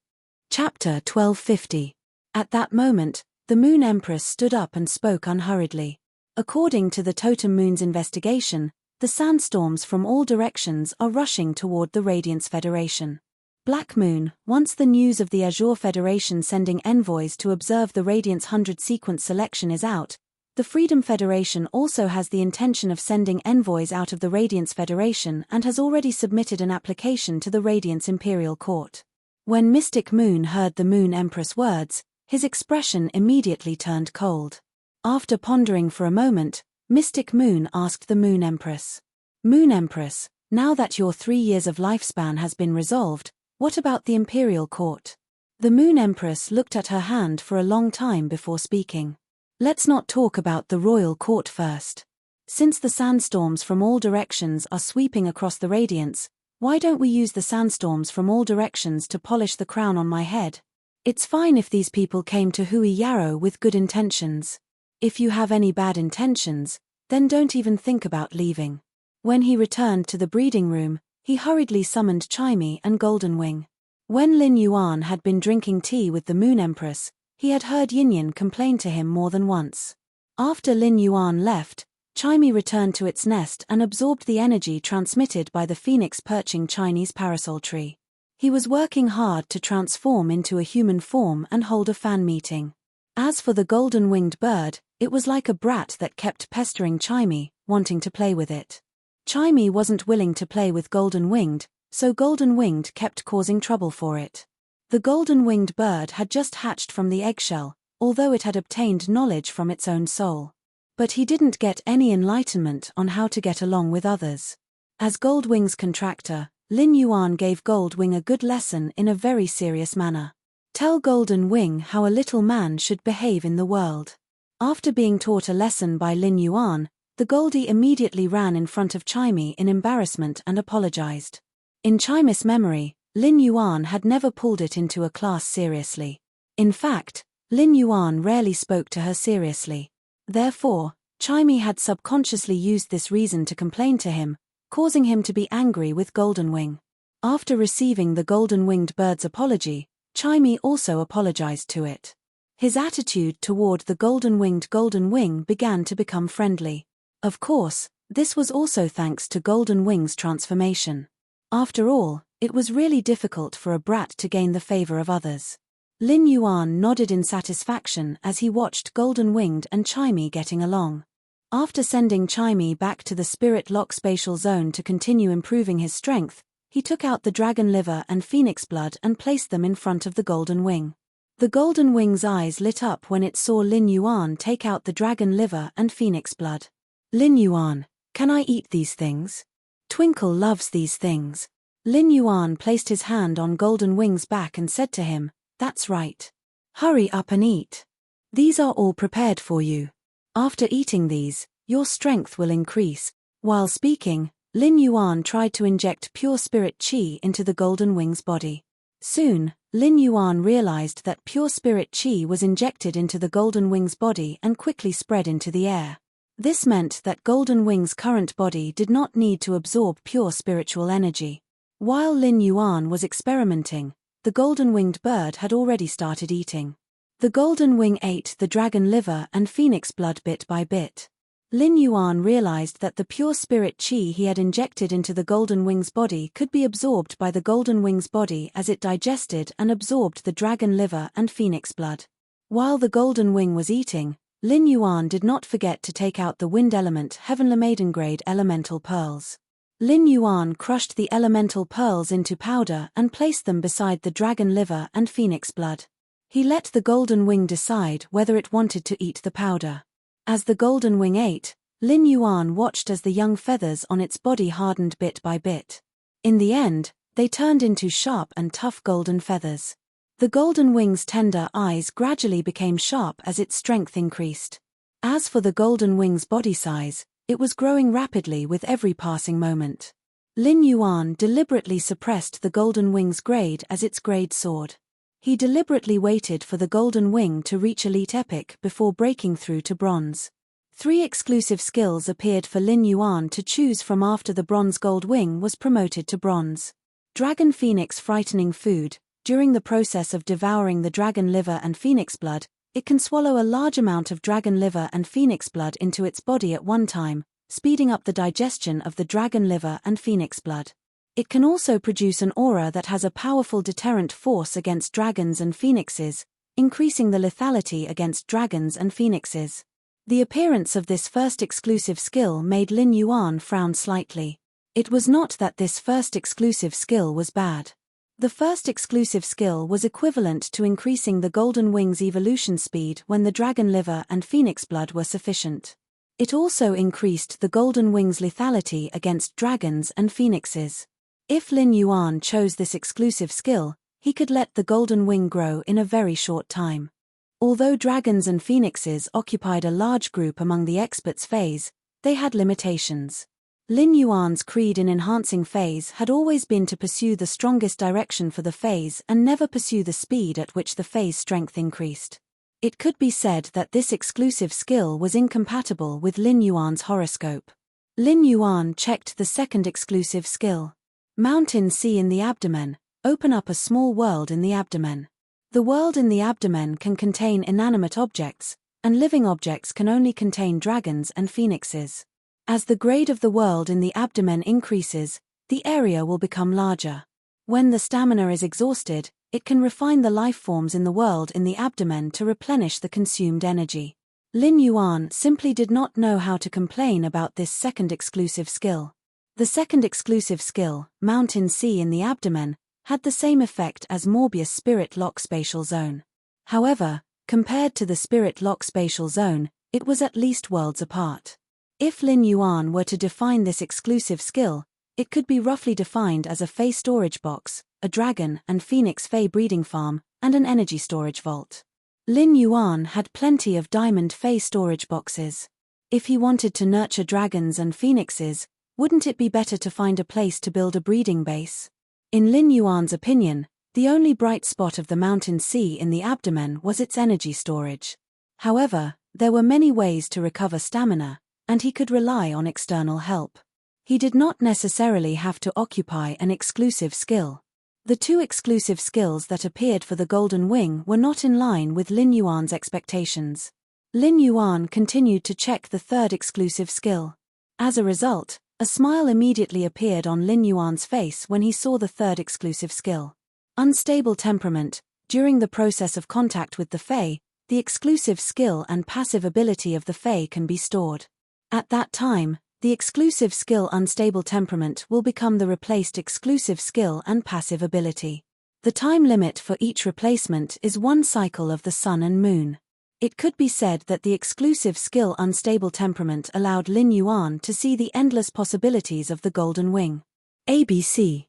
Chapter 1250. At that moment, the Moon Empress stood up and spoke unhurriedly. According to the Totem Moon's investigation, the sandstorms from all directions are rushing toward the Radiance Federation. Black Moon, once the news of the Azure Federation sending envoys to observe the Radiance 100 sequence selection is out, The Freedom Federation also has the intention of sending envoys out of the Radiance Federation and has already submitted an application to the Radiance Imperial Court. When Mystic Moon heard the Moon Empress words, his expression immediately turned cold. After pondering for a moment, Mystic Moon asked the Moon Empress, "Moon Empress, now that your 3 years of lifespan has been resolved, what about the Imperial Court?" The Moon Empress looked at her hand for a long time before speaking. "Let's not talk about the royal court first. Since the sandstorms from all directions are sweeping across the radiance, why don't we use the sandstorms from all directions to polish the crown on my head? It's fine if these people came to Hui Yarrow with good intentions. If you have any bad intentions, then don't even think about leaving." When he returned to the breeding room, he hurriedly summoned Chimey and Golden Wing. When Lin Yuan had been drinking tea with the Moon Empress, he had heard Yinyan complain to him more than once. After Lin Yuan left, Chimey returned to its nest and absorbed the energy transmitted by the phoenix perching Chinese parasol tree. He was working hard to transform into a human form and hold a fan meeting. As for the golden-winged bird, it was like a brat that kept pestering Chimey, wanting to play with it. Chimey wasn't willing to play with golden-winged, so golden-winged kept causing trouble for it. The golden-winged bird had just hatched from the eggshell, although it had obtained knowledge from its own soul. But he didn't get any enlightenment on how to get along with others. As Goldwing's contractor, Lin Yuan gave Goldwing a good lesson in a very serious manner. Tell Golden Wing how a little man should behave in the world. After being taught a lesson by Lin Yuan, the Goldie immediately ran in front of Chimey in embarrassment and apologized. In Chimey's memory, Lin Yuan had never pulled it into a class seriously. In fact, Lin Yuan rarely spoke to her seriously. Therefore, Chimey had subconsciously used this reason to complain to him, causing him to be angry with Golden Wing. After receiving the golden-winged bird's apology, Chimey also apologized to it. His attitude toward the golden-winged Golden Wing began to become friendly. Of course, this was also thanks to Golden Wing's transformation. After all, it was really difficult for a brat to gain the favor of others. Lin Yuan nodded in satisfaction as he watched Golden Winged and Chimey getting along. After sending Chimey back to the Spirit Lock spatial zone to continue improving his strength, he took out the dragon liver and phoenix blood and placed them in front of the Golden Wing. The Golden Wing's eyes lit up when it saw Lin Yuan take out the dragon liver and phoenix blood. "Lin Yuan, can I eat these things? Twinkle loves these things." Lin Yuan placed his hand on Golden Wing's back and said to him, "That's right. Hurry up and eat. These are all prepared for you. After eating these, your strength will increase." While speaking, Lin Yuan tried to inject pure spirit qi into the Golden Wing's body. Soon, Lin Yuan realized that pure spirit qi was injected into the Golden Wing's body and quickly spread into the air. This meant that Golden Wing's current body did not need to absorb pure spiritual energy. While Lin Yuan was experimenting, the golden-winged bird had already started eating. The Golden Wing ate the dragon liver and phoenix blood bit by bit. Lin Yuan realized that the pure spirit qi he had injected into the Golden Wing's body could be absorbed by the Golden Wing's body as it digested and absorbed the dragon liver and phoenix blood. While the Golden Wing was eating, Lin Yuan did not forget to take out the wind element Heavenly Maiden grade elemental pearls. Lin Yuan crushed the elemental pearls into powder and placed them beside the dragon liver and phoenix blood. He let the Golden Wing decide whether it wanted to eat the powder. As the Golden Wing ate, Lin Yuan watched as the young feathers on its body hardened bit by bit. In the end, they turned into sharp and tough golden feathers. The Golden Wing's tender eyes gradually became sharp as its strength increased. As for the Golden Wing's body size, it was growing rapidly with every passing moment. Lin Yuan deliberately suppressed the Golden Wing's grade as its grade soared. He deliberately waited for the Golden Wing to reach Elite Epic before breaking through to Bronze. 3 exclusive skills appeared for Lin Yuan to choose from after the Bronze Gold Wing was promoted to Bronze. Dragon Phoenix Frightening Food. During the process of devouring the dragon liver and phoenix blood, it can swallow a large amount of dragon liver and phoenix blood into its body at one time, speeding up the digestion of the dragon liver and phoenix blood. It can also produce an aura that has a powerful deterrent force against dragons and phoenixes, increasing the lethality against dragons and phoenixes. The appearance of this first exclusive skill made Lin Yuan frown slightly. It was not that this first exclusive skill was bad. The first exclusive skill was equivalent to increasing the Golden Wing's evolution speed when the dragon liver and phoenix blood were sufficient. It also increased the Golden Wing's lethality against dragons and phoenixes. If Lin Yuan chose this exclusive skill, he could let the Golden Wing grow in a very short time. Although dragons and phoenixes occupied a large group among the experts' phase, they had limitations. Lin Yuan's creed in enhancing phase had always been to pursue the strongest direction for the phase and never pursue the speed at which the phase strength increased. It could be said that this exclusive skill was incompatible with Lin Yuan's horoscope. Lin Yuan checked the second exclusive skill. Mountain sea in the abdomen, open up a small world in the abdomen. The world in the abdomen can contain inanimate objects, and living objects can only contain dragons and phoenixes. As the grade of the world in the abdomen increases, the area will become larger. When the stamina is exhausted, it can refine the life forms in the world in the abdomen to replenish the consumed energy. Lin Yuan simply did not know how to complain about this second exclusive skill. The second exclusive skill, Mountain Sea in the abdomen, had the same effect as Morbius Spirit Lock Spatial Zone. However, compared to the Spirit Lock Spatial Zone, it was at least worlds apart. If Lin Yuan were to define this exclusive skill, it could be roughly defined as a Fey storage box, a dragon and phoenix Fey breeding farm, and an energy storage vault. Lin Yuan had plenty of diamond Fey storage boxes. If he wanted to nurture dragons and phoenixes, wouldn't it be better to find a place to build a breeding base? In Lin Yuan's opinion, the only bright spot of the Mountain Sea in the abdomen was its energy storage. However, there were many ways to recover stamina, and he could rely on external help. He did not necessarily have to occupy an exclusive skill. The two exclusive skills that appeared for the Golden Wing were not in line with Lin Yuan's expectations. Lin Yuan continued to check the third exclusive skill. As a result, a smile immediately appeared on Lin Yuan's face when he saw the third exclusive skill. Unstable temperament. During the process of contact with the Fae, the exclusive skill and passive ability of the Fae can be stored. At that time, the exclusive skill unstable temperament will become the replaced exclusive skill and passive ability. The time limit for each replacement is 1 cycle of the sun and moon. It could be said that the exclusive skill unstable temperament allowed Lin Yuan to see the endless possibilities of the Golden Wing. ABC.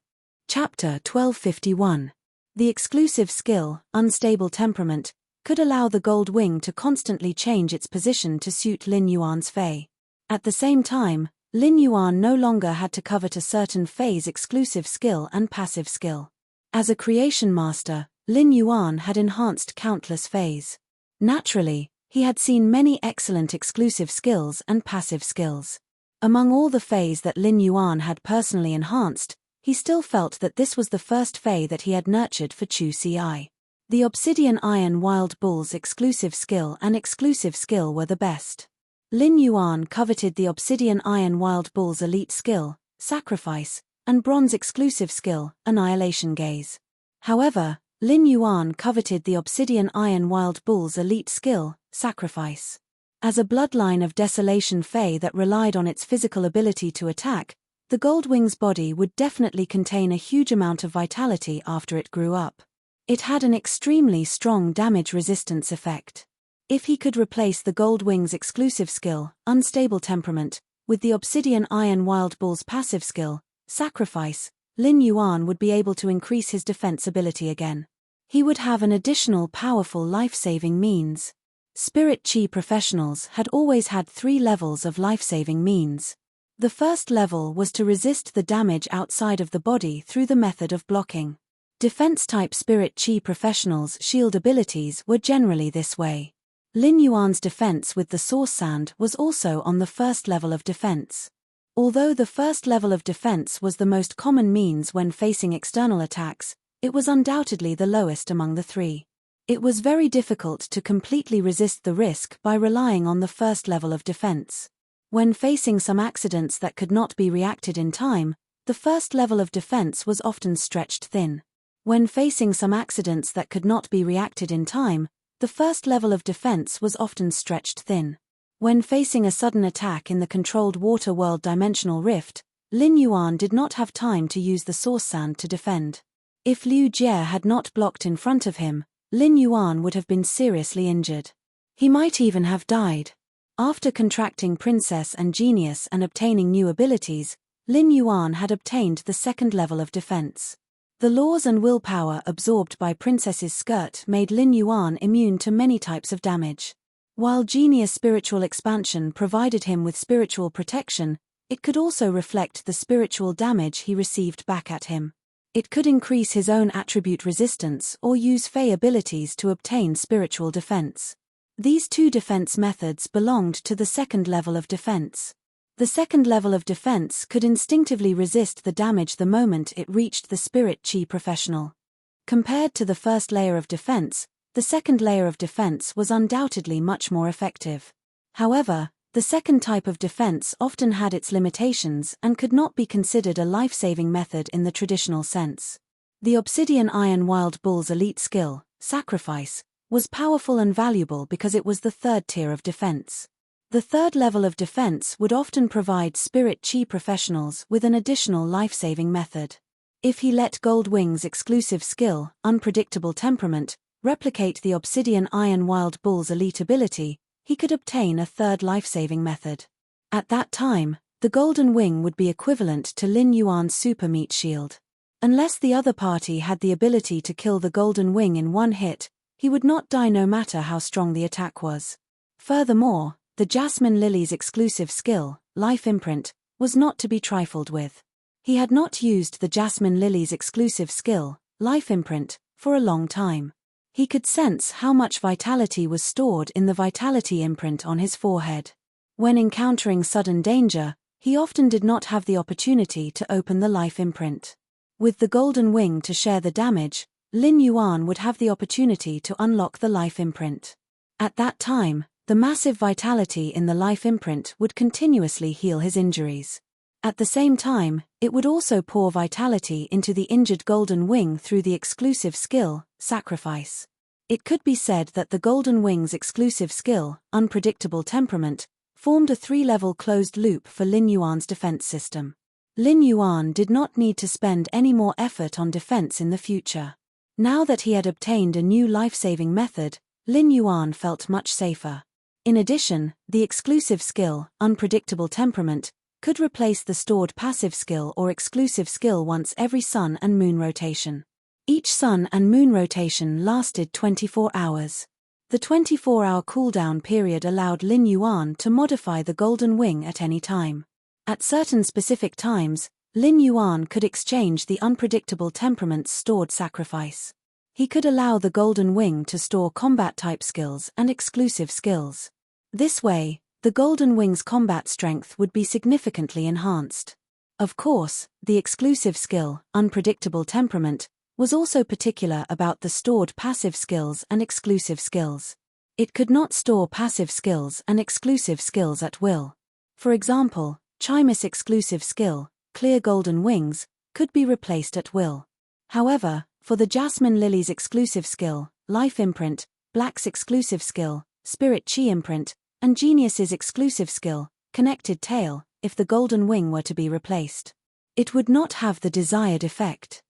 Chapter 1251. The exclusive skill, unstable temperament, could allow the Gold Wing to constantly change its position to suit Lin Yuan's Fae. At the same time, Lin Yuan no longer had to covet a certain Fae's exclusive skill and passive skill. As a creation master, Lin Yuan had enhanced countless Faes. Naturally, he had seen many excellent exclusive skills and passive skills. Among all the Faes that Lin Yuan had personally enhanced, he still felt that this was the first Fae that he had nurtured for Chu Ci. The Obsidian Iron Wild Bull's exclusive skill and exclusive skill were the best. Lin Yuan coveted the Obsidian Iron Wild Bull's elite skill, Sacrifice, and bronze exclusive skill, Annihilation Gaze. However, Lin Yuan coveted the Obsidian Iron Wild Bull's elite skill, Sacrifice. As a bloodline of Desolation Fae that relied on its physical ability to attack, the Goldwing's body would definitely contain a huge amount of vitality after it grew up. It had an extremely strong damage resistance effect. If he could replace the Goldwing's exclusive skill, Unstable Temperament, with the Obsidian Iron Wild Bull's passive skill, Sacrifice, Lin Yuan would be able to increase his defense ability again. He would have an additional powerful life-saving means. Spirit Chi professionals had always had 3 levels of life-saving means. The first level was to resist the damage outside of the body through the method of blocking. Defense-type Spirit Chi professionals' shield abilities were generally this way. Lin Yuan's defense with the Source Sand was also on the first level of defense. Although the first level of defense was the most common means when facing external attacks, it was undoubtedly the lowest among the 3. It was very difficult to completely resist the risk by relying on the first level of defense. When facing some accidents that could not be reacted in time, the first level of defense was often stretched thin. When facing some accidents that could not be reacted in time, the first level of defense was often stretched thin. When facing a sudden attack in the controlled water world dimensional rift, Lin Yuan did not have time to use the source sand to defend. If Liu Jie had not blocked in front of him, Lin Yuan would have been seriously injured. He might even have died. After contracting Princess and Genius and obtaining new abilities, Lin Yuan had obtained the second level of defense. The laws and willpower absorbed by Princess's skirt made Lin Yuan immune to many types of damage. While Genius' spiritual expansion provided him with spiritual protection, it could also reflect the spiritual damage he received back at him. It could increase his own attribute resistance or use Fey abilities to obtain spiritual defense. These two defense methods belonged to the second level of defense. The second level of defense could instinctively resist the damage the moment it reached the spirit chi professional. Compared to the first layer of defense, the second layer of defense was undoubtedly much more effective. However, the second type of defense often had its limitations and could not be considered a life-saving method in the traditional sense. The Obsidian Iron Wild Bull's elite skill, Sacrifice, was powerful and valuable because it was the third tier of defense. The third level of defense would often provide spirit chi professionals with an additional life-saving method. If he let Goldwing's exclusive skill, Unpredictable Temperament, replicate the Obsidian Iron Wild Bull's elite ability, he could obtain a third life-saving method. At that time, the Golden Wing would be equivalent to Lin Yuan's Super Meat Shield. Unless the other party had the ability to kill the Golden Wing in one hit, he would not die no matter how strong the attack was. Furthermore, the Jasmine Lily's exclusive skill, Life Imprint, was not to be trifled with. He had not used the Jasmine Lily's exclusive skill, Life Imprint, for a long time. He could sense how much vitality was stored in the Vitality Imprint on his forehead. When encountering sudden danger, he often did not have the opportunity to open the Life Imprint. With the Golden Wing to share the damage, Lin Yuan would have the opportunity to unlock the Life Imprint. At that time, the massive vitality in the Life Imprint would continuously heal his injuries. At the same time, it would also pour vitality into the injured Golden Wing through the exclusive skill, Sacrifice. It could be said that the Golden Wing's exclusive skill, Unpredictable Temperament, formed a three-level closed loop for Lin Yuan's defense system. Lin Yuan did not need to spend any more effort on defense in the future. Now that he had obtained a new life-saving method, Lin Yuan felt much safer. In addition, the exclusive skill, Unpredictable Temperament, could replace the stored passive skill or exclusive skill once every sun and moon rotation. Each sun and moon rotation lasted 24 hours. The 24-hour cooldown period allowed Lin Yuan to modify the Golden Wing at any time. At certain specific times, Lin Yuan could exchange the Unpredictable Temperament's stored sacrifice. He could allow the Golden Wing to store combat-type skills and exclusive skills. This way, the Golden Wing's combat strength would be significantly enhanced. Of course, the exclusive skill, Unpredictable Temperament, was also particular about the stored passive skills and exclusive skills. It could not store passive skills and exclusive skills at will. For example, Chimus' exclusive skill, Clear Golden Wings, could be replaced at will. However, for the Jasmine Lily's exclusive skill, Life Imprint, Black's exclusive skill, Spirit Chi Imprint, and Genius's exclusive skill, Connected Tail, if the Golden Wing were to be replaced, it would not have the desired effect.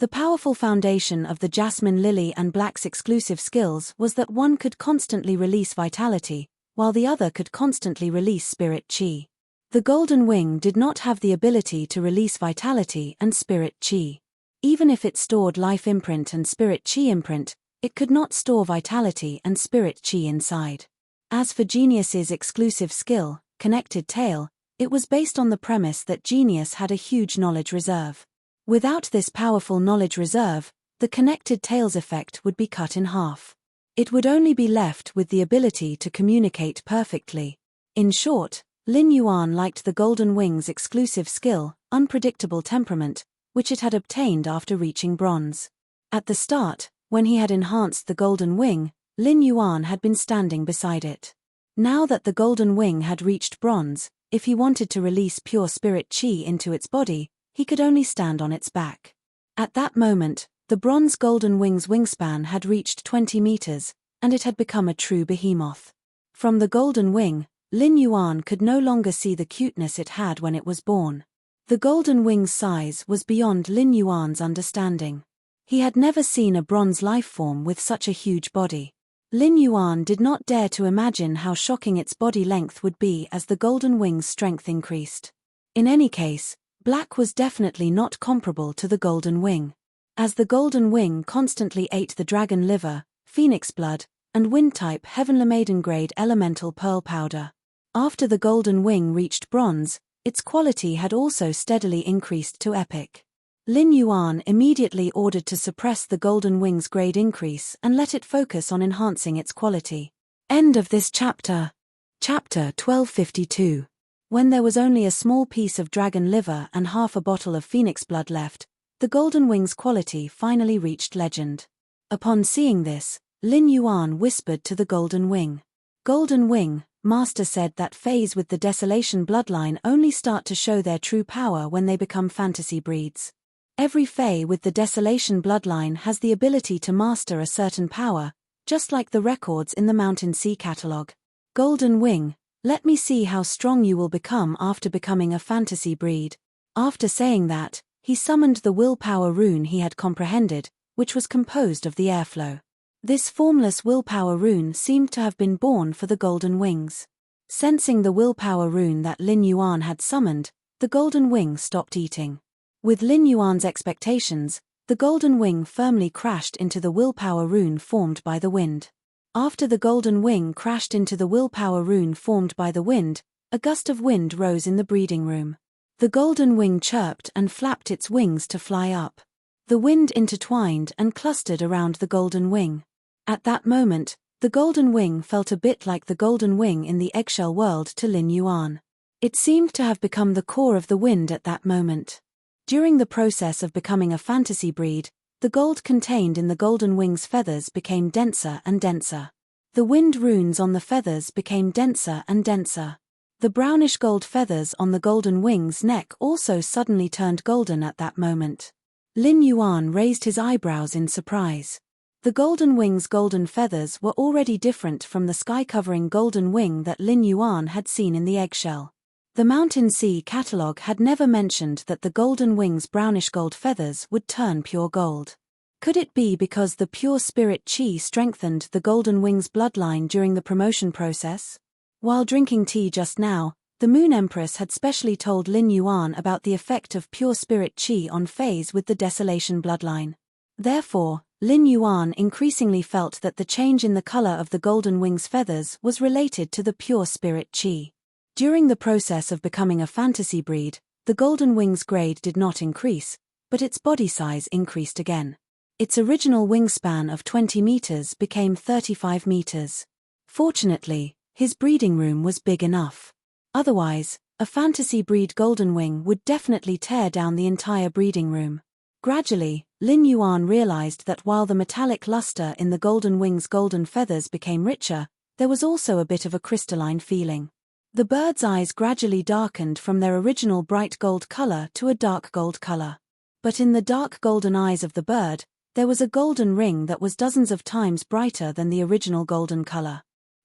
The powerful foundation of the Jasmine Lily and Black's exclusive skills was that one could constantly release vitality, while the other could constantly release Spirit Chi. The Golden Wing did not have the ability to release vitality and Spirit Chi. Even if it stored Life Imprint and Spirit Chi Imprint, it could not store vitality and Spirit Chi inside. As for Genius's exclusive skill, Connected Tail, it was based on the premise that Genius had a huge knowledge reserve. Without this powerful knowledge reserve, the Connected Tail's effect would be cut in half. It would only be left with the ability to communicate perfectly. In short, Lin Yuan liked the Golden Wing's exclusive skill, Unpredictable Temperament, which it had obtained after reaching bronze. At the start, when he had enhanced the Golden Wing, Lin Yuan had been standing beside it. Now that the Golden Wing had reached bronze, if he wanted to release pure Spirit Chi into its body, he could only stand on its back. At that moment, the bronze Golden Wing's wingspan had reached 20 meters, and it had become a true behemoth. From the Golden Wing, Lin Yuan could no longer see the cuteness it had when it was born. The golden wing's size was beyond Lin Yuan's understanding. He had never seen a bronze lifeform with such a huge body. Lin Yuan did not dare to imagine how shocking its body length would be as the golden wing's strength increased. In any case, black was definitely not comparable to the golden wing. As the golden wing constantly ate the dragon liver, phoenix blood, and wind-type heavenly maiden-grade elemental pearl powder. After the golden wing reached bronze, its quality had also steadily increased to epic. Lin Yuan immediately ordered to suppress the golden wing's grade increase and let it focus on enhancing its quality. End of this chapter. Chapter 1252. When there was only a small piece of dragon liver and half a bottle of phoenix blood left, the golden wing's quality finally reached legend. Upon seeing this, Lin Yuan whispered to the golden wing. Golden wing, Master said that Fays with the Desolation bloodline only start to show their true power when they become fantasy breeds. Every Fae with the Desolation bloodline has the ability to master a certain power, just like the records in the Mountain Sea catalog. Golden wing, let me see how strong you will become after becoming a fantasy breed. After saying that, he summoned the willpower rune he had comprehended, which was composed of the airflow. This formless willpower rune seemed to have been born for the golden wings. Sensing the willpower rune that Lin Yuan had summoned, the golden wing stopped eating. With Lin Yuan's expectations, the golden wing firmly crashed into the willpower rune formed by the wind. After the golden wing crashed into the willpower rune formed by the wind, a gust of wind rose in the breeding room. The golden wing chirped and flapped its wings to fly up. The wind intertwined and clustered around the golden wing. At that moment, the golden wing felt a bit like the golden wing in the eggshell world to Lin Yuan. It seemed to have become the core of the wind at that moment. During the process of becoming a fantasy breed, the gold contained in the golden wing's feathers became denser and denser. The wind runes on the feathers became denser and denser. The brownish gold feathers on the golden wing's neck also suddenly turned golden at that moment. Lin Yuan raised his eyebrows in surprise. The golden wing's golden feathers were already different from the sky-covering golden wing that Lin Yuan had seen in the eggshell. The Mountain Sea catalog had never mentioned that the golden wing's brownish gold feathers would turn pure gold. Could it be because the pure spirit chi strengthened the golden wing's bloodline during the promotion process? While drinking tea just now, the Moon Empress had specially told Lin Yuan about the effect of pure spirit chi on Fays with the Desolation bloodline. Therefore, Lin Yuan increasingly felt that the change in the color of the golden wing's feathers was related to the pure spirit chi. During the process of becoming a fantasy breed, the golden wing's grade did not increase, but its body size increased again. Its original wingspan of 20 meters became 35 meters. Fortunately, his breeding room was big enough. Otherwise, a fantasy breed golden wing would definitely tear down the entire breeding room. Gradually, Lin Yuan realized that while the metallic luster in the golden wing's golden feathers became richer, there was also a bit of a crystalline feeling. The bird's eyes gradually darkened from their original bright gold color to a dark gold color. But in the dark golden eyes of the bird, there was a golden ring that was dozens of times brighter than the original golden color.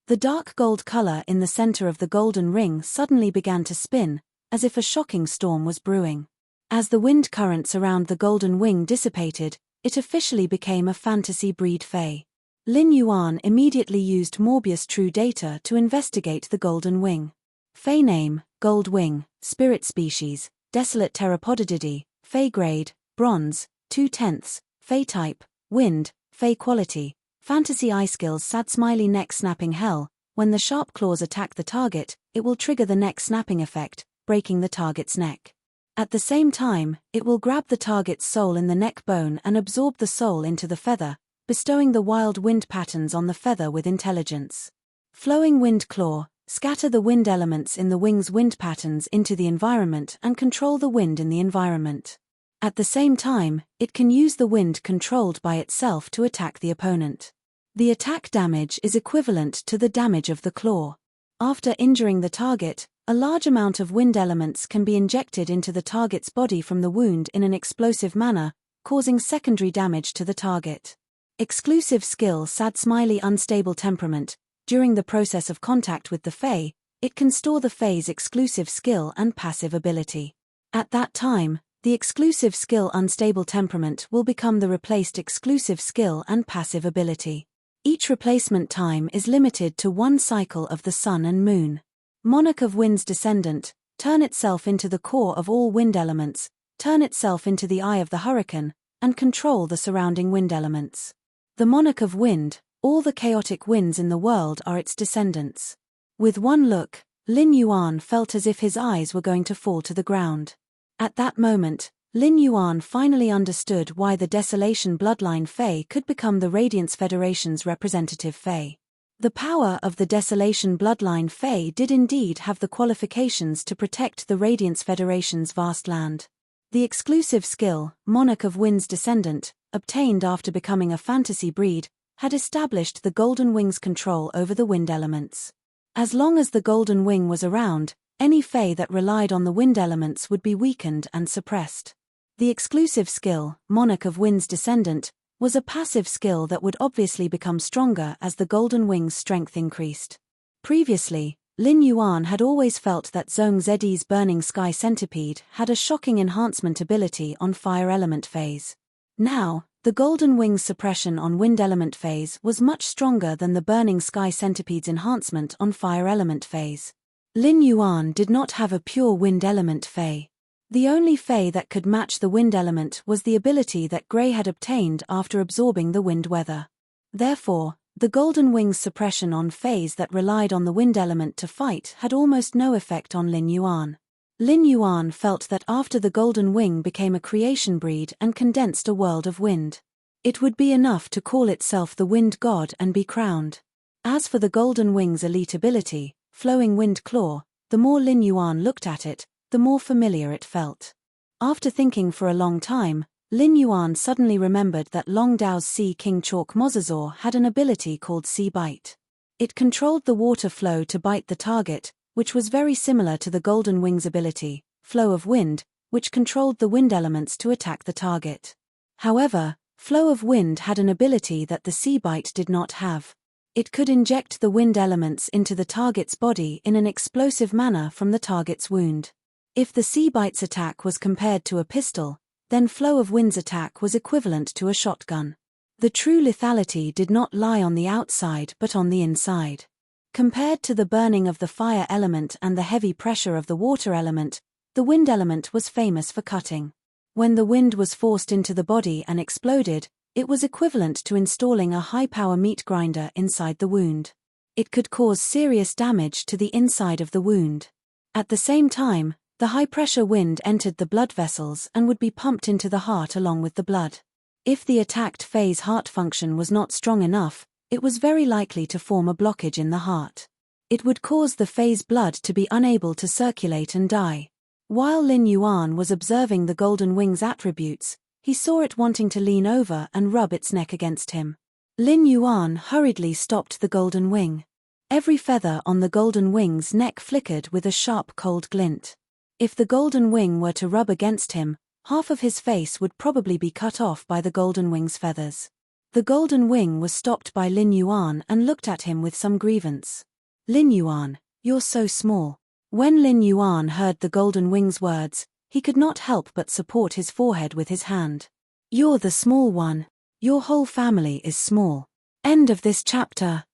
The dark gold color in the center of the golden ring suddenly began to spin, as if a shocking storm was brewing. As the wind currents around the golden wing dissipated, it officially became a fantasy breed Fae. Lin Yuan immediately used Morbius True Data to investigate the golden wing. Fae name, Gold Wing, Spirit Species, Desolate Pteropodidae, Fae Grade, Bronze, 2/10, Fae Type, Wind, Fae Quality, Fantasy Eye Skills Sad Smiley Neck Snapping Hell. When the sharp claws attack the target, it will trigger the neck snapping effect, breaking the target's neck. At the same time, it will grab the target's soul in the neck bone and absorb the soul into the feather, bestowing the wild wind patterns on the feather with intelligence. Flowing Wind Claw. Scatter the wind elements in the wing's wind patterns into the environment and control the wind in the environment. At the same time, it can use the wind controlled by itself to attack the opponent. The attack damage is equivalent to the damage of the claw. After injuring the target, a large amount of wind elements can be injected into the target's body from the wound in an explosive manner, causing secondary damage to the target. Exclusive skill Sad Smiley Unstable Temperament. During the process of contact with the Fae, It can store the Fae's exclusive skill and passive ability. At that time, the exclusive skill unstable temperament will become the replaced exclusive skill and passive ability. Each replacement time is limited to one cycle of the sun and moon. Monarch of Wind's descendant, turn itself into the core of all wind elements, turn itself into the eye of the hurricane, and control the surrounding wind elements. The monarch of wind, all the chaotic winds in the world are its descendants. With one look, Lin Yuan felt as if his eyes were going to fall to the ground. At that moment, Lin Yuan finally understood why the Desolation Bloodline Fae could become the Radiance Federation's representative Fae. The power of the Desolation Bloodline Fae did indeed have the qualifications to protect the Radiance Federation's vast land. The exclusive skill, Monarch of Wind's descendant, obtained after becoming a fantasy breed, had established the Golden Wing's control over the wind elements. As long as the Golden Wing was around, any Fae that relied on the wind elements would be weakened and suppressed. The exclusive skill, Monarch of Wind's descendant, was a passive skill that would obviously become stronger as the Golden Wing's strength increased. Previously, Lin Yuan had always felt that Zhong Zedi's Burning Sky Centipede had a shocking enhancement ability on fire element phase. Now, the Golden Wing's suppression on wind element phase was much stronger than the Burning Sky Centipede's enhancement on fire element phase. Lin Yuan did not have a pure wind element Fae. The only Fae that could match the wind element was the ability that Grey had obtained after absorbing the wind weather. Therefore, the Golden Wing's suppression on Faes that relied on the wind element to fight had almost no effect on Lin Yuan. Lin Yuan felt that after the Golden Wing became a creation breed and condensed a world of wind, it would be enough to call itself the Wind God and be crowned. As for the Golden Wing's elite ability, Flowing Wind Claw, the more Lin Yuan looked at it, the more familiar it felt. After thinking for a long time, Lin Yuan suddenly remembered that Long Dao's Sea King Chalk Mosasaur had an ability called Sea Bite. It controlled the water flow to bite the target, which was very similar to the Golden Wing's ability, Flow of Wind, which controlled the wind elements to attack the target. However, Flow of Wind had an ability that the Sea Bite did not have. It could inject the wind elements into the target's body in an explosive manner from the target's wound. If the Sea Bite's attack was compared to a pistol, then Flow of Wind's attack was equivalent to a shotgun. The true lethality did not lie on the outside but on the inside. Compared to the burning of the fire element and the heavy pressure of the water element, the wind element was famous for cutting. When the wind was forced into the body and exploded, it was equivalent to installing a high-power meat grinder inside the wound. It could cause serious damage to the inside of the wound. At the same time, the high-pressure wind entered the blood vessels and would be pumped into the heart along with the blood. If the attacked Fae's heart function was not strong enough, it was very likely to form a blockage in the heart. It would cause the Fae's blood to be unable to circulate and die. While Lin Yuan was observing the Golden Wing's attributes, he saw it wanting to lean over and rub its neck against him. Lin Yuan hurriedly stopped the Golden Wing. Every feather on the Golden Wing's neck flickered with a sharp cold glint. If the Golden Wing were to rub against him, half of his face would probably be cut off by the Golden Wing's feathers. The Golden Wing was stopped by Lin Yuan and looked at him with some grievance. Lin Yuan, you're so small. When Lin Yuan heard the Golden Wing's words, he could not help but support his forehead with his hand. You're the small one. Your whole family is small. End of this chapter.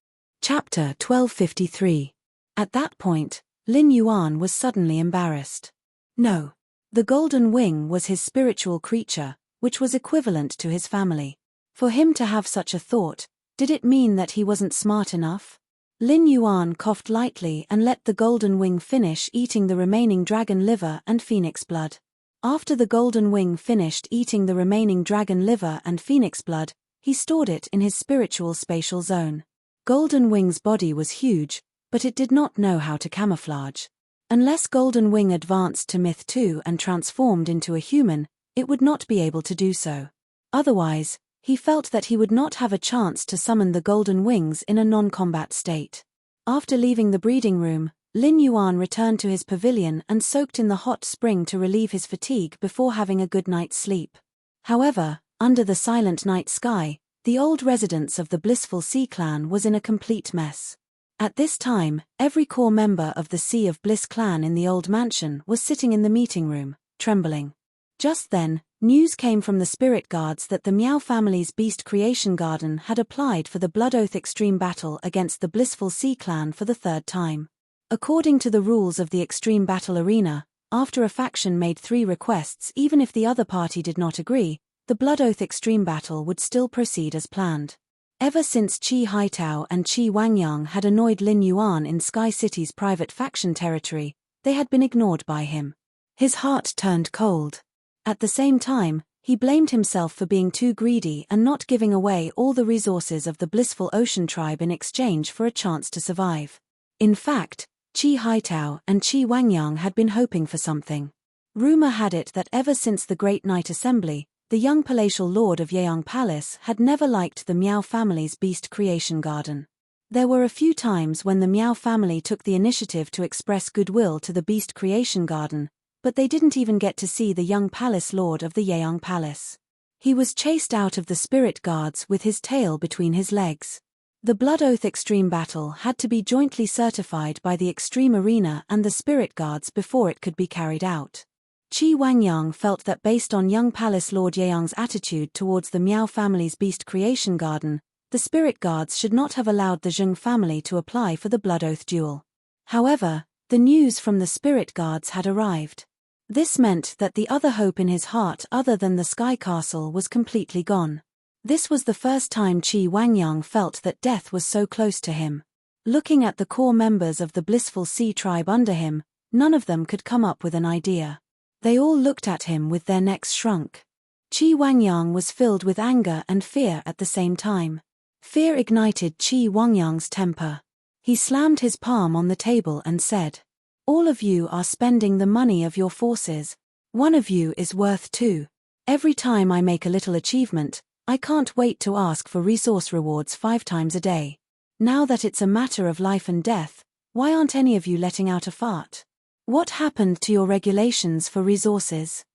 Chapter 1253. At that point, Lin Yuan was suddenly embarrassed. No. The Golden Wing was his spiritual creature, which was equivalent to his family. For him to have such a thought, did it mean that he wasn't smart enough? Lin Yuan coughed lightly and let the Golden Wing finish eating the remaining dragon liver and phoenix blood. After the Golden Wing finished eating the remaining dragon liver and phoenix blood, he stored it in his spiritual spatial zone. Golden Wing's body was huge, but it did not know how to camouflage. Unless Golden Wing advanced to Myth 2 and transformed into a human, it would not be able to do so. Otherwise, he felt that he would not have a chance to summon the Golden Wings in a non-combat state. After leaving the breeding room, Lin Yuan returned to his pavilion and soaked in the hot spring to relieve his fatigue before having a good night's sleep. However, under the silent night sky, the old residence of the blissful Sea Clan was in a complete mess. At this time, every core member of the Sea of Bliss clan in the old mansion was sitting in the meeting room, trembling. Just then, news came from the spirit guards that the Meow family's beast creation garden had applied for the Blood Oath Extreme Battle against the Blissful Sea clan for the third time. According to the rules of the Extreme Battle Arena, after a faction made 3 requests, even if the other party did not agree, the Blood Oath Extreme Battle would still proceed as planned. Ever since Qi Haitao and Qi Wangyang had annoyed Lin Yuan in Sky City's private faction territory, they had been ignored by him. His heart turned cold. At the same time, he blamed himself for being too greedy and not giving away all the resources of the Blissful Ocean Tribe in exchange for a chance to survive. In fact, Qi Haitao and Qi Wangyang had been hoping for something. Rumor had it that ever since the Great Night Assembly, the young palatial lord of Yeong Palace had never liked the Meow family's beast creation garden. There were a few times when the Meow family took the initiative to express goodwill to the beast creation garden, but they didn't even get to see the young palace lord of the Yeong Palace. He was chased out of the spirit guards with his tail between his legs. The Blood Oath Extreme Battle had to be jointly certified by the Extreme Arena and the spirit guards before it could be carried out. Qi Wangyang felt that based on young Palace Lord Yeong's attitude towards the Meow family's beast creation garden, the spirit guards should not have allowed the Zheng family to apply for the Blood Oath duel. However, the news from the spirit guards had arrived. This meant that the other hope in his heart other than the Sky Castle was completely gone. This was the first time Qi Wangyang felt that death was so close to him. Looking at the core members of the Blissful Sea tribe under him, none of them could come up with an idea. They all looked at him with their necks shrunk. Qi Wangyang was filled with anger and fear at the same time. Fear ignited Qi Wangyang's temper. He slammed his palm on the table and said, "All of you are spending the money of your forces. One of you is worth 2. Every time I make a little achievement, I can't wait to ask for resource rewards 5 times a day. Now that it's a matter of life and death, why aren't any of you letting out a fart? What happened to your regulations for resources?"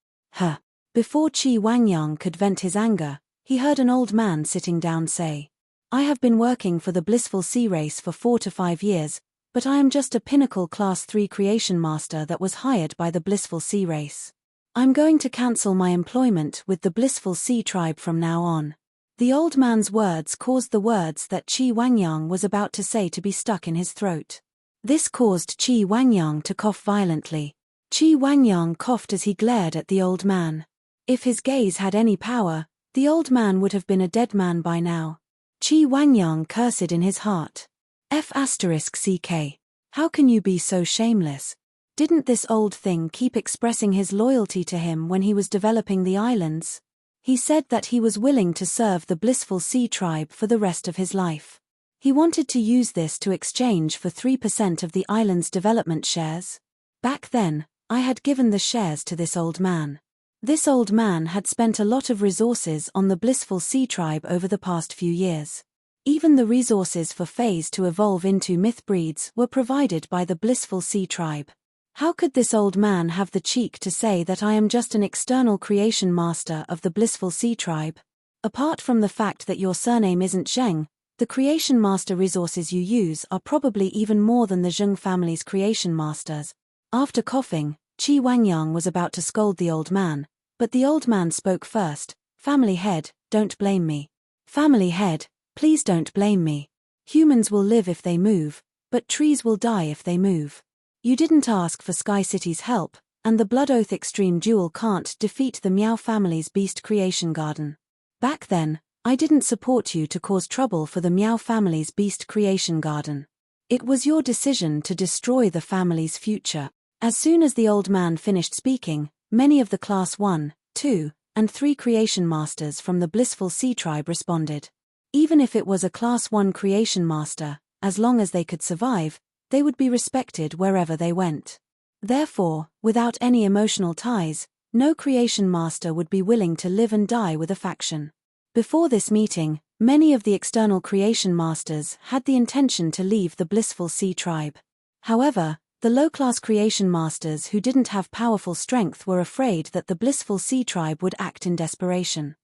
Before Qi Wangyang could vent his anger, he heard an old man sitting down say, "I have been working for the Blissful Sea race for 4 to 5 years, but I am just a pinnacle class 3 creation master that was hired by the Blissful Sea race. I'm going to cancel my employment with the Blissful Sea tribe from now on." The old man's words caused the words that Qi Wangyang was about to say to be stuck in his throat. This caused Qi Wangyang to cough violently. Qi Wangyang coughed as he glared at the old man. If his gaze had any power, the old man would have been a dead man by now. Qi Wangyang cursed in his heart. F***CK. How can you be so shameless? Didn't this old thing keep expressing his loyalty to him when he was developing the islands? He said that he was willing to serve the Blissful Sea tribe for the rest of his life. He wanted to use this to exchange for 3% of the island's development shares. Back then, I had given the shares to this old man. This old man had spent a lot of resources on the Blissful Sea tribe over the past few years. Even the resources for Phase to evolve into myth breeds were provided by the Blissful Sea tribe. How could this old man have the cheek to say that I am just an external creation master of the Blissful Sea tribe? Apart from the fact that your surname isn't Zheng, the creation master resources you use are probably even more than the Zheng family's creation masters. After coughing, Qi Wangyang was about to scold the old man, but the old man spoke first. "Family head, don't blame me. Family head, please don't blame me. Humans will live if they move, but trees will die if they move. You didn't ask for Sky City's help, and the Blood Oath Extreme Duel can't defeat the Meow family's beast creation garden. Back then, I didn't support you to cause trouble for the Meow family's beast creation garden. It was your decision to destroy the family's future." As soon as the old man finished speaking, many of the Class 1, 2, and 3 creation masters from the Blissful Sea tribe responded. Even if it was a Class 1 creation master, as long as they could survive, they would be respected wherever they went. Therefore, without any emotional ties, no creation master would be willing to live and die with a faction. Before this meeting, many of the external creation masters had the intention to leave the Blissful Sea tribe. However, the low-class creation masters who didn't have powerful strength were afraid that the Blissful Sea tribe would act in desperation.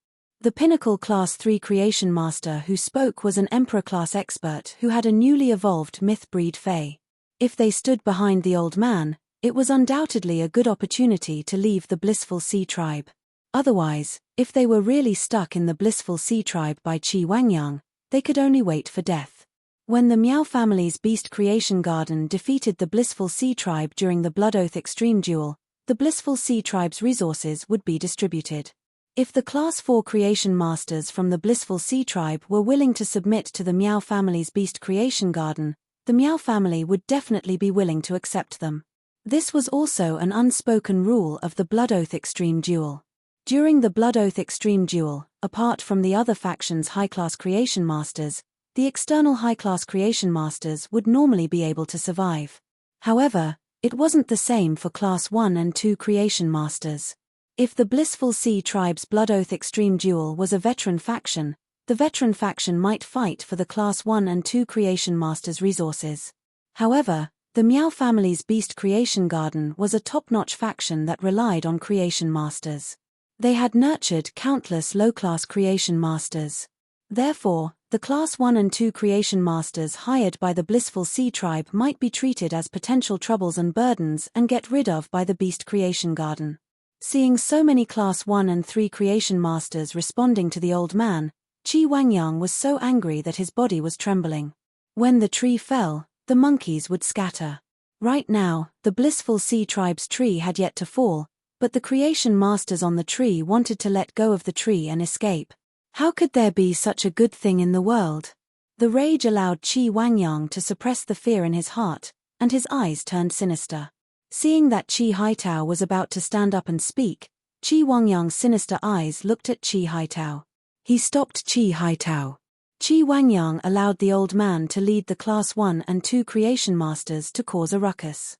The pinnacle Class 3 creation master who spoke was an Emperor-class expert who had a newly evolved myth-breed Fae. If they stood behind the old man, it was undoubtedly a good opportunity to leave the blissful sea tribe. Otherwise, if they were really stuck in the blissful sea tribe by Qi Wangyang, they could only wait for death. When the Miao family's Beast Creation Garden defeated the blissful sea tribe during the Blood Oath Extreme Duel, the blissful sea tribe's resources would be distributed. If the Class 4 creation masters from the blissful sea tribe were willing to submit to the Miao family's Beast Creation Garden, the Miao family would definitely be willing to accept them. This was also an unspoken rule of the Blood Oath Extreme Duel. During the Blood Oath Extreme Duel, apart from the other faction's high-class creation masters, the external high-class creation masters would normally be able to survive. However, it wasn't the same for Class 1 and 2 creation masters. If the blissful sea tribe's Blood Oath Extreme Duel was a veteran faction, the veteran faction might fight for the Class 1 and 2 creation masters' resources. However, the Miao family's Beast Creation Garden was a top-notch faction that relied on creation masters. They had nurtured countless low-class creation masters. Therefore, the Class 1 and 2 creation masters hired by the blissful sea tribe might be treated as potential troubles and burdens and get rid of by the Beast Creation Garden. Seeing so many Class 1 and 3 creation masters responding to the old man, Qi Wangyang was so angry that his body was trembling. When the tree fell, the monkeys would scatter. Right now, the blissful sea tribe's tree had yet to fall, but the creation masters on the tree wanted to let go of the tree and escape. How could there be such a good thing in the world? The rage allowed Qi Wangyang to suppress the fear in his heart, and his eyes turned sinister. Seeing that Qi Haitao was about to stand up and speak, Qi Wangyang's sinister eyes looked at Qi Haitao. He stopped Qi Haitao. Qi Wangyang allowed the old man to lead the Class 1 and 2 creation masters to cause a ruckus.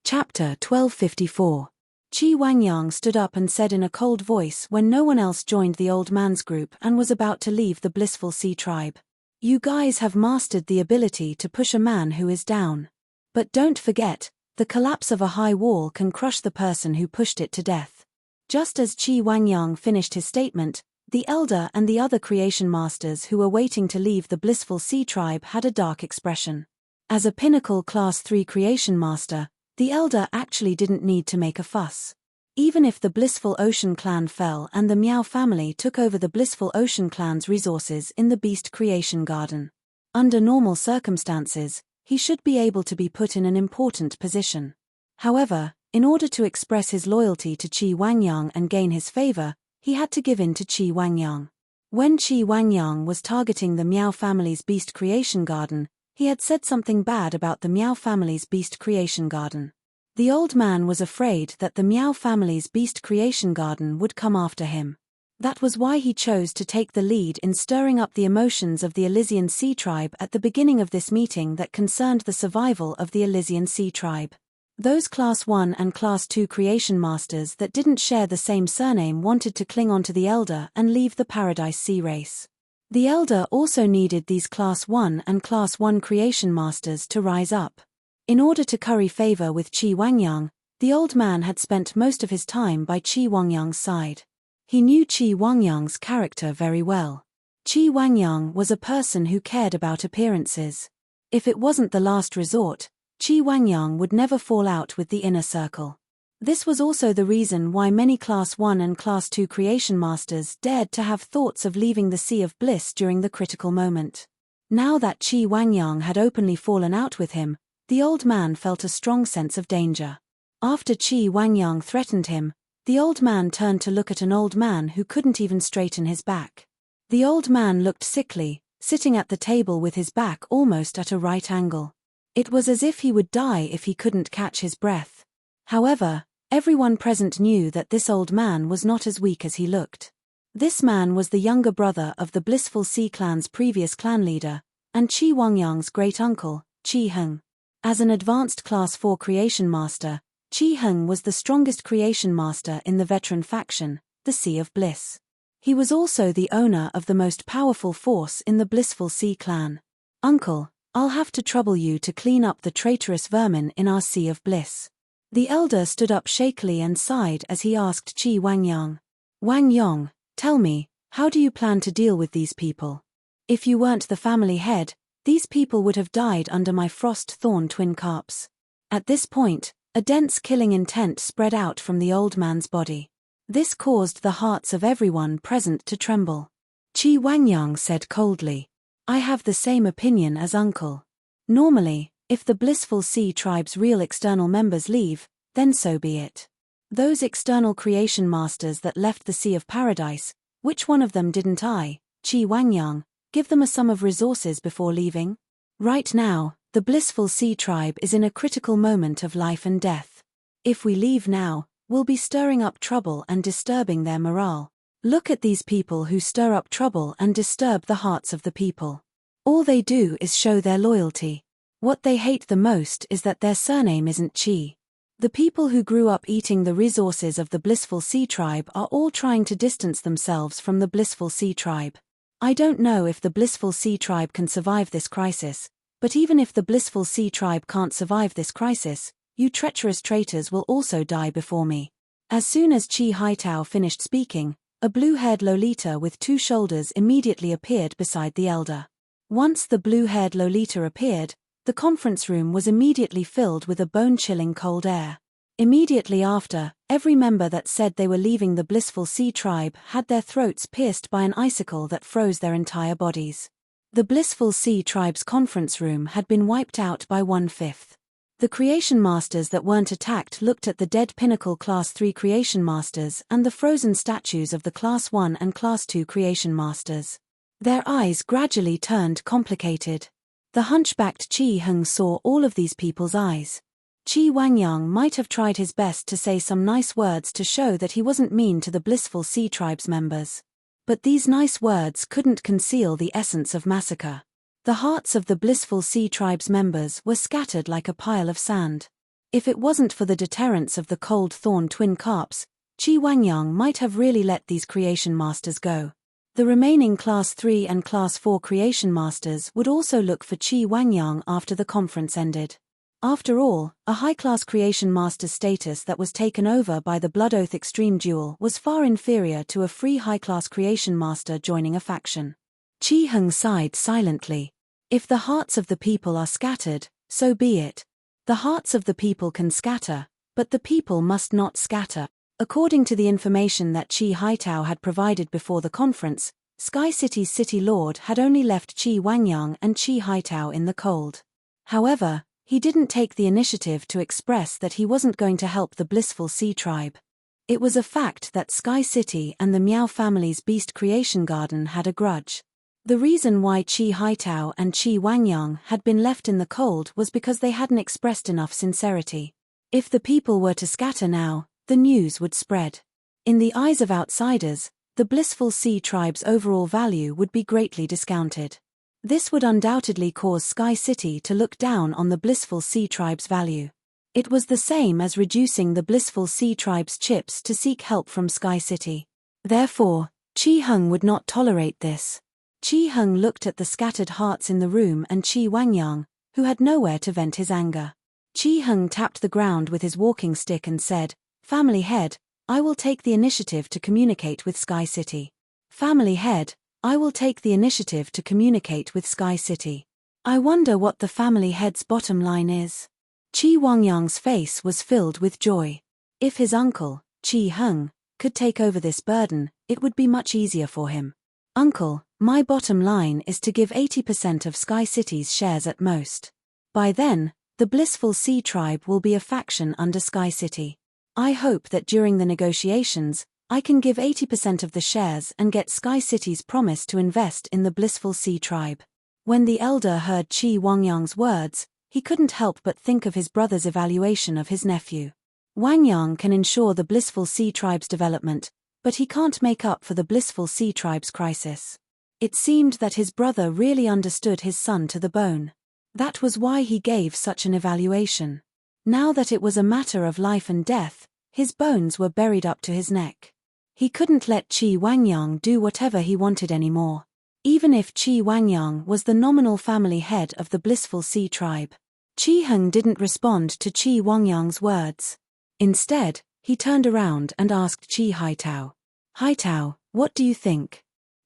Chapter 1254. Qi Wangyang stood up and said in a cold voice when no one else joined the old man's group and was about to leave the blissful sea tribe. You guys have mastered the ability to push a man who is down. But don't forget, the collapse of a high wall can crush the person who pushed it to death. Just as Qi Wangyang finished his statement, the elder and the other creation masters who were waiting to leave the blissful sea tribe had a dark expression. As a pinnacle Class 3 creation master, the elder actually didn't need to make a fuss. Even if the blissful ocean clan fell and the Miao family took over the blissful ocean clan's resources in the Beast Creation Garden. Under normal circumstances, he should be able to be put in an important position. However, in order to express his loyalty to Qi Wangyang and gain his favor, he had to give in to Qi Wangyang. When Qi Wangyang was targeting the Miao family's Beast Creation Garden, he had said something bad about the Miao family's Beast Creation Garden. The old man was afraid that the Miao family's Beast Creation Garden would come after him. That was why he chose to take the lead in stirring up the emotions of the Elysian Sea Tribe at the beginning of this meeting that concerned the survival of the Elysian Sea Tribe. Those Class 1 and Class 2 creation masters that didn't share the same surname wanted to cling on to the Elder and leave the Paradise Sea race. The Elder also needed these Class 1 and Class 1 creation masters to rise up. In order to curry favor with Qi Wangyang, the old man had spent most of his time by Qi Wangyang's side. He knew Qi Wangyang's character very well. Qi Wangyang was a person who cared about appearances. If it wasn't the last resort, Qi Wangyang would never fall out with the inner circle. This was also the reason why many Class 1 and Class 2 creation masters dared to have thoughts of leaving the Sea of Bliss during the critical moment. Now that Qi Wangyang had openly fallen out with him, the old man felt a strong sense of danger. After Qi Wangyang threatened him, the old man turned to look at an old man who couldn't even straighten his back. The old man looked sickly, sitting at the table with his back almost at a right angle. It was as if he would die if he couldn't catch his breath. However, everyone present knew that this old man was not as weak as he looked. This man was the younger brother of the Blissful Sea Clan's previous clan leader, and Qi Wangyang's great-uncle, Qi Heng. As an advanced Class 4 creation master, Qi Heng was the strongest creation master in the veteran faction, the Sea of Bliss. He was also the owner of the most powerful force in the Blissful Sea Clan. Uncle, I'll have to trouble you to clean up the traitorous vermin in our Sea of Bliss. The elder stood up shakily and sighed as he asked Qi Wangyang. Wangyang, tell me, How do you plan to deal with these people? If you weren't the family head, these people would have died under my frost-thorn twin carps. At this point, a dense killing intent spread out from the old man's body. This caused the hearts of everyone present to tremble. Qi Wangyang said coldly, "I have the same opinion as Uncle. Normally, if the blissful sea tribe's real external members leave, then so be it. Those external creation masters that left the Sea of Paradise, which one of them didn't I, Qi Wangyang, give them a sum of resources before leaving? Right now, the blissful sea tribe is in a critical moment of life and death. If we leave now, we'll be stirring up trouble and disturbing their morale. Look at these people who stir up trouble and disturb the hearts of the people. All they do is show their loyalty. What they hate the most is that their surname isn't Qi. The people who grew up eating the resources of the blissful sea tribe are all trying to distance themselves from the blissful sea tribe. I don't know if the blissful sea tribe can survive this crisis, but even if the blissful sea tribe can't survive this crisis, you treacherous traitors will also die before me." As soon as Qi Haitao finished speaking, a blue-haired Lolita with 2 shoulders immediately appeared beside the elder. Once the blue-haired Lolita appeared, the conference room was immediately filled with a bone-chilling cold air. Immediately after, every member that said they were leaving the blissful sea tribe had their throats pierced by an icicle that froze their entire bodies. The blissful sea tribe's conference room had been wiped out by 1/5. The creation masters that weren't attacked looked at the dead pinnacle Class 3 creation masters and the frozen statues of the Class 1 and Class 2 creation masters. Their eyes gradually turned complicated. The hunchbacked Qi Heng saw all of these people's eyes. Qi Wangyang might have tried his best to say some nice words to show that he wasn't mean to the blissful sea tribe's members. But these nice words couldn't conceal the essence of massacre. The hearts of the blissful sea tribe's members were scattered like a pile of sand. If it wasn't for the deterrence of the cold thorn twin carps, Qi Wangyang might have really let these creation masters go. The remaining Class 3 and Class 4 creation masters would also look for Qi Wangyang after the conference ended. After all, a high-class creation master's status that was taken over by the Blood Oath Extreme Duel was far inferior to a free high-class creation master joining a faction. Qi Heng sighed silently. If the hearts of the people are scattered, so be it. The hearts of the people can scatter, but the people must not scatter. According to the information that Qi Haitao had provided before the conference, Sky City's city lord had only left Qi Wangyang and Qi Haitao in the cold. However, he didn't take the initiative to express that he wasn't going to help the blissful sea tribe. It was a fact that Sky City and the Miao family's beast creation garden had a grudge. The reason why Qi Haitao and Qi Wangyang had been left in the cold was because they hadn't expressed enough sincerity. If the people were to scatter now, the news would spread. In the eyes of outsiders, the blissful sea tribe's overall value would be greatly discounted. This would undoubtedly cause Sky City to look down on the blissful sea tribe's value. It was the same as reducing the blissful sea tribe's chips to seek help from Sky City. Therefore, Qi Heng would not tolerate this. Qi Heng looked at the scattered hearts in the room and Qi Wangyang, who had nowhere to vent his anger. Qi Heng tapped the ground with his walking stick and said, "Family head, I will take the initiative to communicate with Sky City. Family head, I will take the initiative to communicate with Sky City." I wonder what the family head's bottom line is. Qi Wangyang's face was filled with joy. If his uncle, Qi Heng, could take over this burden, it would be much easier for him. "Uncle, my bottom line is to give 80% of Sky City's shares at most. By then, the blissful sea tribe will be a faction under Sky City. I hope that during the negotiations, I can give 80% of the shares and get Sky City's promise to invest in the blissful sea tribe." When the elder heard Qi Wangyang's words, he couldn't help but think of his brother's evaluation of his nephew. Wangyang can ensure the blissful sea tribe's development, but he can't make up for the blissful sea tribe's crisis. It seemed that his brother really understood his son to the bone. That was why he gave such an evaluation. Now that it was a matter of life and death, his bones were buried up to his neck. He couldn't let Qi Wangyang do whatever he wanted anymore. Even if Qi Wangyang was the nominal family head of the blissful sea tribe. Qi Heng didn't respond to Qi Wangyang's words. Instead, he turned around and asked Qi Haitao, "Haitao, what do you think?"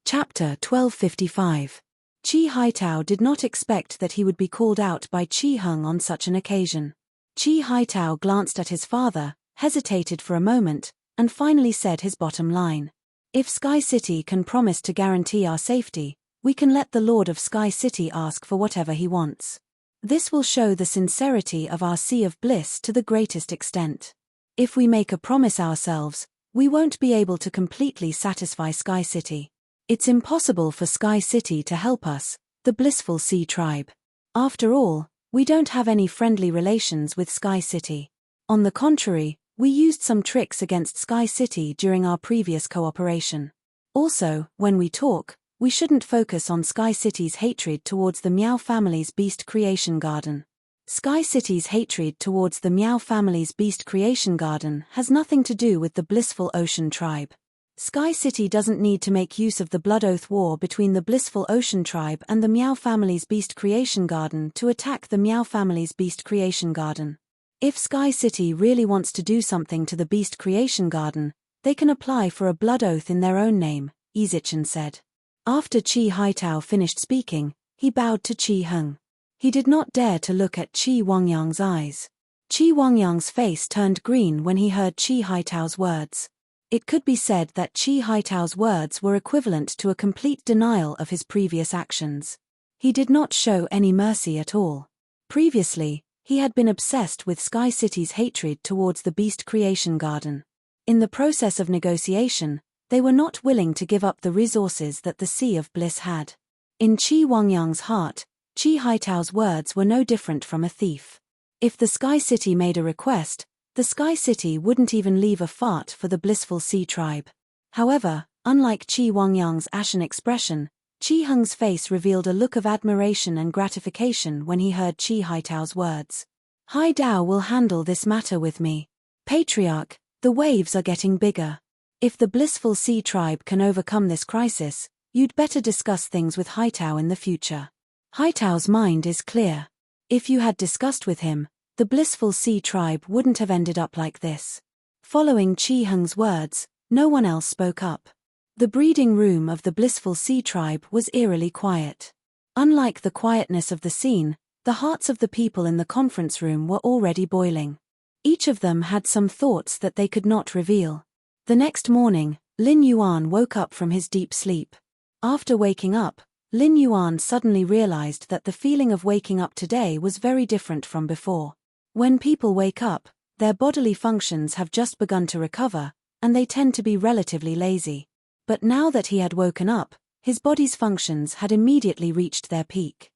Chapter 1255. Chi Haitao did not expect that he would be called out by Chi Hung on such an occasion. Chi Haitao glanced at his father, hesitated for a moment, and finally said his bottom line. If Sky City can promise to guarantee our safety, we can let the Lord of Sky City ask for whatever he wants. This will show the sincerity of our Sea of Bliss to the greatest extent. If we make a promise ourselves, we won't be able to completely satisfy Sky City. It's impossible for Sky City to help us, the Blissful Sea Tribe. After all, we don't have any friendly relations with Sky City. On the contrary, we used some tricks against Sky City during our previous cooperation. Also, when we talk, we shouldn't focus on Sky City's hatred towards the Meow family's Beast Creation Garden. Sky City's hatred towards the Meow family's Beast Creation Garden has nothing to do with the Blissful Ocean Tribe. Sky City doesn't need to make use of the Blood Oath War between the Blissful Ocean Tribe and the Meow family's Beast Creation Garden to attack the Meow family's Beast Creation Garden. If Sky City really wants to do something to the Beast Creation Garden, they can apply for a blood oath in their own name, Izichan said. After Chi Haitao finished speaking, he bowed to Chi Hung. He did not dare to look at Chi Wangyang's eyes. Chi Wangyang's face turned green when he heard Chi Haitao's words. It could be said that Chi Haitao's words were equivalent to a complete denial of his previous actions. He did not show any mercy at all. Previously, he had been obsessed with Sky City's hatred towards the Beast Creation Garden. In the process of negotiation, they were not willing to give up the resources that the Sea of Bliss had. In Chi Wangyang's heart, Chi Haitao's words were no different from a thief. If the Sky City made a request, the Sky City wouldn't even leave a fart for the Blissful Sea Tribe. However, unlike Chi Wangyang's ashen expression, Chi Hung's face revealed a look of admiration and gratification when he heard Chi Haitao's words. Haidao will handle this matter with me. Patriarch, the waves are getting bigger. If the Blissful Sea Tribe can overcome this crisis, you'd better discuss things with Haitao in the future. Haitao's mind is clear. If you had discussed with him, the Blissful Sea Tribe wouldn't have ended up like this. Following Chi Hung's words, no one else spoke up. The breeding room of the Blissful Sea Tribe was eerily quiet. Unlike the quietness of the scene, the hearts of the people in the conference room were already boiling. Each of them had some thoughts that they could not reveal. The next morning, Lin Yuan woke up from his deep sleep. After waking up, Lin Yuan suddenly realized that the feeling of waking up today was very different from before. When people wake up, their bodily functions have just begun to recover, and they tend to be relatively lazy. But now that he had woken up, his body's functions had immediately reached their peak.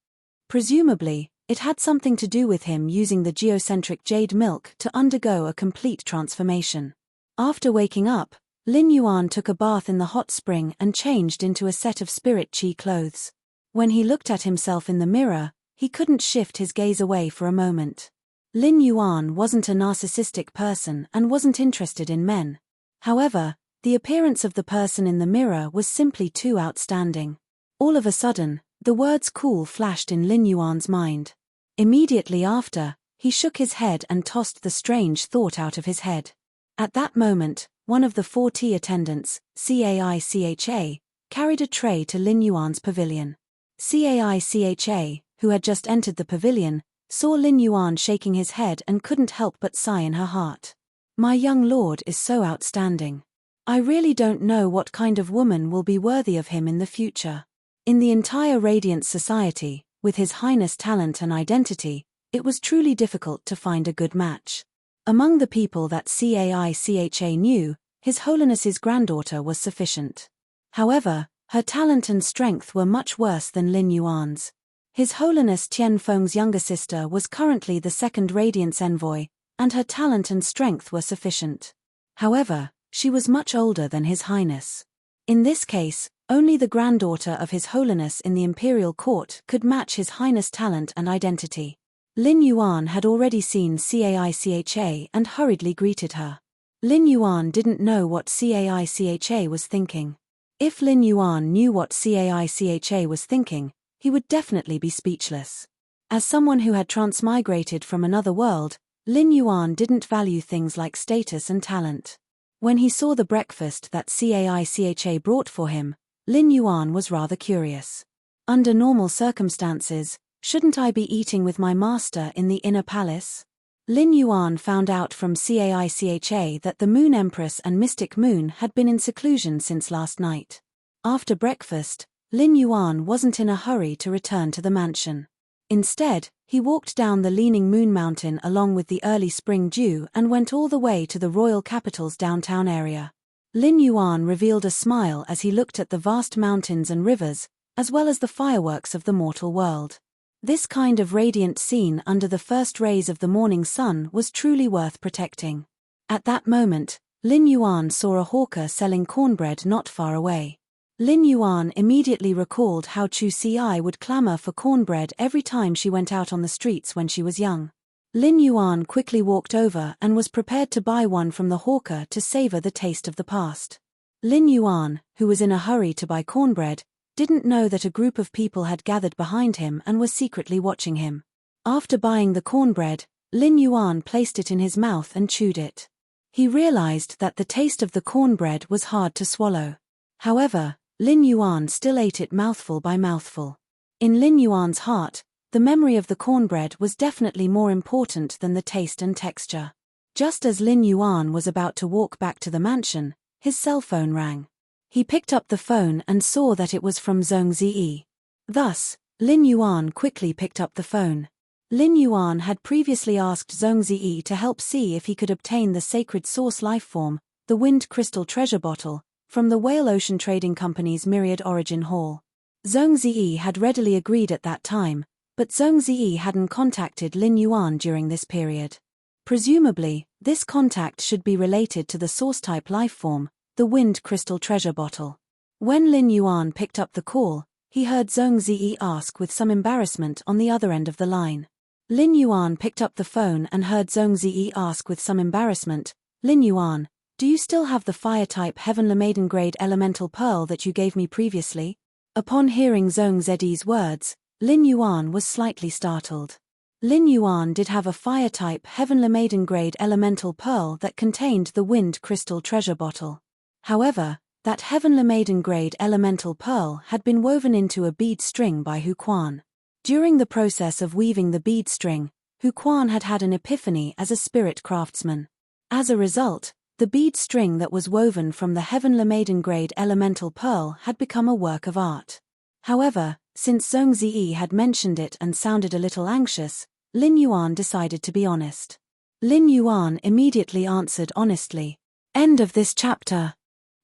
Presumably, it had something to do with him using the geocentric jade milk to undergo a complete transformation. After waking up, Lin Yuan took a bath in the hot spring and changed into a set of spirit chi clothes. When he looked at himself in the mirror, he couldn't shift his gaze away for a moment. Lin Yuan wasn't a narcissistic person and wasn't interested in men. However, the appearance of the person in the mirror was simply too outstanding. All of a sudden, the words cool flashed in Lin Yuan's mind. Immediately after, he shook his head and tossed the strange thought out of his head. At that moment, one of the 4 tea attendants, CAICHA, carried a tray to Lin Yuan's pavilion. CAICHA, who had just entered the pavilion, saw Lin Yuan shaking his head and couldn't help but sigh in her heart. My young lord is so outstanding. I really don't know what kind of woman will be worthy of him in the future. In the entire Radiant Society, with His Highness' talent and identity, it was truly difficult to find a good match. Among the people that CAICHA knew, His Holiness's granddaughter was sufficient. However, her talent and strength were much worse than Lin Yuan's. His Holiness Tianfeng's younger sister was currently the second Radiance Envoy, and her talent and strength were sufficient. However, she was much older than His Highness. In this case, only the granddaughter of His Holiness in the Imperial Court could match His Highness' talent and identity. Lin Yuan had already seen CAICHA and hurriedly greeted her. Lin Yuan didn't know what CAICHA was thinking. If Lin Yuan knew what CAICHA was thinking, he would definitely be speechless. As someone who had transmigrated from another world, Lin Yuan didn't value things like status and talent. When he saw the breakfast that CAICHA brought for him, Lin Yuan was rather curious. Under normal circumstances, shouldn't I be eating with my master in the inner palace? Lin Yuan found out from Caicha that the Moon Empress and Mystic Moon had been in seclusion since last night. After breakfast, Lin Yuan wasn't in a hurry to return to the mansion. Instead, he walked down the leaning Moon Mountain along with the early spring dew and went all the way to the royal capital's downtown area. Lin Yuan revealed a smile as he looked at the vast mountains and rivers, as well as the fireworks of the mortal world. This kind of radiant scene under the first rays of the morning sun was truly worth protecting. At that moment, Lin Yuan saw a hawker selling cornbread not far away. Lin Yuan immediately recalled how Chu Ci would clamor for cornbread every time she went out on the streets when she was young. Lin Yuan quickly walked over and was prepared to buy one from the hawker to savor the taste of the past. Lin Yuan, who was in a hurry to buy cornbread, didn't know that a group of people had gathered behind him and were secretly watching him. After buying the cornbread, Lin Yuan placed it in his mouth and chewed it. He realized that the taste of the cornbread was hard to swallow. However, Lin Yuan still ate it mouthful by mouthful. In Lin Yuan's heart, the memory of the cornbread was definitely more important than the taste and texture. Just as Lin Yuan was about to walk back to the mansion, his cell phone rang. He picked up the phone and saw that it was from Zhong Ziyi. Thus, Lin Yuan quickly picked up the phone. Lin Yuan had previously asked Zhong Ziyi to help see if he could obtain the sacred source lifeform, the Wind Crystal Treasure Bottle, from the Whale Ocean Trading Company's Myriad Origin Hall. Zhong Ziyi had readily agreed at that time, but Zhong Ziyi hadn't contacted Lin Yuan during this period. Presumably, this contact should be related to the source-type lifeform, the Wind Crystal Treasure Bottle. When Lin Yuan picked up the call, he heard Zhong Ziyi ask with some embarrassment on the other end of the line. Lin Yuan picked up the phone and heard Zhong Ziyi ask with some embarrassment, "Lin Yuan, do you still have the fire-type Heavenly Maiden Grade Elemental Pearl that you gave me previously?" Upon hearing Zhong Ziyi's words, Lin Yuan was slightly startled. Lin Yuan did have a fire-type Heavenly Maiden Grade Elemental Pearl that contained the Wind Crystal Treasure Bottle. However, that Heavenly Maiden Grade Elemental Pearl had been woven into a bead string by Hu Quan. During the process of weaving the bead string, Hu Quan had had an epiphany as a spirit craftsman. As a result, the bead string that was woven from the Heavenly Maiden Grade Elemental Pearl had become a work of art. However, since Zhong Ziyi had mentioned it and sounded a little anxious, Lin Yuan decided to be honest. Lin Yuan immediately answered honestly. End of this chapter.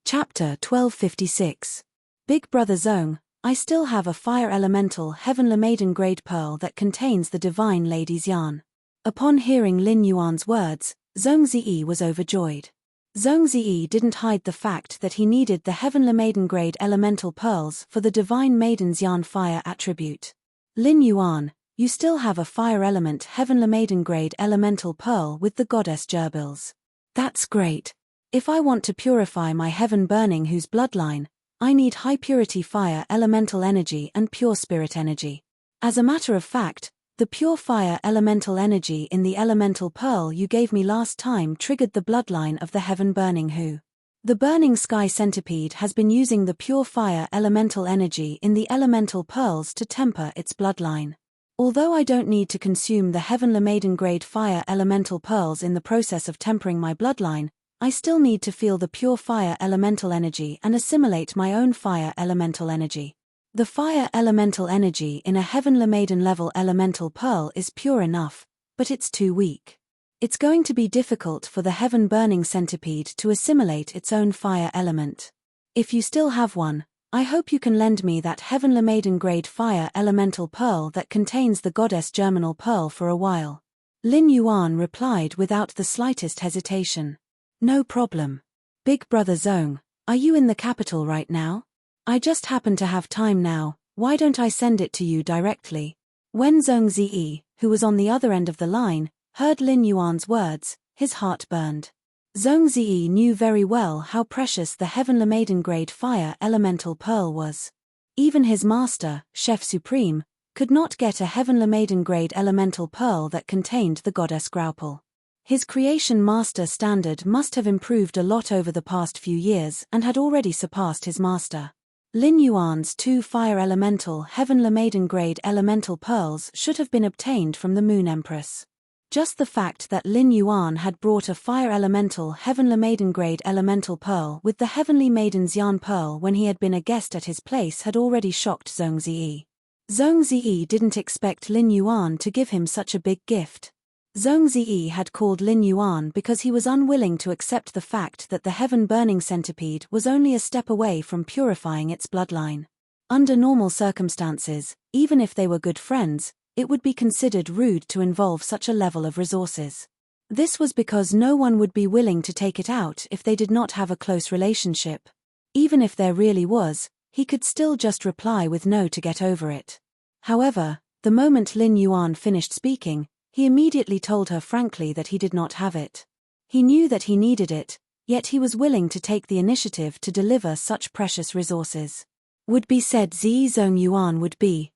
Chapter 1256. Big Brother Zhong, I still have a fire elemental Heavenly Maiden Grade Pearl that contains the Divine Lady's yarn. Upon hearing Lin Yuan's words, Zhong Ziyi was overjoyed. Zhong Ziyi didn't hide the fact that he needed the Heavenly Maiden Grade Elemental Pearls for the Divine Maiden's yarn fire attribute. Lin Yuan, you still have a fire element Heavenly Maiden Grade Elemental Pearl with the goddess gerbils. That's great. If I want to purify my heaven burning whose bloodline, I need high purity fire elemental energy and pure spirit energy. As a matter of fact, the pure fire elemental energy in the elemental pearl you gave me last time triggered the bloodline of the heaven burning who. The burning sky centipede has been using the pure fire elemental energy in the elemental pearls to temper its bloodline. Although I don't need to consume the Heavenly Maiden Grade fire elemental pearls in the process of tempering my bloodline, I still need to feel the pure fire elemental energy and assimilate my own fire elemental energy. The fire elemental energy in a Heavenly Maiden level elemental pearl is pure enough, but it's too weak. It's going to be difficult for the heaven burning centipede to assimilate its own fire element. If you still have one, I hope you can lend me that Heavenly Maiden Grade fire elemental pearl that contains the goddess germinal pearl for a while. Lin Yuan replied without the slightest hesitation. No problem. Big Brother Zhong, are you in the capital right now? I just happen to have time now, why don't I send it to you directly? When Zhong Ziyi, who was on the other end of the line, heard Lin Yuan's words, his heart burned. Zhong Ziyi knew very well how precious the Heavenly Maiden Grade fire elemental pearl was. Even his master, Chef Supreme, could not get a Heavenly Maiden Grade elemental pearl that contained the goddess Graupel. His creation master standard must have improved a lot over the past few years and had already surpassed his master. Lin Yuan's 2 fire elemental Heavenly Maiden grade elemental pearls should have been obtained from the Moon Empress. Just the fact that Lin Yuan had brought a fire elemental Heavenly Maiden grade elemental pearl with the Heavenly Maiden's yarn pearl when he had been a guest at his place had already shocked Zhong Ziyi. Zhong Ziyi didn't expect Lin Yuan to give him such a big gift. Zhong Ziyi had called Lin Yuan because he was unwilling to accept the fact that the heaven-burning centipede was only a step away from purifying its bloodline. Under normal circumstances, even if they were good friends, it would be considered rude to involve such a level of resources. This was because no one would be willing to take it out if they did not have a close relationship. Even if there really was, he could still just reply with no to get over it. However, the moment Lin Yuan finished speaking, he immediately told her frankly that he did not have it. He knew that he needed it, yet he was willing to take the initiative to deliver such precious resources. Would-be said Ziyi Zhong Yuan would be.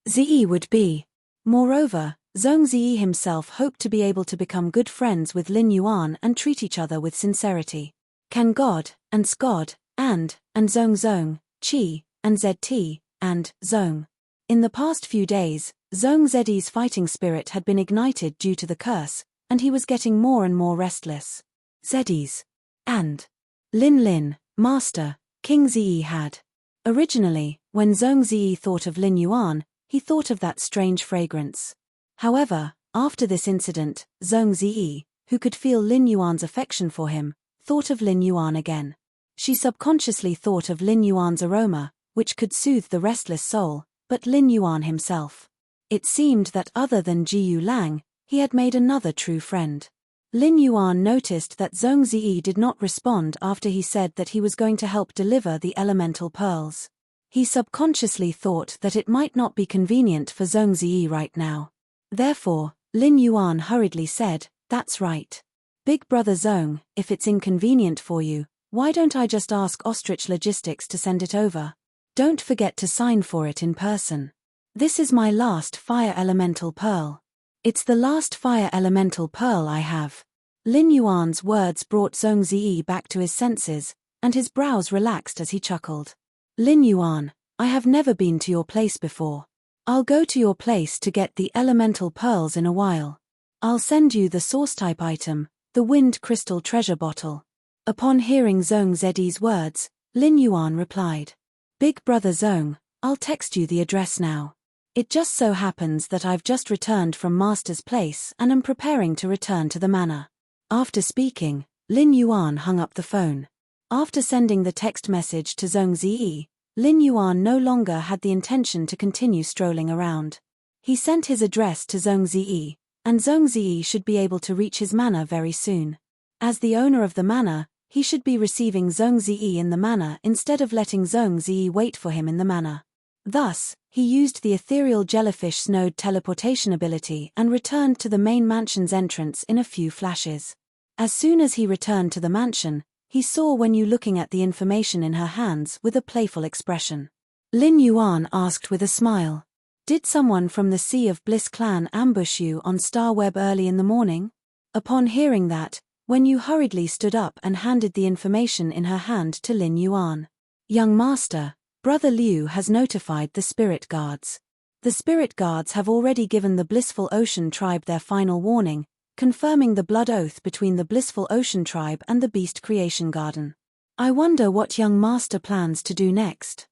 Ziyi would be. Moreover, Zhong Ziyi himself hoped to be able to become good friends with Lin Yuan and treat each other with sincerity. Can God, and Skod, and Zhong, Qi, and ZT, and Zhong. In the past few days, Zhong Ziyi's fighting spirit had been ignited due to the curse, and he was getting more and more restless. Ziyi's. And Lin, Master, King Ziyi had. Originally, when Zhong Ziyi thought of Lin Yuan, he thought of that strange fragrance. However, after this incident, Zhong Ziyi, who could feel Lin Yuan's affection for him, thought of Lin Yuan again. She subconsciously thought of Lin Yuan's aroma, which could soothe the restless soul, but Lin Yuan himself. It seemed that other than Jiyu Lang, he had made another true friend. Lin Yuan noticed that Zhong Ziyi did not respond after he said that he was going to help deliver the elemental pearls. He subconsciously thought that it might not be convenient for Zhong Ziyi right now. Therefore, Lin Yuan hurriedly said, "That's right. Big brother Zhong, if it's inconvenient for you, why don't I just ask Ostrich Logistics to send it over? Don't forget to sign for it in person. This is my last fire elemental pearl. It's the last fire elemental pearl I have." Lin Yuan's words brought Zhong Ziyi back to his senses, and his brows relaxed as he chuckled. "Lin Yuan, I have never been to your place before. I'll go to your place to get the elemental pearls in a while. I'll send you the source-type item, the wind crystal treasure bottle." Upon hearing Zhong Ziyi's words, Lin Yuan replied, "Big brother Zhong, I'll text you the address now. It just so happens that I've just returned from Master's place and am preparing to return to the manor." After speaking, Lin Yuan hung up the phone. After sending the text message to Zhong Ziyi, Lin Yuan no longer had the intention to continue strolling around. He sent his address to Zhong Ziyi, and Zhong Ziyi should be able to reach his manor very soon. As the owner of the manor, he should be receiving Zhong Ziyi in the manor instead of letting Zhong Ziyi wait for him in the manor. Thus, he used the ethereal jellyfish snowed teleportation ability and returned to the main mansion's entrance in a few flashes. As soon as he returned to the mansion, he saw Wenyu looking at the information in her hands with a playful expression. Lin Yuan asked with a smile, "Did someone from the Sea of Bliss clan ambush you on Starweb early in the morning?" Upon hearing that, Wenyu hurriedly stood up and handed the information in her hand to Lin Yuan. "Young master, Brother Liu has notified the spirit guards. The spirit guards have already given the Blissful Ocean tribe their final warning, confirming the blood oath between the Blissful Ocean tribe and the Beast Creation Garden. I wonder what young master plans to do next."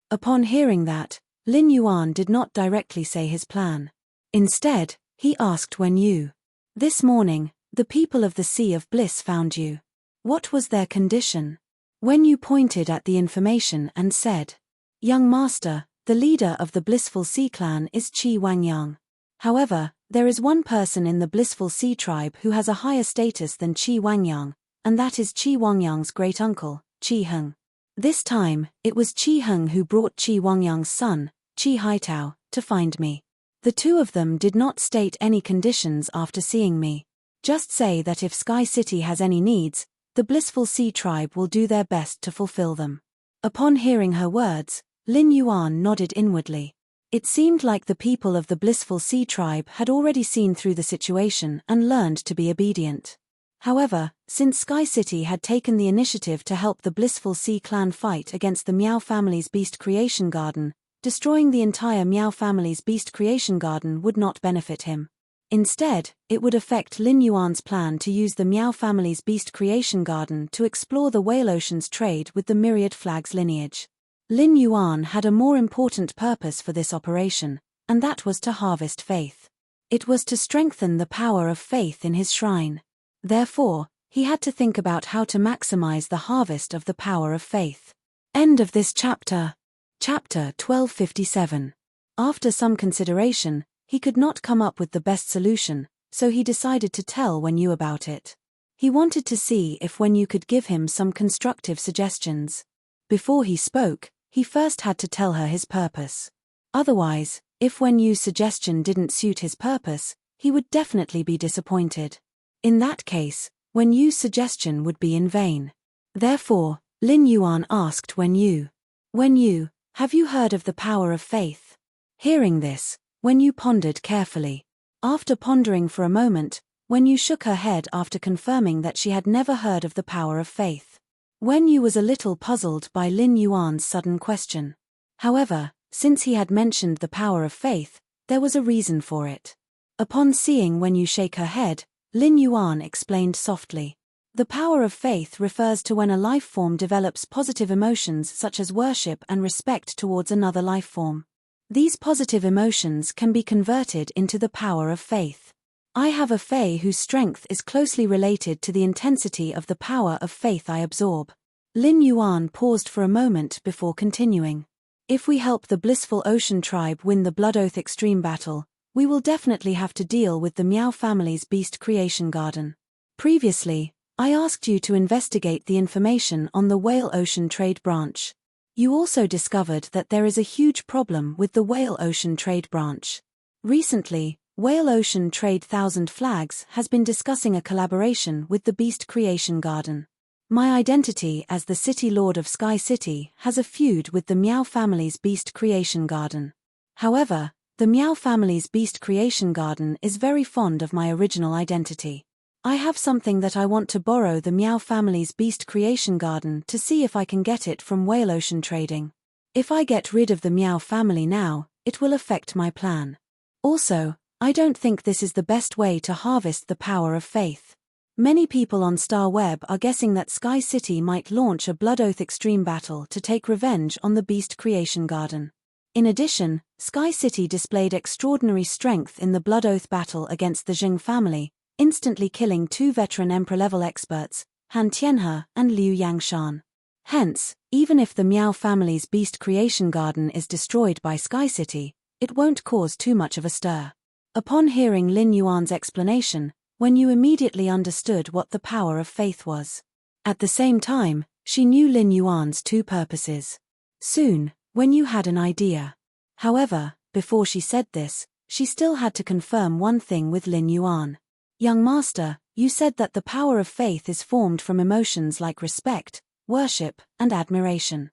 Upon hearing that, Lin Yuan did not directly say his plan. Instead, he asked Wenyu, "This morning, the people of the Sea of Bliss found you. What was their condition?" Wenyu pointed at the information and said, "Young master, the leader of the Blissful Sea clan is Qi Wangyang. However, there is one person in the Blissful Sea tribe who has a higher status than Qi Wangyang, and that is Qi Wangyang's great-uncle, Qi Heng. This time, it was Qi Heng who brought Qi Wangyang's son, Qi Haitao, to find me. The two of them did not state any conditions after seeing me. Just say that if Sky City has any needs, the Blissful Sea tribe will do their best to fulfill them." Upon hearing her words, Lin Yuan nodded inwardly. It seemed like the people of the Blissful Sea tribe had already seen through the situation and learned to be obedient. However, since Sky City had taken the initiative to help the Blissful Sea clan fight against the Meow family's Beast Creation Garden, destroying the entire Meow family's Beast Creation Garden would not benefit him. Instead, it would affect Lin Yuan's plan to use the Meow family's Beast Creation Garden to explore the Whale Ocean's trade with the Myriad Flags lineage. Lin Yuan had a more important purpose for this operation, and that was to harvest faith. It was to strengthen the power of faith in his shrine. Therefore, he had to think about how to maximize the harvest of the power of faith. End of this chapter. Chapter 1257. After some consideration, he could not come up with the best solution, so he decided to tell Wen Yu about it. He wanted to see if Wen Yu could give him some constructive suggestions. Before he spoke, he first had to tell her his purpose. Otherwise, if Wen Yu's suggestion didn't suit his purpose, he would definitely be disappointed. In that case, Wen Yu's suggestion would be in vain. Therefore, Lin Yuan asked Wen Yu, "Wen Yu, have you heard of the power of faith?" Hearing this, Wen Yu pondered carefully. After pondering for a moment, Wen Yu shook her head after confirming that she had never heard of the power of faith. Wen Yu was a little puzzled by Lin Yuan's sudden question. However, since he had mentioned the power of faith, there was a reason for it. Upon seeing Wen Yu shake her head, Lin Yuan explained softly. The power of faith refers to when a life form develops positive emotions such as worship and respect towards another life form. These positive emotions can be converted into the power of faith. I have a fae whose strength is closely related to the intensity of the power of faith I absorb. Lin Yuan paused for a moment before continuing. If we help the Blissful Ocean tribe win the Blood Oath Extreme Battle, we will definitely have to deal with the Meow family's Beast Creation Garden. Previously, I asked you to investigate the information on the Whale Ocean Trade Branch. You also discovered that there is a huge problem with the Whale Ocean Trade Branch. Recently, Whale Ocean Trade Thousand Flags has been discussing a collaboration with the Beast Creation Garden. My identity as the City Lord of Sky City has a feud with the Meow family's Beast Creation Garden. However, the Meow family's Beast Creation Garden is very fond of my original identity. I have something that I want to borrow the Meow family's Beast Creation Garden to see if I can get it from Whale Ocean Trading. If I get rid of the Meow family now, it will affect my plan. Also, I don't think this is the best way to harvest the power of faith. Many people on Star Web are guessing that Sky City might launch a Blood Oath Extreme Battle to take revenge on the Beast Creation Garden. In addition, Sky City displayed extraordinary strength in the Blood Oath battle against the Jing family, instantly killing 2 veteran Emperor-level experts, Han Tianhe and Liu Yangshan. Hence, even if the Meow family's Beast Creation Garden is destroyed by Sky City, it won't cause too much of a stir. Upon hearing Lin Yuan's explanation, Wen Yu immediately understood what the power of faith was. At the same time, she knew Lin Yuan's 2 purposes. Soon, Wen Yu had an idea. However, before she said this, she still had to confirm one thing with Lin Yuan. "Young master, you said that the power of faith is formed from emotions like respect, worship, and admiration.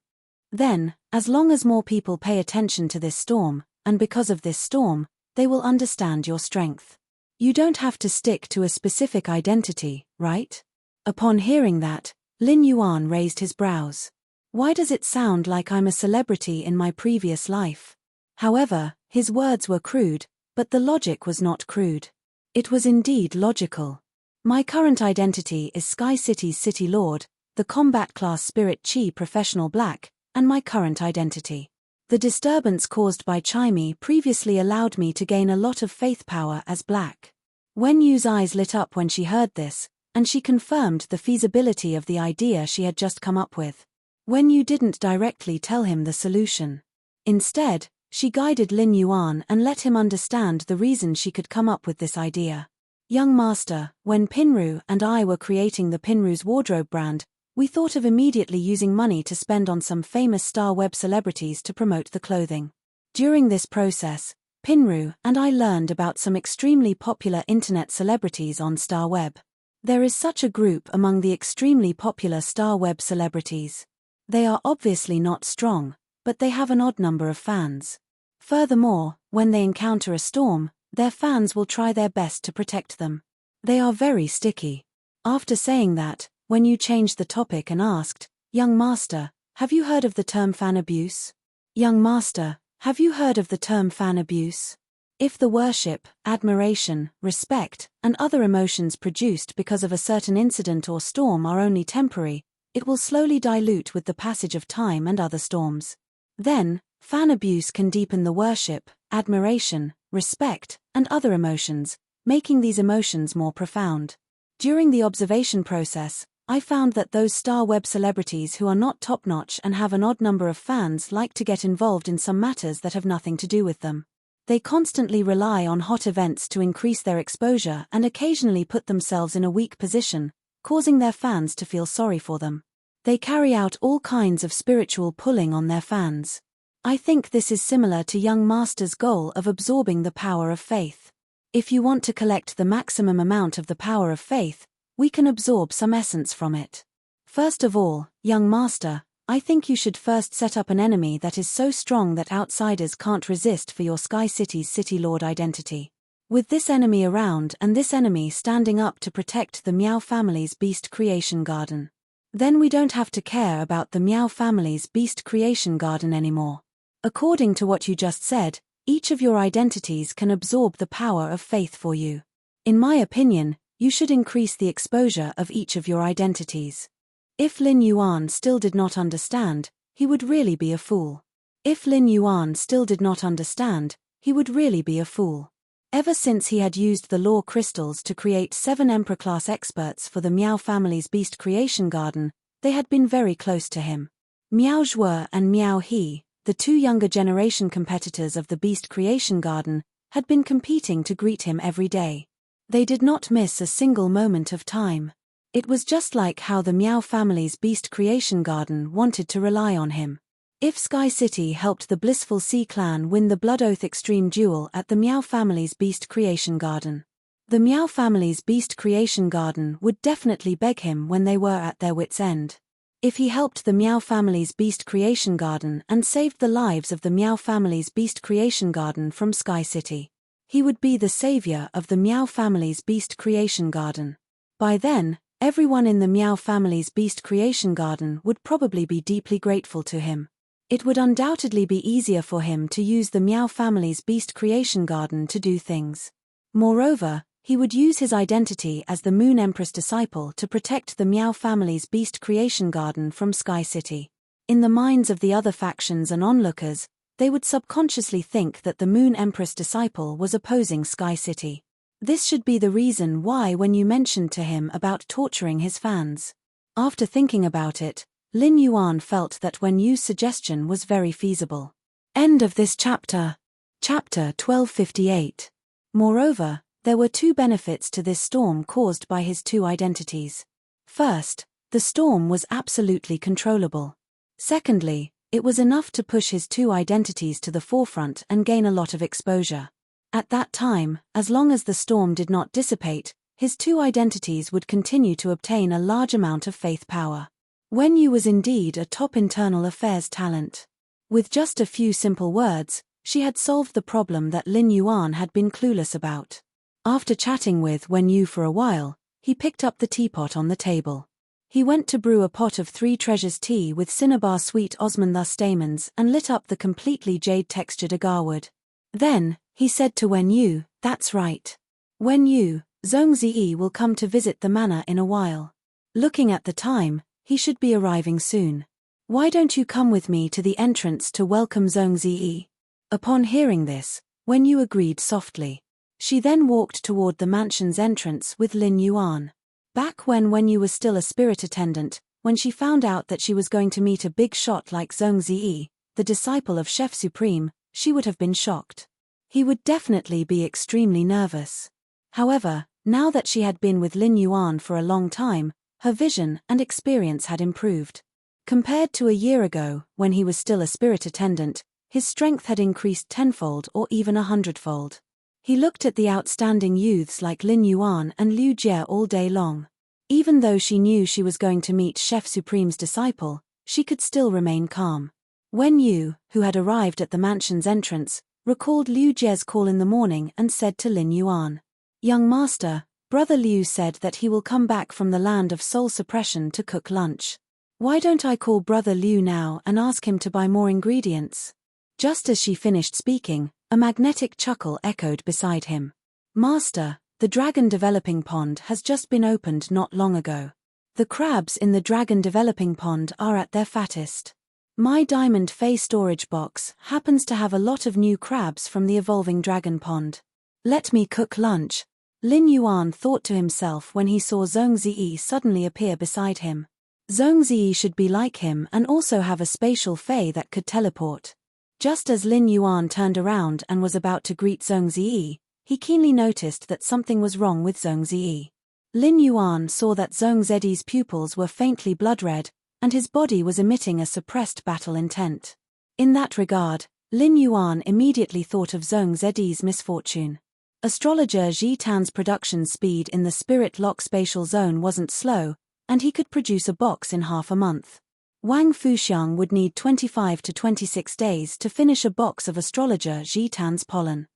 Then, as long as more people pay attention to this storm, and because of this storm, they will understand your strength. You don't have to stick to a specific identity, right?" Upon hearing that, Lin Yuan raised his brows. Why does it sound like I'm a celebrity in my previous life? However, his words were crude, but the logic was not crude. It was indeed logical. My current identity is Sky City's City Lord, the Combat Class Spirit Chi Professional Black, and my current identity. The disturbance caused by Chimey previously allowed me to gain a lot of faith power as Black. Wen Yu's eyes lit up when she heard this, and she confirmed the feasibility of the idea she had just come up with. Wen Yu didn't directly tell him the solution. Instead, she guided Lin Yuan and let him understand the reason she could come up with this idea. "Young master, when Pinru and I were creating the Pinru's wardrobe brand, we thought of immediately using money to spend on some famous Star Web celebrities to promote the clothing. During this process, Pinru and I learned about some extremely popular internet celebrities on Star Web. There is such a group among the extremely popular Star Web celebrities. They are obviously not strong, but they have an odd number of fans. Furthermore, when they encounter a storm, their fans will try their best to protect them. They are very sticky. After saying that, Wen Yu changed the topic and asked, "Young master, have you heard of the term fan abuse? Young master, have you heard of the term fan abuse? If the worship, admiration, respect, and other emotions produced because of a certain incident or storm are only temporary, it will slowly dilute with the passage of time and other storms. Then, fan abuse can deepen the worship, admiration, respect, and other emotions, making these emotions more profound. During the observation process, I found that those star web celebrities who are not top-notch and have an odd number of fans like to get involved in some matters that have nothing to do with them. They constantly rely on hot events to increase their exposure and occasionally put themselves in a weak position, causing their fans to feel sorry for them. They carry out all kinds of spiritual pulling on their fans. I think this is similar to young master's goal of absorbing the power of faith. If you want to collect the maximum amount of the power of faith, we can absorb some essence from it. First of all, young master, I think you should first set up an enemy that is so strong that outsiders can't resist for your Sky City's City Lord identity. With this enemy around and this enemy standing up to protect the Meow family's beast creation garden. Then we don't have to care about the Meow family's beast creation garden anymore. According to what you just said, each of your identities can absorb the power of faith for you. In my opinion, you should increase the exposure of each of your identities. If Lin Yuan still did not understand, he would really be a fool. If Lin Yuan still did not understand, he would really be a fool. Ever since he had used the law crystals to create 7 Emperor-class experts for the Meow family's beast creation garden, they had been very close to him. Miao Zhuo and Miao He, the 2 younger generation competitors of the beast creation garden, had been competing to greet him every day. They did not miss a single moment of time. It was just like how the Meow family's beast creation garden wanted to rely on him. If Sky City helped the Blissful Sea clan win the Blood Oath Extreme Duel at the Meow family's beast creation garden, the Meow family's beast creation garden would definitely beg him when they were at their wits' end. If he helped the Meow family's beast creation garden and saved the lives of the Meow family's beast creation garden from Sky City, he would be the savior of the Meow family's beast creation garden. By then, everyone in the Meow family's beast creation garden would probably be deeply grateful to him. It would undoubtedly be easier for him to use the Meow family's beast creation garden to do things. Moreover, he would use his identity as the Moon Empress disciple to protect the Meow family's beast creation garden from Sky City. In the minds of the other factions and onlookers, they would subconsciously think that the Moon Empress disciple was opposing Sky City. This should be the reason why when you mentioned to him about torturing his fans. After thinking about it, Lin Yuan felt that Wen Yu's suggestion was very feasible. End of this chapter. Chapter 1258. Moreover, there were 2 benefits to this storm caused by his 2 identities. First, the storm was absolutely controllable. Secondly, it was enough to push his 2 identities to the forefront and gain a lot of exposure. At that time, as long as the storm did not dissipate, his 2 identities would continue to obtain a large amount of faith power. Wen Yu was indeed a top internal affairs talent. With just a few simple words, she had solved the problem that Lin Yuan had been clueless about. After chatting with Wen Yu for a while, he picked up the teapot on the table. He went to brew a pot of 3 treasures tea with cinnabar sweet osmanthus stamens and lit up the completely jade-textured agarwood. Then, he said to Wen Yu, "That's right. Wen Yu, Zhongzi will come to visit the manor in a while. Looking at the time, he should be arriving soon. Why don't you come with me to the entrance to welcome Zhongzi?" Upon hearing this, Wen Yu agreed softly. She then walked toward the mansion's entrance with Lin Yuan. Back when Wen Yu was still a spirit attendant, when she found out that she was going to meet a big shot like Zhongzi, the disciple of Chef Supreme, she would have been shocked. He would definitely be extremely nervous. However, now that she had been with Lin Yuan for a long time, her vision and experience had improved. Compared to a year ago, when he was still a spirit attendant, his strength had increased tenfold or even 100-fold. He looked at the outstanding youths like Lin Yuan and Liu Jie all day long. Even though she knew she was going to meet Chef Supreme's disciple, she could still remain calm. Wen Yu, who had arrived at the mansion's entrance, recalled Liu Jie's call in the morning and said to Lin Yuan, "Young master, Brother Liu said that he will come back from the land of soul suppression to cook lunch. Why don't I call Brother Liu now and ask him to buy more ingredients? Just as she finished speaking, a magnetic chuckle echoed beside him. Master, the dragon developing pond has just been opened not long ago. The crabs in the dragon developing pond are at their fattest. My diamond Fey storage box happens to have a lot of new crabs from the evolving dragon pond. Let me cook lunch. Lin Yuan thought to himself when he saw Zhong Ziyi suddenly appear beside him. Zhong Ziyi should be like him and also have a spatial Fey that could teleport. Just as Lin Yuan turned around and was about to greet Zhong Ziyi, he keenly noticed that something was wrong with Zhong Ziyi. Lin Yuan saw that Zhong Ziyi's pupils were faintly blood red, and his body was emitting a suppressed battle intent. In that regard, Lin Yuan immediately thought of Zhong Ziyi's misfortune. Astrologer Ji Tan's production speed in the Spirit Lock spatial zone wasn't slow, and he could produce a box in half a month. Wang Fuxiang would need 25 to 26 days to finish a box of Astrologer Ji Tan's pollen.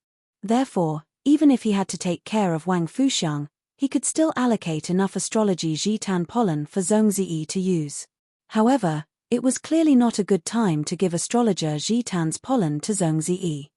Therefore, even if he had to take care of Wang Fuxiang, he could still allocate enough Astrology Ji Tan pollen for Zhong Ziyi to use. However, it was clearly not a good time to give Astrologer Ji Tan's pollen to Zhong Ziyi.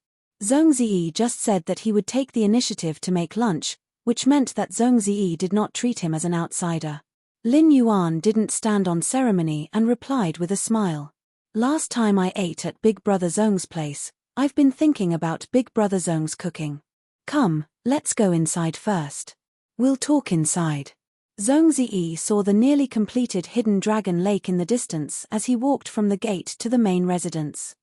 Zhong Ziyi just said that he would take the initiative to make lunch, which meant that Zhong Ziyi did not treat him as an outsider. Lin Yuan didn't stand on ceremony and replied with a smile. Last time I ate at Big Brother Zhong's place, I've been thinking about Big Brother Zhong's cooking. Come, let's go inside first. We'll talk inside. Zhong Ziyi saw the nearly completed hidden dragon lake in the distance as he walked from the gate to the main residence.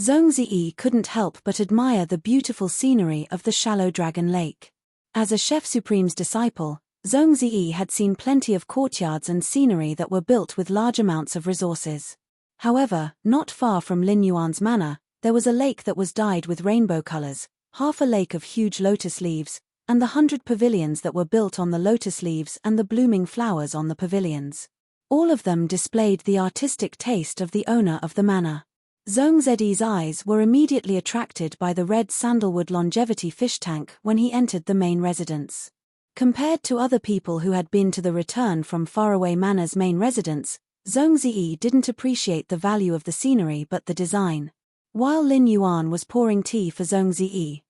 Zhong Ziyi couldn't help but admire the beautiful scenery of the shallow dragon lake. As a Chef Supreme's disciple, Zhong Ziyi had seen plenty of courtyards and scenery that were built with large amounts of resources. However, not far from Lin Yuan's manor, there was a lake that was dyed with rainbow colors, half a lake of huge lotus leaves, and the 100 pavilions that were built on the lotus leaves and the blooming flowers on the pavilions. All of them displayed the artistic taste of the owner of the manor. Zhong Ziyi's eyes were immediately attracted by the red sandalwood longevity fish tank when he entered the main residence. Compared to other people who had been to the return from faraway manor's main residence, Zhong Ziyi didn't appreciate the value of the scenery but the design. While Lin Yuan was pouring tea for Zhong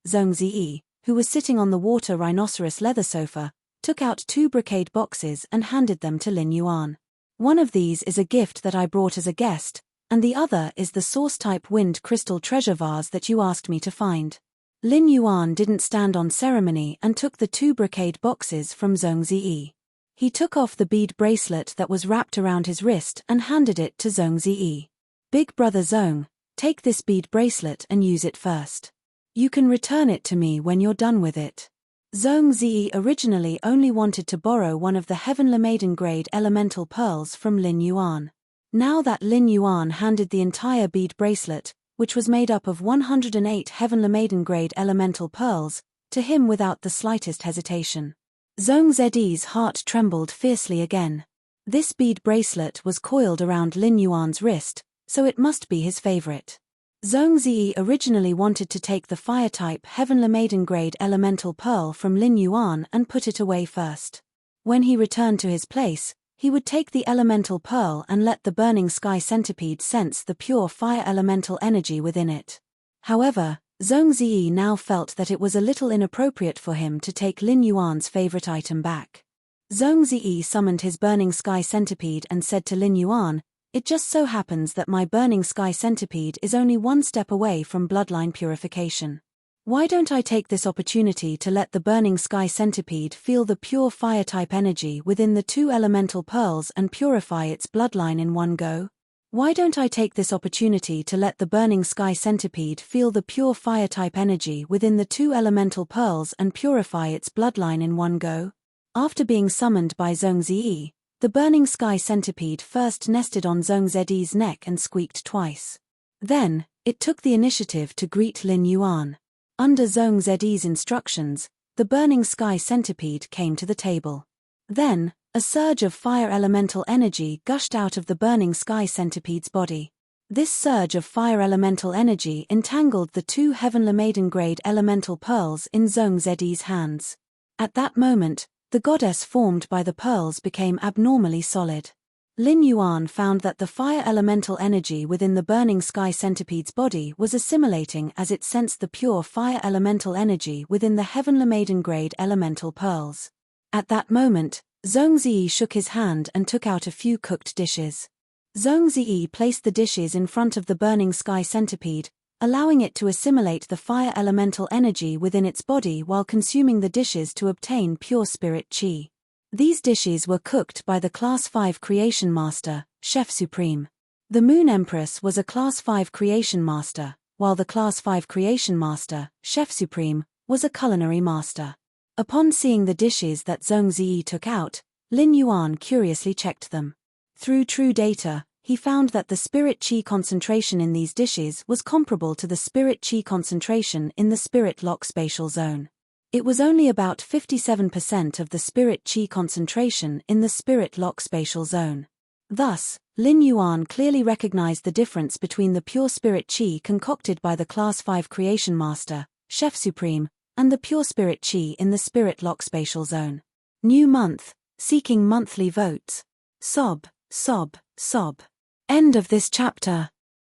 Ziyi, who was sitting on the water rhinoceros leather sofa, took out 2 brocade boxes and handed them to Lin Yuan. One of these is a gift that I brought as a guest, and the other is the source-type wind crystal treasure vase that you asked me to find. Lin Yuan didn't stand on ceremony and took the 2 brocade boxes from Zhong Ziyi. He took off the bead bracelet that was wrapped around his wrist and handed it to Zhong Ziyi. Big Brother Zhong, take this bead bracelet and use it first. You can return it to me when you're done with it. Zhong Ziyi originally only wanted to borrow one of the Heavenly Maiden grade elemental pearls from Lin Yuan. Now that Lin Yuan handed the entire bead bracelet, which was made up of 108 Heavenly Maiden grade elemental pearls, to him without the slightest hesitation, Zhong Ziyi's heart trembled fiercely again. This bead bracelet was coiled around Lin Yuan's wrist, so it must be his favorite. Zhong Ziyi originally wanted to take the fire-type Heavenly Maiden grade elemental pearl from Lin Yuan and put it away first. When he returned to his place, he would take the elemental pearl and let the burning sky centipede sense the pure fire elemental energy within it. However, Zhong Ziyi now felt that it was a little inappropriate for him to take Lin Yuan's favorite item back. Zhong Ziyi summoned his burning sky centipede and said to Lin Yuan, "It just so happens that my burning sky centipede is only 1 step away from bloodline purification. Why don't I take this opportunity to let the burning sky centipede feel the pure fire-type energy within the 2 elemental pearls and purify its bloodline in one go? Why don't I take this opportunity to let the burning sky centipede feel the pure fire-type energy within the 2 elemental pearls and purify its bloodline in one go?" After being summoned by Zhong Ziyi, the burning sky centipede first nested on Zhong Ziyi's neck and squeaked twice. Then, it took the initiative to greet Lin Yuan. Under Zhong Ziyi's instructions, the burning sky centipede came to the table. Then, a surge of fire elemental energy gushed out of the burning sky centipede's body. This surge of fire elemental energy entangled the 2 Heavenly Maiden grade elemental pearls in Zhong Ziyi's hands. At that moment, The goddess formed by the pearls became abnormally solid. Lin Yuan found that the fire elemental energy within the burning sky centipede's body was assimilating as it sensed the pure fire elemental energy within the heavenly maiden grade elemental pearls. At that moment, Zhongzi shook his hand and took out a few cooked dishes. Zhongzi placed the dishes in front of the burning sky centipede, allowing it to assimilate the fire elemental energy within its body while consuming the dishes to obtain pure spirit qi. These dishes were cooked by the Class 5 Creation Master, Chef Supreme. The Moon Empress was a Class 5 Creation Master, while the Class 5 Creation Master, Chef Supreme, was a Culinary Master. Upon seeing the dishes that Zhongzi took out, Lin Yuan curiously checked them. Through true data, he found that the spirit qi concentration in these dishes was comparable to the spirit qi concentration in the spirit lock spatial zone. It was only about 57% of the spirit qi concentration in the spirit lock spatial zone. Thus, Lin Yuan clearly recognized the difference between the pure spirit qi concocted by the Class 5 Creation Master, Chef Supreme, and the pure spirit qi in the spirit lock spatial zone. New month, seeking monthly votes. Sob, sob, sob. End of this chapter.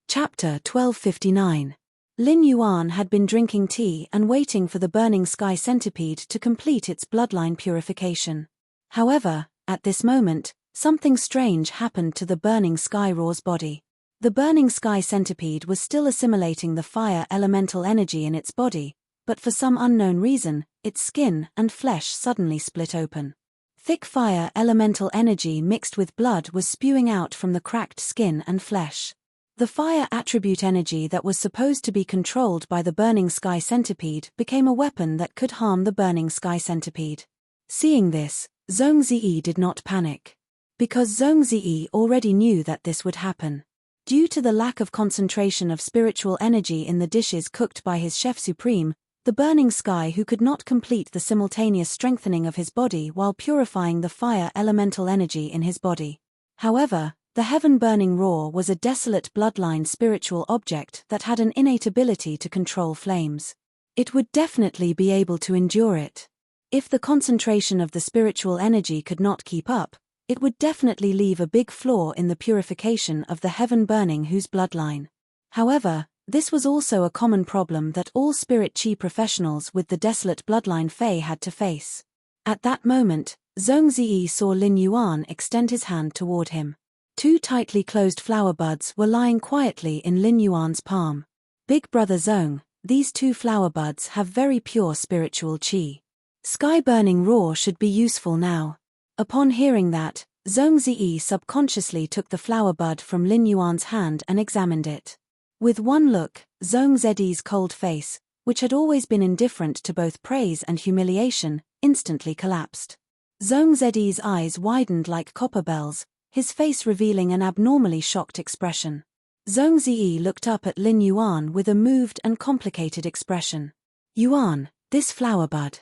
Chapter 1259. Lin Yuan had been drinking tea and waiting for the burning sky centipede to complete its bloodline purification. However, at this moment, something strange happened to the burning sky raw's body. The burning sky centipede was still assimilating the fire elemental energy in its body, but for some unknown reason, its skin and flesh suddenly split open. Thick fire elemental energy mixed with blood was spewing out from the cracked skin and flesh. The fire attribute energy that was supposed to be controlled by the burning sky centipede became a weapon that could harm the burning sky centipede. Seeing this, Zhongzi did not panic. Because Zhongzi already knew that this would happen. Due to the lack of concentration of spiritual energy in the dishes cooked by his Chef Supreme, the burning sky who could not complete the simultaneous strengthening of his body while purifying the fire elemental energy in his body. However, the heaven-burning raw was a desolate bloodline spiritual object that had an innate ability to control flames. It would definitely be able to endure it. If the concentration of the spiritual energy could not keep up, it would definitely leave a big flaw in the purification of the heaven-burning whose bloodline. However, this was also a common problem that all spirit qi professionals with the desolate bloodline Fey had to face. At that moment, Zhongzi saw Lin Yuan extend his hand toward him. Two tightly closed flower buds were lying quietly in Lin Yuan's palm. Big brother Zhong, these two flower buds have very pure spiritual qi. Sky-burning raw should be useful now. Upon hearing that, Zhongzi subconsciously took the flower bud from Lin Yuan's hand and examined it. With one look, Zhongzi's cold face, which had always been indifferent to both praise and humiliation, instantly collapsed. Zhongzi's eyes widened like copper bells, his face revealing an abnormally shocked expression. Zhongzi looked up at Lin Yuan with a moved and complicated expression. Yuan, this flower bud.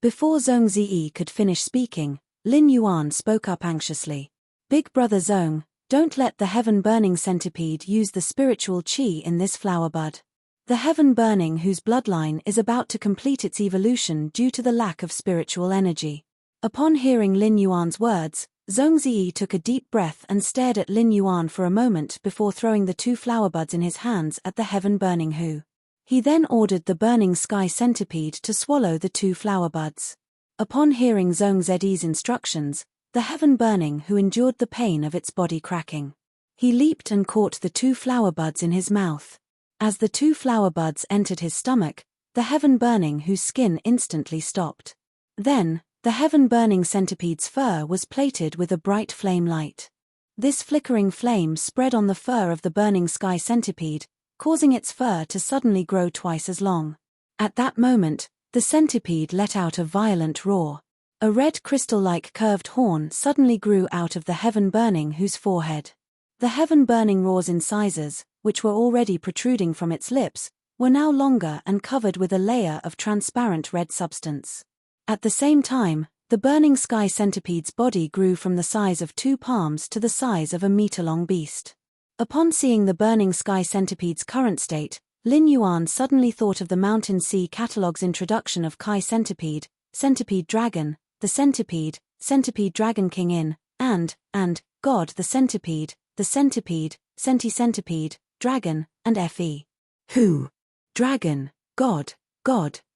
Before Zhongzi could finish speaking, Lin Yuan spoke up anxiously. Big brother Zhong, don't let the heaven-burning centipede use the spiritual qi in this flower bud. The heaven-burning whose bloodline is about to complete its evolution due to the lack of spiritual energy. Upon hearing Lin Yuan's words, Zhongzi took a deep breath and stared at Lin Yuan for a moment before throwing the two flower buds in his hands at the heaven-burning who. He then ordered the burning sky centipede to swallow the two flower buds. Upon hearing Zhongzi's instructions, the heaven-burning who endured the pain of its body cracking. He leaped and caught the two flower buds in his mouth. As the two flower buds entered his stomach, the heaven-burning whose skin instantly stopped. Then, the heaven-burning centipede's fur was plated with a bright flame light. This flickering flame spread on the fur of the burning sky centipede, causing its fur to suddenly grow twice as long. At that moment, the centipede let out a violent roar. A red crystal-like curved horn suddenly grew out of the heaven-burning whose forehead. The heaven-burning roar's incisors, which were already protruding from its lips, were now longer and covered with a layer of transparent red substance. At the same time, the burning sky centipede's body grew from the size of 2 palms to the size of a meter-long beast. Upon seeing the burning sky centipede's current state, Lin Yuan suddenly thought of the Mountain Sea Catalogue's introduction of Kai Centipede, Centipede Dragon, the centipede dragon king in, and God the centipede, centipede, dragon, and fe. Who? Dragon, God,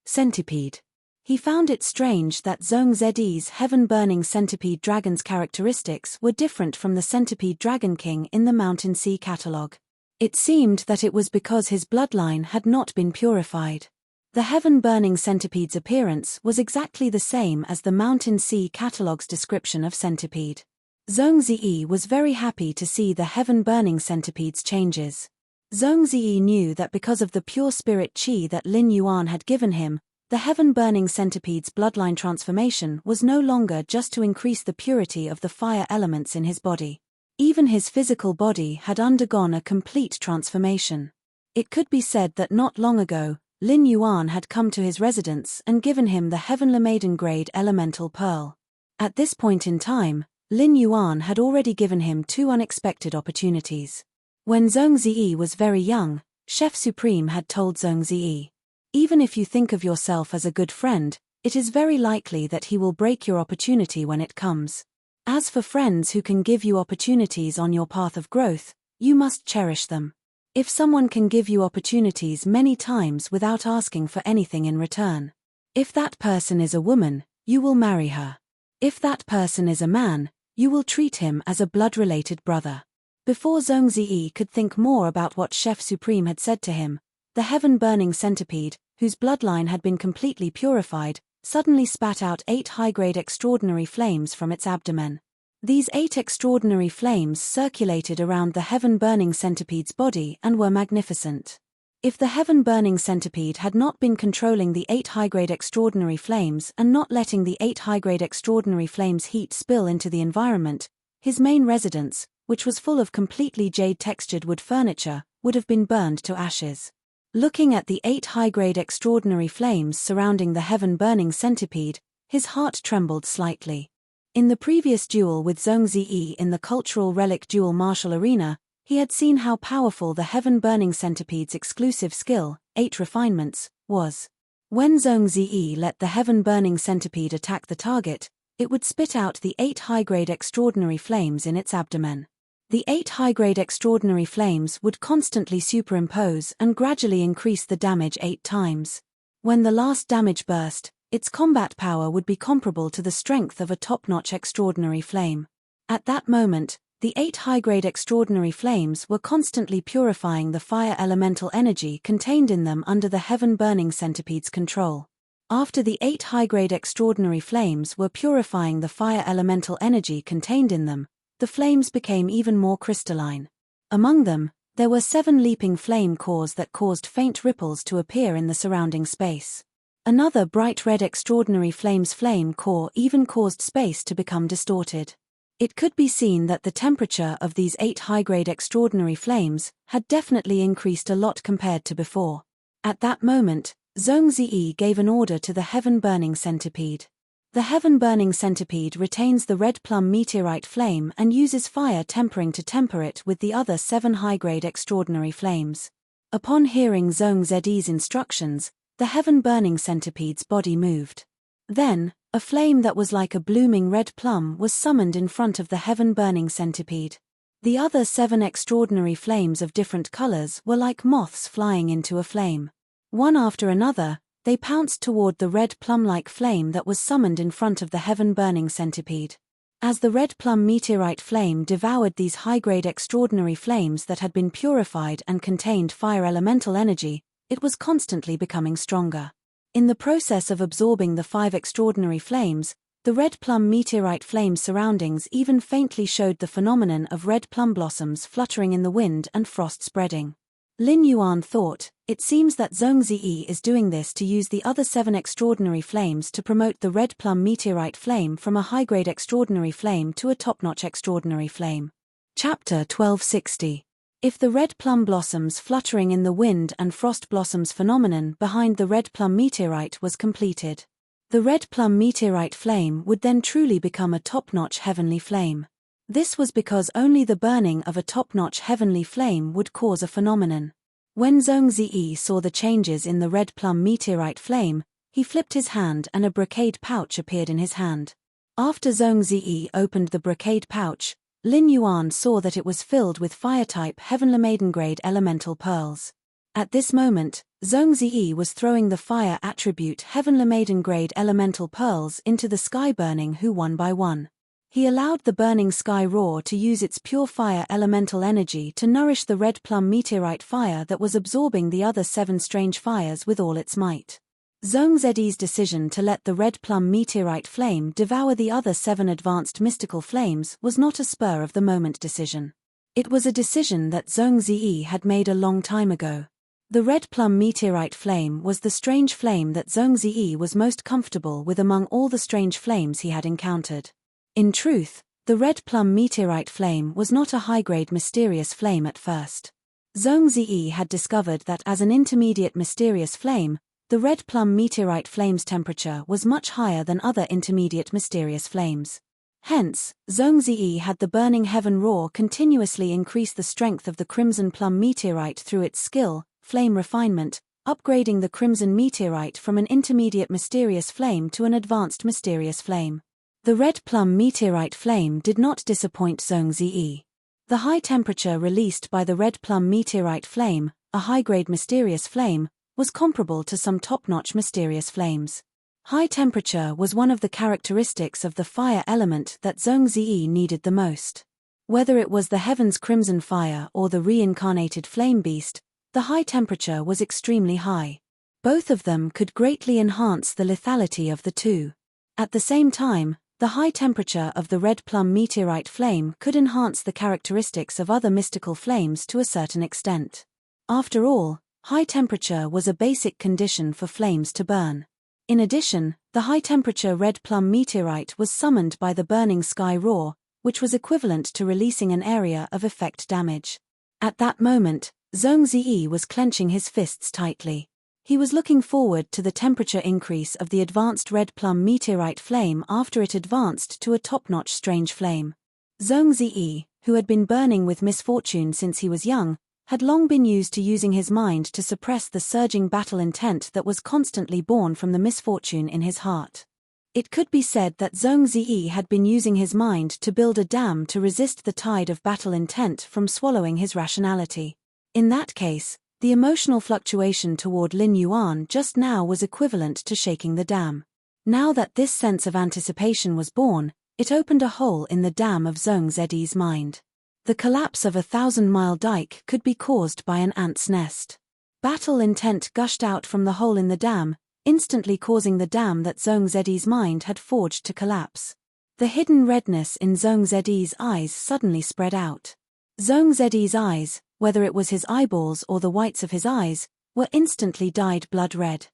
centipede. He found it strange that Zhongzhi's heaven-burning centipede dragon's characteristics were different from the centipede dragon king in the Mountain Sea catalogue. It seemed that it was because his bloodline had not been purified. The heaven-burning centipede's appearance was exactly the same as the Mountain Sea catalogue's description of centipede. Zhongzhi was very happy to see the heaven-burning centipede's changes. Zhongzhi knew that because of the pure spirit qi that Lin Yuan had given him, the heaven-burning centipede's bloodline transformation was no longer just to increase the purity of the fire elements in his body. Even his physical body had undergone a complete transformation. It could be said that not long ago, Lin Yuan had come to his residence and given him the Heavenly Maiden grade elemental pearl. At this point in time, Lin Yuan had already given him 2 unexpected opportunities. When Zhongzhi was very young, Chef Supreme had told Zhongzhi, "Even if you think of yourself as a good friend, it is very likely that he will break your opportunity when it comes. As for friends who can give you opportunities on your path of growth, you must cherish them. If someone can give you opportunities many times without asking for anything in return. If that person is a woman, you will marry her. If that person is a man, you will treat him as a blood-related brother." Before Zhongzhi could think more about what Chef Supreme had said to him, the heaven-burning centipede, whose bloodline had been completely purified, suddenly spat out 8 high-grade extraordinary flames from its abdomen. These 8 extraordinary flames circulated around the heaven-burning centipede's body and were magnificent. If the heaven-burning centipede had not been controlling the 8 high-grade extraordinary flames and not letting the 8 high-grade extraordinary flames heat spill into the environment, his main residence, which was full of completely jade-textured wood furniture, would have been burned to ashes. Looking at the 8 high-grade extraordinary flames surrounding the heaven-burning centipede, his heart trembled slightly. In the previous duel with Zhongzhi in the cultural relic duel martial arena, he had seen how powerful the heaven-burning centipede's exclusive skill, 8 refinements, was. When Zhongzhi let the heaven-burning centipede attack the target, it would spit out the 8 high-grade extraordinary flames in its abdomen. The 8 high-grade extraordinary flames would constantly superimpose and gradually increase the damage 8 times. When the last damage burst, its combat power would be comparable to the strength of a top-notch extraordinary flame. At that moment, the 8 high-grade extraordinary flames were constantly purifying the fire elemental energy contained in them under the heaven-burning centipede's control. After the 8 high-grade extraordinary flames were purifying the fire elemental energy contained in them, the flames became even more crystalline. Among them, there were 7 leaping flame cores that caused faint ripples to appear in the surrounding space. Another bright red extraordinary flame's flame core even caused space to become distorted. It could be seen that the temperature of these 8 high-grade extraordinary flames had definitely increased a lot compared to before. At that moment, Zhongzhi gave an order to the heaven-burning centipede. The heaven-burning centipede retains the red plum meteorite flame and uses fire tempering to temper it with the other 7 high-grade extraordinary flames. Upon hearing Zhongzhi's instructions, the heaven-burning centipede's body moved. Then, a flame that was like a blooming red plum was summoned in front of the heaven-burning centipede. The other 7 extraordinary flames of different colors were like moths flying into a flame. One after another, they pounced toward the red plum-like flame that was summoned in front of the heaven-burning centipede. As the red plum meteorite flame devoured these high-grade extraordinary flames that had been purified and contained fire elemental energy, it was constantly becoming stronger. In the process of absorbing the 5 extraordinary flames, the red plum meteorite flame's surroundings even faintly showed the phenomenon of red plum blossoms fluttering in the wind and frost spreading. Lin Yuan thought, it seems that Zhongzhi is doing this to use the other 7 extraordinary flames to promote the red plum meteorite flame from a high-grade extraordinary flame to a top-notch extraordinary flame. Chapter 1260. If the red plum blossoms fluttering in the wind and frost blossoms phenomenon behind the red plum meteorite was completed, the red plum meteorite flame would then truly become a top-notch heavenly flame. This was because only the burning of a top-notch heavenly flame would cause a phenomenon. When Zhongzhi saw the changes in the red plum meteorite flame, He flipped his hand and a brocade pouch appeared in his hand. After Zhong Ziyi opened the brocade pouch, Lin Yuan saw that it was filled with fire-type Heavenly Maiden-grade elemental pearls. At this moment, Zhong Ziyi was throwing the fire attribute Heavenly Maiden-grade elemental pearls into the sky burning Hu one by one. He allowed the burning sky roar to use its pure fire elemental energy to nourish the red plum meteorite fire that was absorbing the other 7 strange fires with all its might. Zhong Ziyi's decision to let the red plum meteorite flame devour the other 7 advanced mystical flames was not a spur-of-the-moment decision. It was a decision that Zhong Ziyi had made a long time ago. The red plum meteorite flame was the strange flame that Zhong Ziyi was most comfortable with among all the strange flames he had encountered. In truth, the red plum meteorite flame was not a high-grade mysterious flame at first. Zhong Ziyi had discovered that as an intermediate mysterious flame, the red plum meteorite flame's temperature was much higher than other intermediate mysterious flames. Hence, Zhong Ziyi had the burning heaven roar continuously increase the strength of the crimson plum meteorite through its skill, flame refinement, upgrading the crimson meteorite from an intermediate mysterious flame to an advanced mysterious flame. The red plum meteorite flame did not disappoint Zhong Ziyi. The high temperature released by the red plum meteorite flame, a high-grade mysterious flame, was comparable to some top-notch mysterious flames. High temperature was one of the characteristics of the fire element that Zhong Ziyi needed the most. Whether it was the heaven's crimson fire or the reincarnated flame beast, the high temperature was extremely high. Both of them could greatly enhance the lethality of the two. At the same time, the high temperature of the red plum meteorite flame could enhance the characteristics of other mystical flames to a certain extent. After all, high temperature was a basic condition for flames to burn. In addition, the high-temperature red plum meteorite was summoned by the burning sky roar, which was equivalent to releasing an area of effect damage. At that moment, Zhong Ziyi was clenching his fists tightly. He was looking forward to the temperature increase of the advanced red plum meteorite flame after it advanced to a top-notch strange flame. Zhong Ziyi, who had been burning with misfortune since he was young, had long been used to using his mind to suppress the surging battle intent that was constantly born from the misfortune in his heart. It could be said that Zhong Ziyi had been using his mind to build a dam to resist the tide of battle intent from swallowing his rationality. In that case, the emotional fluctuation toward Lin Yuan just now was equivalent to shaking the dam. Now that this sense of anticipation was born, it opened a hole in the dam of Zhong Ziyi's mind. The collapse of a 1,000-mile dike could be caused by an ant's nest. Battle intent gushed out from the hole in the dam, instantly causing the dam that Zhong Ziyi's mind had forged to collapse. The hidden redness in Zhong Ziyi's eyes suddenly spread out. Zhong Ziyi's eyes, whether it was his eyeballs or the whites of his eyes, were instantly dyed blood red.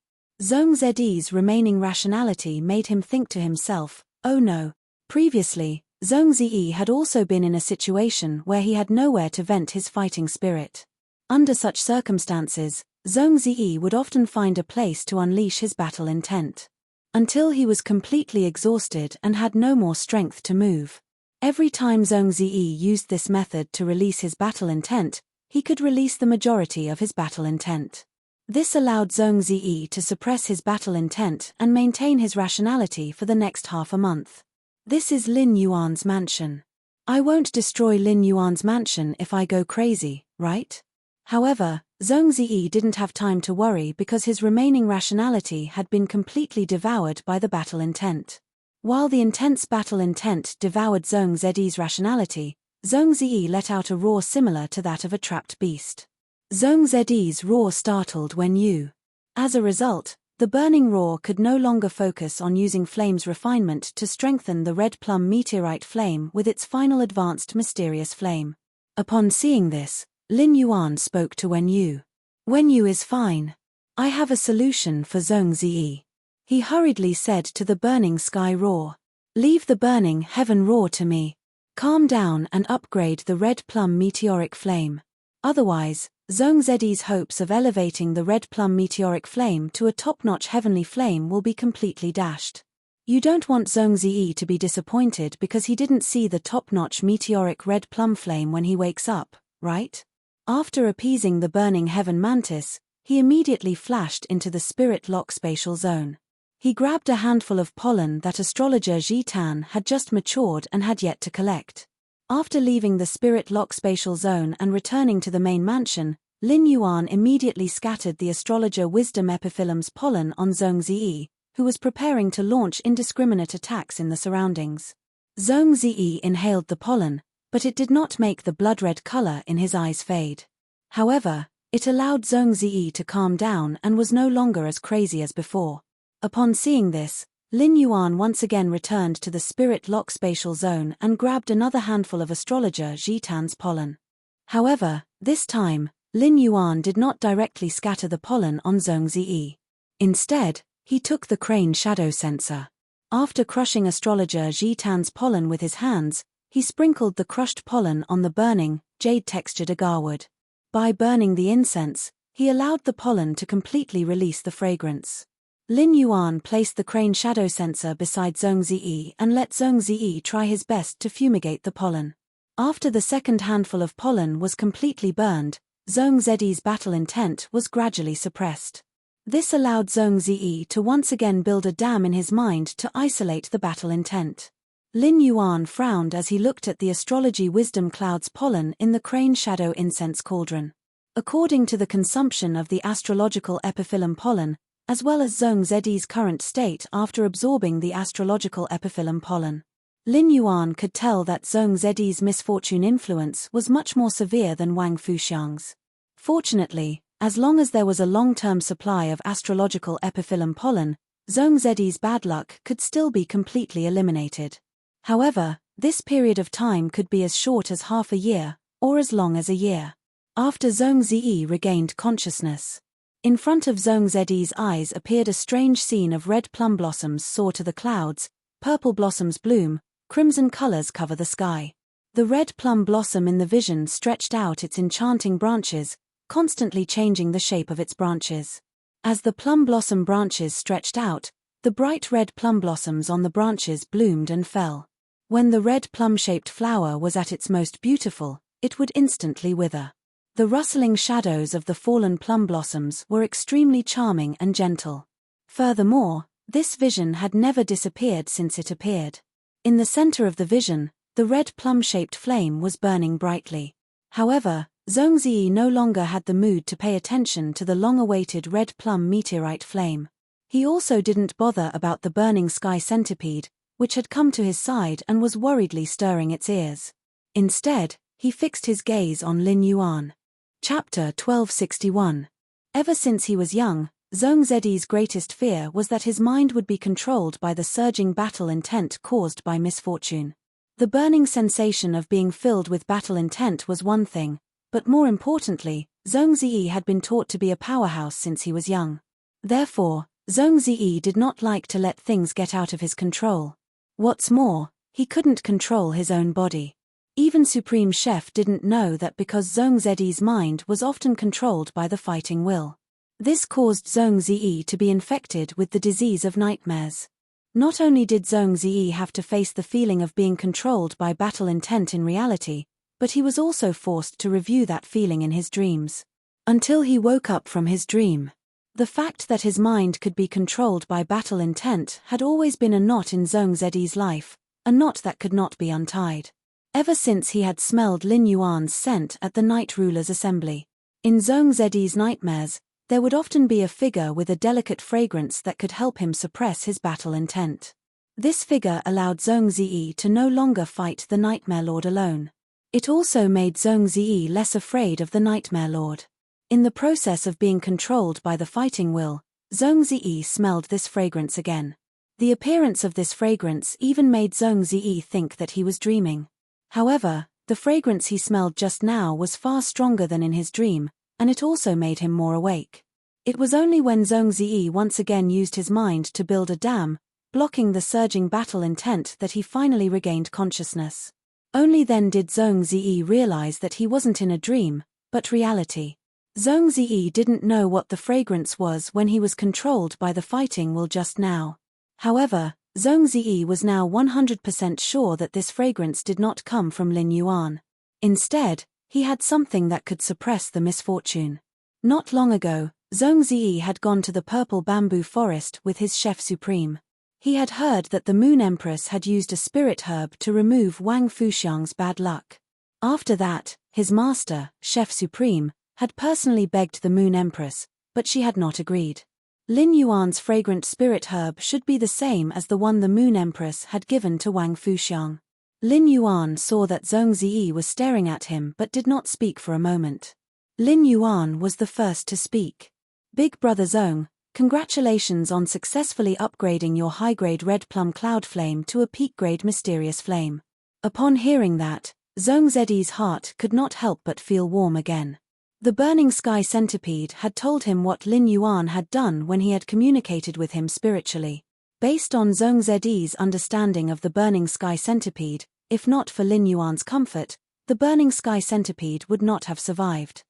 Zhong Ziyi's remaining rationality made him think to himself, "Oh no." Previously, Zhong Ziyi had also been in a situation where he had nowhere to vent his fighting spirit. Under such circumstances, Zhong Ziyi would often find a place to unleash his battle intent. Until he was completely exhausted and had no more strength to move. Every time Zhong Ziyi used this method to release his battle intent, he could release the majority of his battle intent. This allowed Zhong Ziyi to suppress his battle intent and maintain his rationality for the next half a month. This is Lin Yuan's mansion. I won't destroy Lin Yuan's mansion if I go crazy, right? However, Zhong Ziyi didn't have time to worry because his remaining rationality had been completely devoured by the battle intent. While the intense battle intent devoured Zhong Ziyi's rationality, Zhong Ziyi let out a roar similar to that of a trapped beast. Zhong Ziyi's roar startled Wen Yu. As a result, the burning roar could no longer focus on using flame's refinement to strengthen the red plum meteorite flame with its final advanced mysterious flame. Upon seeing this, Lin Yuan spoke to Wen Yu. "Wen Yu is fine. I have a solution for Zhong Ziyi." He hurriedly said to the burning sky roar, "Leave the burning heaven roar to me. Calm down and upgrade the red plum meteoric flame. Otherwise, Zhong Ziyi's hopes of elevating the red plum meteoric flame to a top-notch heavenly flame will be completely dashed. You don't want Zhong Ziyi to be disappointed because he didn't see the top-notch meteoric red plum flame when he wakes up, right?" After appeasing the burning heaven mantis, he immediately flashed into the spirit lock spatial zone. He grabbed a handful of pollen that astrologer Jitan had just matured and had yet to collect. After leaving the spirit lock spatial zone and returning to the main mansion, Lin Yuan immediately scattered the astrologer wisdom epiphyllum's pollen on Zhong Ziyi, who was preparing to launch indiscriminate attacks in the surroundings. Zhong Ziyi inhaled the pollen, but it did not make the blood-red color in his eyes fade. However, it allowed Zhong Ziyi to calm down and was no longer as crazy as before. Upon seeing this, Lin Yuan once again returned to the spirit lock spatial zone and grabbed another handful of astrologer Jitan's pollen. However, this time, Lin Yuan did not directly scatter the pollen on Zhong Ziyi. Instead, he took the crane shadow sensor. After crushing astrologer Jitan's pollen with his hands, he sprinkled the crushed pollen on the burning, jade-textured agarwood. By burning the incense, he allowed the pollen to completely release the fragrance. Lin Yuan placed the crane shadow sensor beside Zhong Ziyi and let Zhong Ziyi try his best to fumigate the pollen. After the second handful of pollen was completely burned, Zhong Ziyi's battle intent was gradually suppressed. This allowed Zhong Ziyi to once again build a dam in his mind to isolate the battle intent. Lin Yuan frowned as he looked at the astrology wisdom cloud's pollen in the crane shadow incense cauldron. According to the consumption of the astrological epiphyllum pollen, as well as Zhong Ziyi's current state after absorbing the astrological epiphyllum pollen, Lin Yuan could tell that Zhong Ziyi's misfortune influence was much more severe than Wang Fuxiang's. Fortunately, as long as there was a long-term supply of astrological epiphyllum pollen, Zhong Ziyi's bad luck could still be completely eliminated. However, this period of time could be as short as half a year, or as long as a year. After Zhong Ziyi regained consciousness, in front of Zhong Ziyi's eyes appeared a strange scene of red plum blossoms soar to the clouds, purple blossoms bloom, crimson colors cover the sky. The red plum blossom in the vision stretched out its enchanting branches, constantly changing the shape of its branches. As the plum blossom branches stretched out, the bright red plum blossoms on the branches bloomed and fell. When the red plum-shaped flower was at its most beautiful, it would instantly wither. The rustling shadows of the fallen plum blossoms were extremely charming and gentle. Furthermore, this vision had never disappeared since it appeared. In the center of the vision, the red plum-shaped flame was burning brightly. However, Zhong Ziyi no longer had the mood to pay attention to the long-awaited red plum meteorite flame. He also didn't bother about the burning sky centipede, which had come to his side and was worriedly stirring its ears. Instead, he fixed his gaze on Lin Yuan. Chapter 1261. Ever since he was young, Zhong Ziyi's greatest fear was that his mind would be controlled by the surging battle intent caused by misfortune. The burning sensation of being filled with battle intent was one thing, but more importantly, Zhong Ziyi had been taught to be a powerhouse since he was young. Therefore, Zhong Ziyi did not like to let things get out of his control. What's more, he couldn't control his own body. Even Supreme Chef didn't know that because Zhong Ziyi's mind was often controlled by the fighting will. This caused Zhong Ziyi to be infected with the disease of nightmares. Not only did Zhong Ziyi have to face the feeling of being controlled by battle intent in reality, but he was also forced to review that feeling in his dreams. Until he woke up from his dream. The fact that his mind could be controlled by battle intent had always been a knot in Zhong Ziyi's life, a knot that could not be untied. Ever since he had smelled Lin Yuan's scent at the Night Ruler's assembly. In Zhong Ziyi's nightmares, there would often be a figure with a delicate fragrance that could help him suppress his battle intent. This figure allowed Zhong Ziyi to no longer fight the Nightmare Lord alone. It also made Zhong Ziyi less afraid of the Nightmare Lord. In the process of being controlled by the fighting will, Zhong Ziyi smelled this fragrance again. The appearance of this fragrance even made Zhong Ziyi think that he was dreaming. However, the fragrance he smelled just now was far stronger than in his dream, and it also made him more awake. It was only when Zhong Ziyi once again used his mind to build a dam, blocking the surging battle intent, that he finally regained consciousness. Only then did Zhong Ziyi realize that he wasn't in a dream, but reality. Zhong Ziyi didn't know what the fragrance was when he was controlled by the fighting will just now. However, Zhong Ziyi was now 100% sure that this fragrance did not come from Lin Yuan. Instead, he had something that could suppress the misfortune. Not long ago, Zhong Ziyi had gone to the purple bamboo forest with his chef supreme. He had heard that the Moon Empress had used a spirit herb to remove Wang Fuxiang's bad luck. After that, his master, chef supreme, had personally begged the Moon Empress, but she had not agreed. Lin Yuan's fragrant spirit herb should be the same as the one the Moon Empress had given to Wang Fuxiang. Lin Yuan saw that Zhong Ziyi was staring at him but did not speak for a moment. Lin Yuan was the first to speak. Big brother Zhong, congratulations on successfully upgrading your high-grade red plum cloud flame to a peak-grade mysterious flame. Upon hearing that, Zhong Ziyi's heart could not help but feel warm again. The burning sky centipede had told him what Lin Yuan had done when he had communicated with him spiritually. Based on Zhong Ziyi's understanding of the burning sky centipede, if not for Lin Yuan's comfort, the burning sky centipede would not have survived.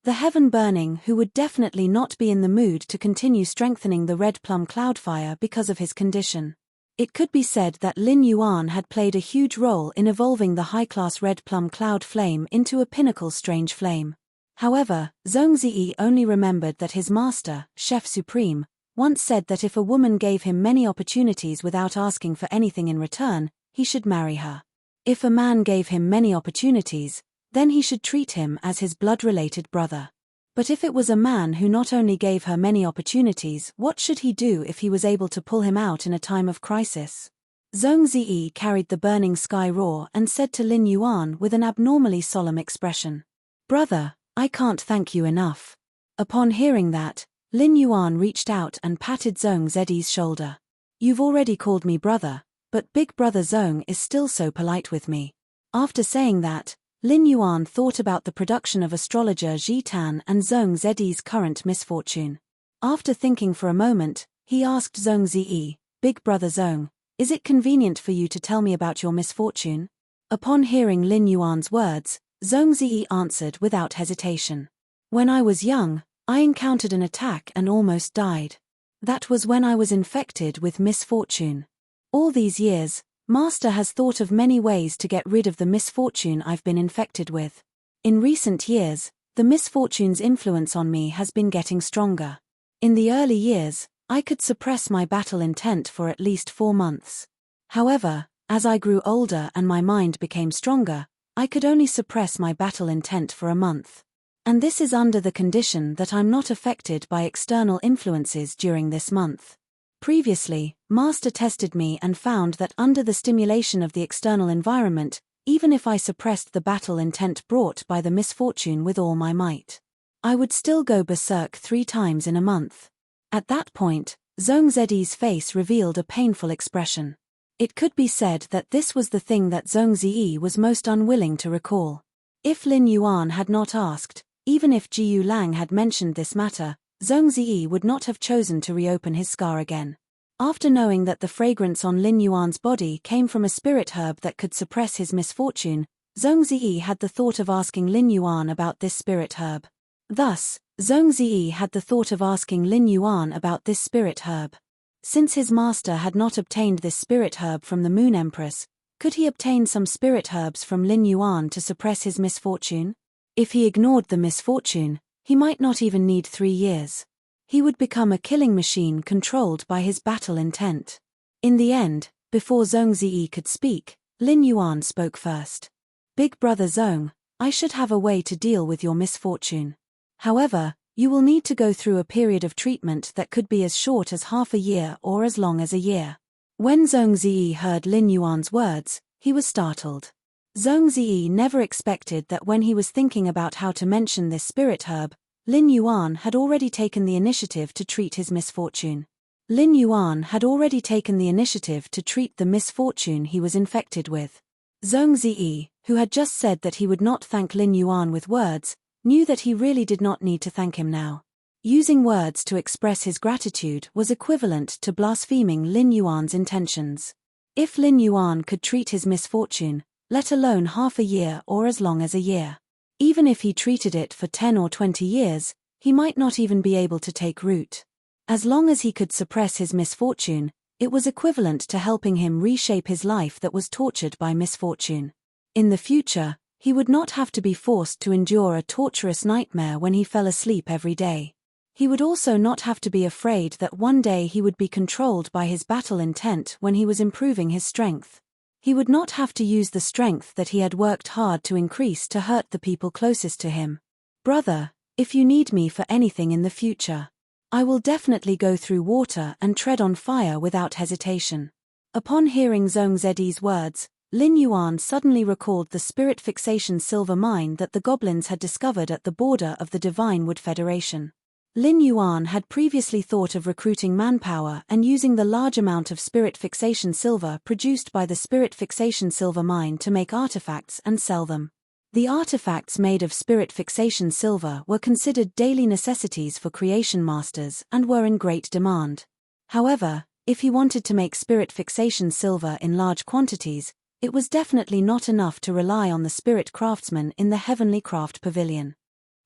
The heaven burning who would definitely not be in the mood to continue strengthening the red plum cloud fire because of his condition. It could be said that Lin Yuan had played a huge role in evolving the high-class red plum cloud flame into a pinnacle strange flame. However, Zhong Ziyi only remembered that his master, Chef Supreme, once said that if a woman gave him many opportunities without asking for anything in return, he should marry her. If a man gave him many opportunities, then he should treat him as his blood-related brother. But if it was a man who not only gave her many opportunities, what should he do if he was able to pull him out in a time of crisis? Zhong Ziyi carried the burning sky raw and said to Lin Yuan with an abnormally solemn expression, "Brother, I can't thank you enough." Upon hearing that, Lin Yuan reached out and patted Zhong Ziyi's shoulder. "You've already called me brother, but big brother Zhong is still so polite with me." After saying that, Lin Yuan thought about the production of astrologer Ji Tan and Zhong Ziyi's current misfortune. After thinking for a moment, he asked Zhong Ziyi, "Big brother Zhong, is it convenient for you to tell me about your misfortune?" Upon hearing Lin Yuan's words, Zhong Ziyi answered without hesitation. "When I was young, I encountered an attack and almost died. That was when I was infected with misfortune. All these years, Master has thought of many ways to get rid of the misfortune I've been infected with. In recent years, the misfortune's influence on me has been getting stronger. In the early years, I could suppress my battle intent for at least 4 months. However, as I grew older and my mind became stronger, I could only suppress my battle intent for a month. And this is under the condition that I'm not affected by external influences during this month. Previously, Master tested me and found that under the stimulation of the external environment, even if I suppressed the battle intent brought by the misfortune with all my might, I would still go berserk 3 times in a month." At that point, Zhong Ziyi's face revealed a painful expression. It could be said that this was the thing that Zhong Ziyi was most unwilling to recall. If Lin Yuan had not asked, even if Jiu Lang had mentioned this matter, Zhong Ziyi would not have chosen to reopen his scar again. After knowing that the fragrance on Lin Yuan's body came from a spirit herb that could suppress his misfortune, Zhong Ziyi had the thought of asking Lin Yuan about this spirit herb. Thus, Zhong Ziyi had the thought of asking Lin Yuan about this spirit herb. Since his master had not obtained this spirit herb from the Moon Empress, could he obtain some spirit herbs from Lin Yuan to suppress his misfortune? If he ignored the misfortune, he might not even need 3 years. He would become a killing machine controlled by his battle intent. In the end, before Zhong Ziyi could speak, Lin Yuan spoke first. "Big brother Zhong, I should have a way to deal with your misfortune. However, you will need to go through a period of treatment that could be as short as half a year or as long as a year." When Zhong Ziyi heard Lin Yuan's words, he was startled. Zhong Ziyi never expected that when he was thinking about how to mention this spirit herb, Lin Yuan had already taken the initiative to treat his misfortune. Lin Yuan had already taken the initiative to treat the misfortune he was infected with. Zhong Ziyi, who had just said that he would not thank Lin Yuan with words, knew that he really did not need to thank him now. Using words to express his gratitude was equivalent to blaspheming Lin Yuan's intentions. If Lin Yuan could treat his misfortune, let alone half a year or as long as a year, even if he treated it for 10 or 20 years, he might not even be able to take root. As long as he could suppress his misfortune, it was equivalent to helping him reshape his life that was tortured by misfortune. In the future, he would not have to be forced to endure a torturous nightmare when he fell asleep every day. He would also not have to be afraid that one day he would be controlled by his battle intent when he was improving his strength. He would not have to use the strength that he had worked hard to increase to hurt the people closest to him. Brother, if you need me for anything in the future, I will definitely go through water and tread on fire without hesitation. Upon hearing Zhong Zidi's words, Lin Yuan suddenly recalled the spirit fixation silver mine that the goblins had discovered at the border of the Divine Wood Federation. Lin Yuan had previously thought of recruiting manpower and using the large amount of spirit fixation silver produced by the spirit fixation silver mine to make artifacts and sell them. The artifacts made of spirit fixation silver were considered daily necessities for creation masters and were in great demand. However, if he wanted to make spirit fixation silver in large quantities, it was definitely not enough to rely on the spirit craftsmen in the Heavenly Craft Pavilion.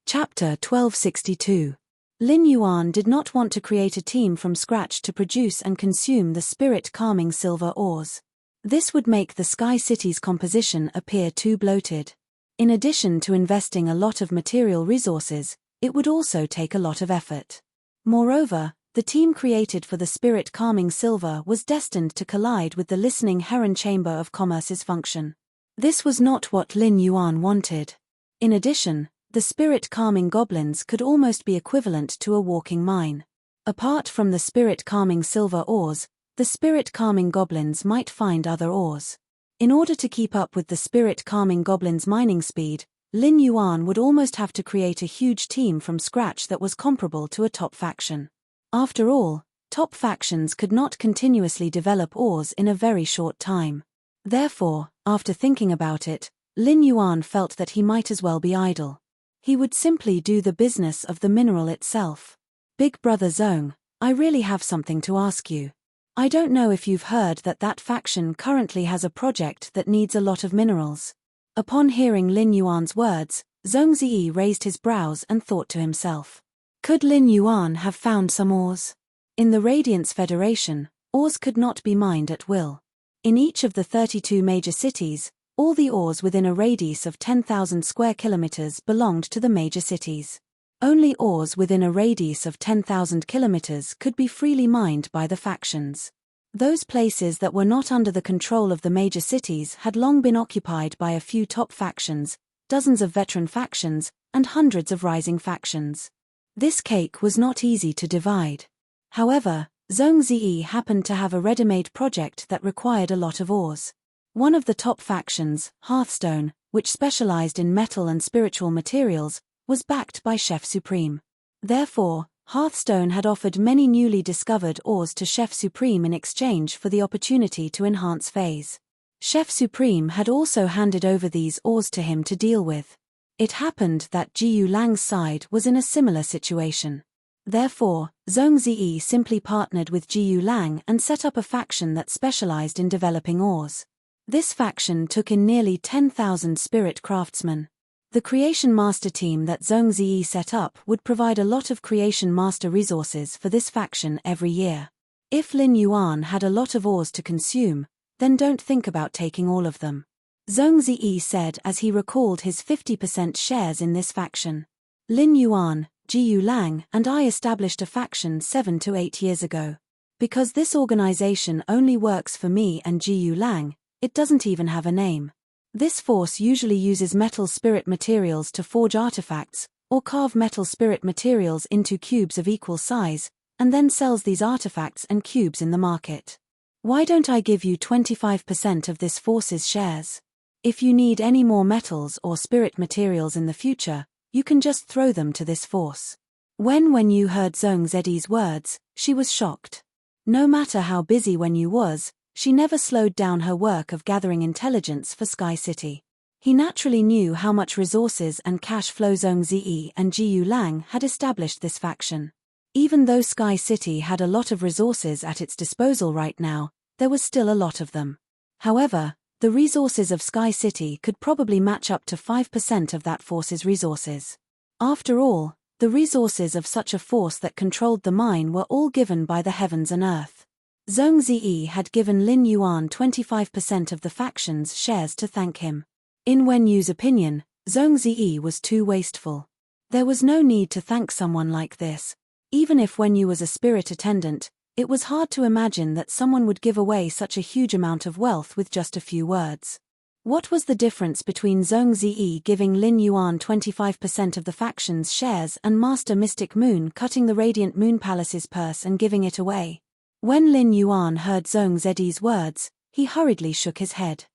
Chapter 1262. Lin Yuan did not want to create a team from scratch to produce and consume the spirit-calming silver ores. This would make the Sky City's composition appear too bloated. In addition to investing a lot of material resources, it would also take a lot of effort. Moreover, the team created for the spirit-calming silver was destined to collide with the listening Heron Chamber of Commerce's function. This was not what Lin Yuan wanted. In addition, the spirit-calming goblins could almost be equivalent to a walking mine. Apart from the spirit-calming silver ores, the spirit-calming goblins might find other ores. In order to keep up with the spirit-calming goblins' mining speed, Lin Yuan would almost have to create a huge team from scratch that was comparable to a top faction. After all, top factions could not continuously develop ores in a very short time. Therefore, after thinking about it, Lin Yuan felt that he might as well be idle. He would simply do the business of the mineral itself. Big brother Zhong, I really have something to ask you. I don't know if you've heard that faction currently has a project that needs a lot of minerals. Upon hearing Lin Yuan's words, Zhong Ziyi raised his brows and thought to himself. Could Lin Yuan have found some ores? In the Radiance Federation, ores could not be mined at will. In each of the 32 major cities, all the ores within a radius of 10,000 square kilometers belonged to the major cities. Only ores within a radius of 10,000 kilometers could be freely mined by the factions. Those places that were not under the control of the major cities had long been occupied by a few top factions, dozens of veteran factions, and hundreds of rising factions. This cake was not easy to divide. However, Zhong Ziyi happened to have a ready-made project that required a lot of ores. One of the top factions, Hearthstone, which specialized in metal and spiritual materials, was backed by Chef Supreme. Therefore, Hearthstone had offered many newly discovered ores to Chef Supreme in exchange for the opportunity to enhance phase. Chef Supreme had also handed over these ores to him to deal with. It happened that Jiyu Lang's side was in a similar situation. Therefore, Zhong Ziyi simply partnered with Jiyu Lang and set up a faction that specialized in developing ores. This faction took in nearly 10,000 spirit craftsmen. The Creation Master team that Zhong Ziyi set up would provide a lot of Creation Master resources for this faction every year. If Lin Yuan had a lot of ores to consume, then don't think about taking all of them. Zhong Ziyi said as he recalled his 50% shares in this faction. Lin Yuan, Jiyu Lang, and I established a faction 7 to 8 years ago. Because this organization only works for me and Jiyu Lang, it doesn't even have a name. This force usually uses metal spirit materials to forge artifacts, or carve metal spirit materials into cubes of equal size, and then sells these artifacts and cubes in the market. Why don't I give you 25% of this force's shares? If you need any more metals or spirit materials in the future, you can just throw them to this force. When Yu heard Zhong Ziyi's words, she was shocked. No matter how busy Yu was, she never slowed down her work of gathering intelligence for Sky City. He naturally knew how much resources and cash flow Zhong Ziyi and Jiyu Lang had established this faction. Even though Sky City had a lot of resources at its disposal right now, there was still a lot of them. However, the resources of Sky City could probably match up to 5% of that force's resources. After all, the resources of such a force that controlled the mine were all given by the heavens and earth. Zhong Ziyi had given Lin Yuan 25% of the faction's shares to thank him. In Yu's opinion, Zhong Ziyi was too wasteful. There was no need to thank someone like this. Even if when you was a spirit attendant, it was hard to imagine that someone would give away such a huge amount of wealth with just a few words. What was the difference between Zhong Ziyi giving Lin Yuan 25% of the faction's shares and Master Mystic Moon cutting the Radiant Moon Palace's purse and giving it away? When Lin Yuan heard Zhong Ziyi's words, he hurriedly shook his head.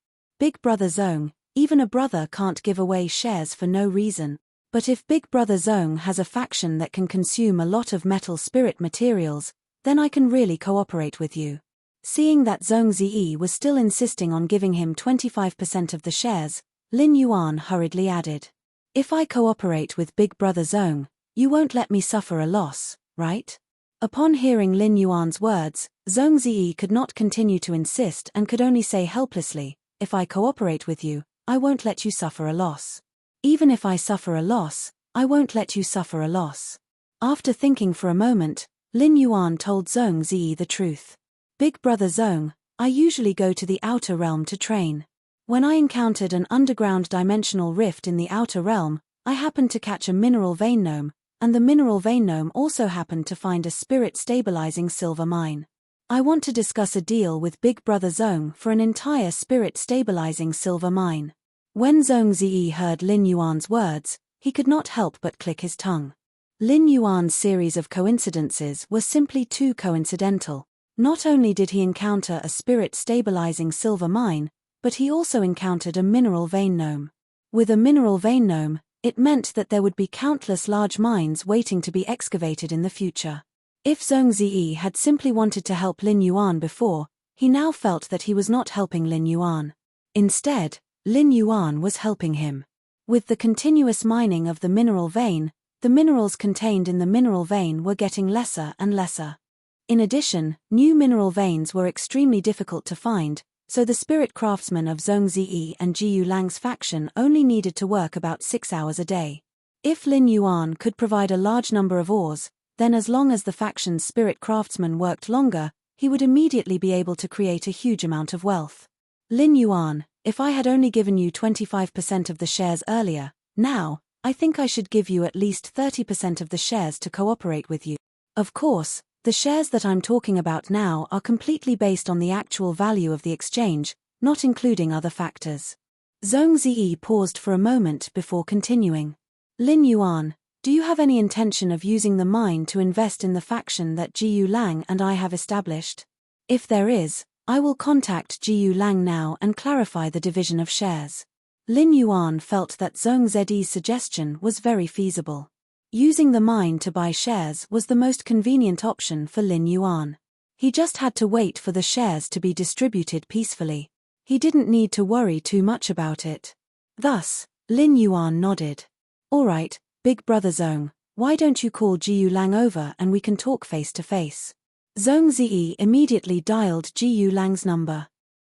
Big Brother Zhong, even a brother can't give away shares for no reason. But if Big Brother Zhong has a faction that can consume a lot of metal spirit materials, then I can really cooperate with you. Seeing that Zhong Ziyi was still insisting on giving him 25% of the shares, Lin Yuan hurriedly added. If I cooperate with Big Brother Zhong, you won't let me suffer a loss, right? Upon hearing Lin Yuan's words, Zhong Ziyi could not continue to insist and could only say helplessly, if I cooperate with you, I won't let you suffer a loss. Even if I suffer a loss, I won't let you suffer a loss. After thinking for a moment, Lin Yuan told Zhong Ziyi the truth. Big Brother Zhong, I usually go to the outer realm to train. When I encountered an underground dimensional rift in the outer realm, I happened to catch a mineral vein gnome, and the mineral vein gnome also happened to find a spirit-stabilizing silver mine. I want to discuss a deal with Big Brother Zhong for an entire spirit-stabilizing silver mine. When Zhong Ziyi heard Lin Yuan's words, he could not help but click his tongue. Lin Yuan's series of coincidences were simply too coincidental. Not only did he encounter a spirit-stabilizing silver mine, but he also encountered a mineral vein gnome. With a mineral vein gnome, it meant that there would be countless large mines waiting to be excavated in the future. If Zhong Ziyi had simply wanted to help Lin Yuan before, he now felt that he was not helping Lin Yuan. Instead, Lin Yuan was helping him. With the continuous mining of the mineral vein, the minerals contained in the mineral vein were getting lesser and lesser. In addition, new mineral veins were extremely difficult to find, so the spirit craftsmen of Zhong Ziyi and Jiyu Lang's faction only needed to work about 6 hours a day. If Lin Yuan could provide a large number of ores, then as long as the faction's spirit craftsmen worked longer, he would immediately be able to create a huge amount of wealth. Lin Yuan, if I had only given you 25% of the shares earlier, now, I think I should give you at least 30% of the shares to cooperate with you. Of course, the shares that I'm talking about now are completely based on the actual value of the exchange, not including other factors. Zhong Ziyi paused for a moment before continuing. Lin Yuan, do you have any intention of using the mine to invest in the faction that Jiyu Lang and I have established? If there is, I will contact Jiyu Lang now and clarify the division of shares. Lin Yuan felt that Zhong Ziyi's suggestion was very feasible. Using the mine to buy shares was the most convenient option for Lin Yuan. He just had to wait for the shares to be distributed peacefully. He didn't need to worry too much about it. Thus, Lin Yuan nodded. All right, Big Brother Zhong, why don't you call Jiyu Lang over and we can talk face to face? Zhong Ziyi immediately dialed Jiyu Lang's number.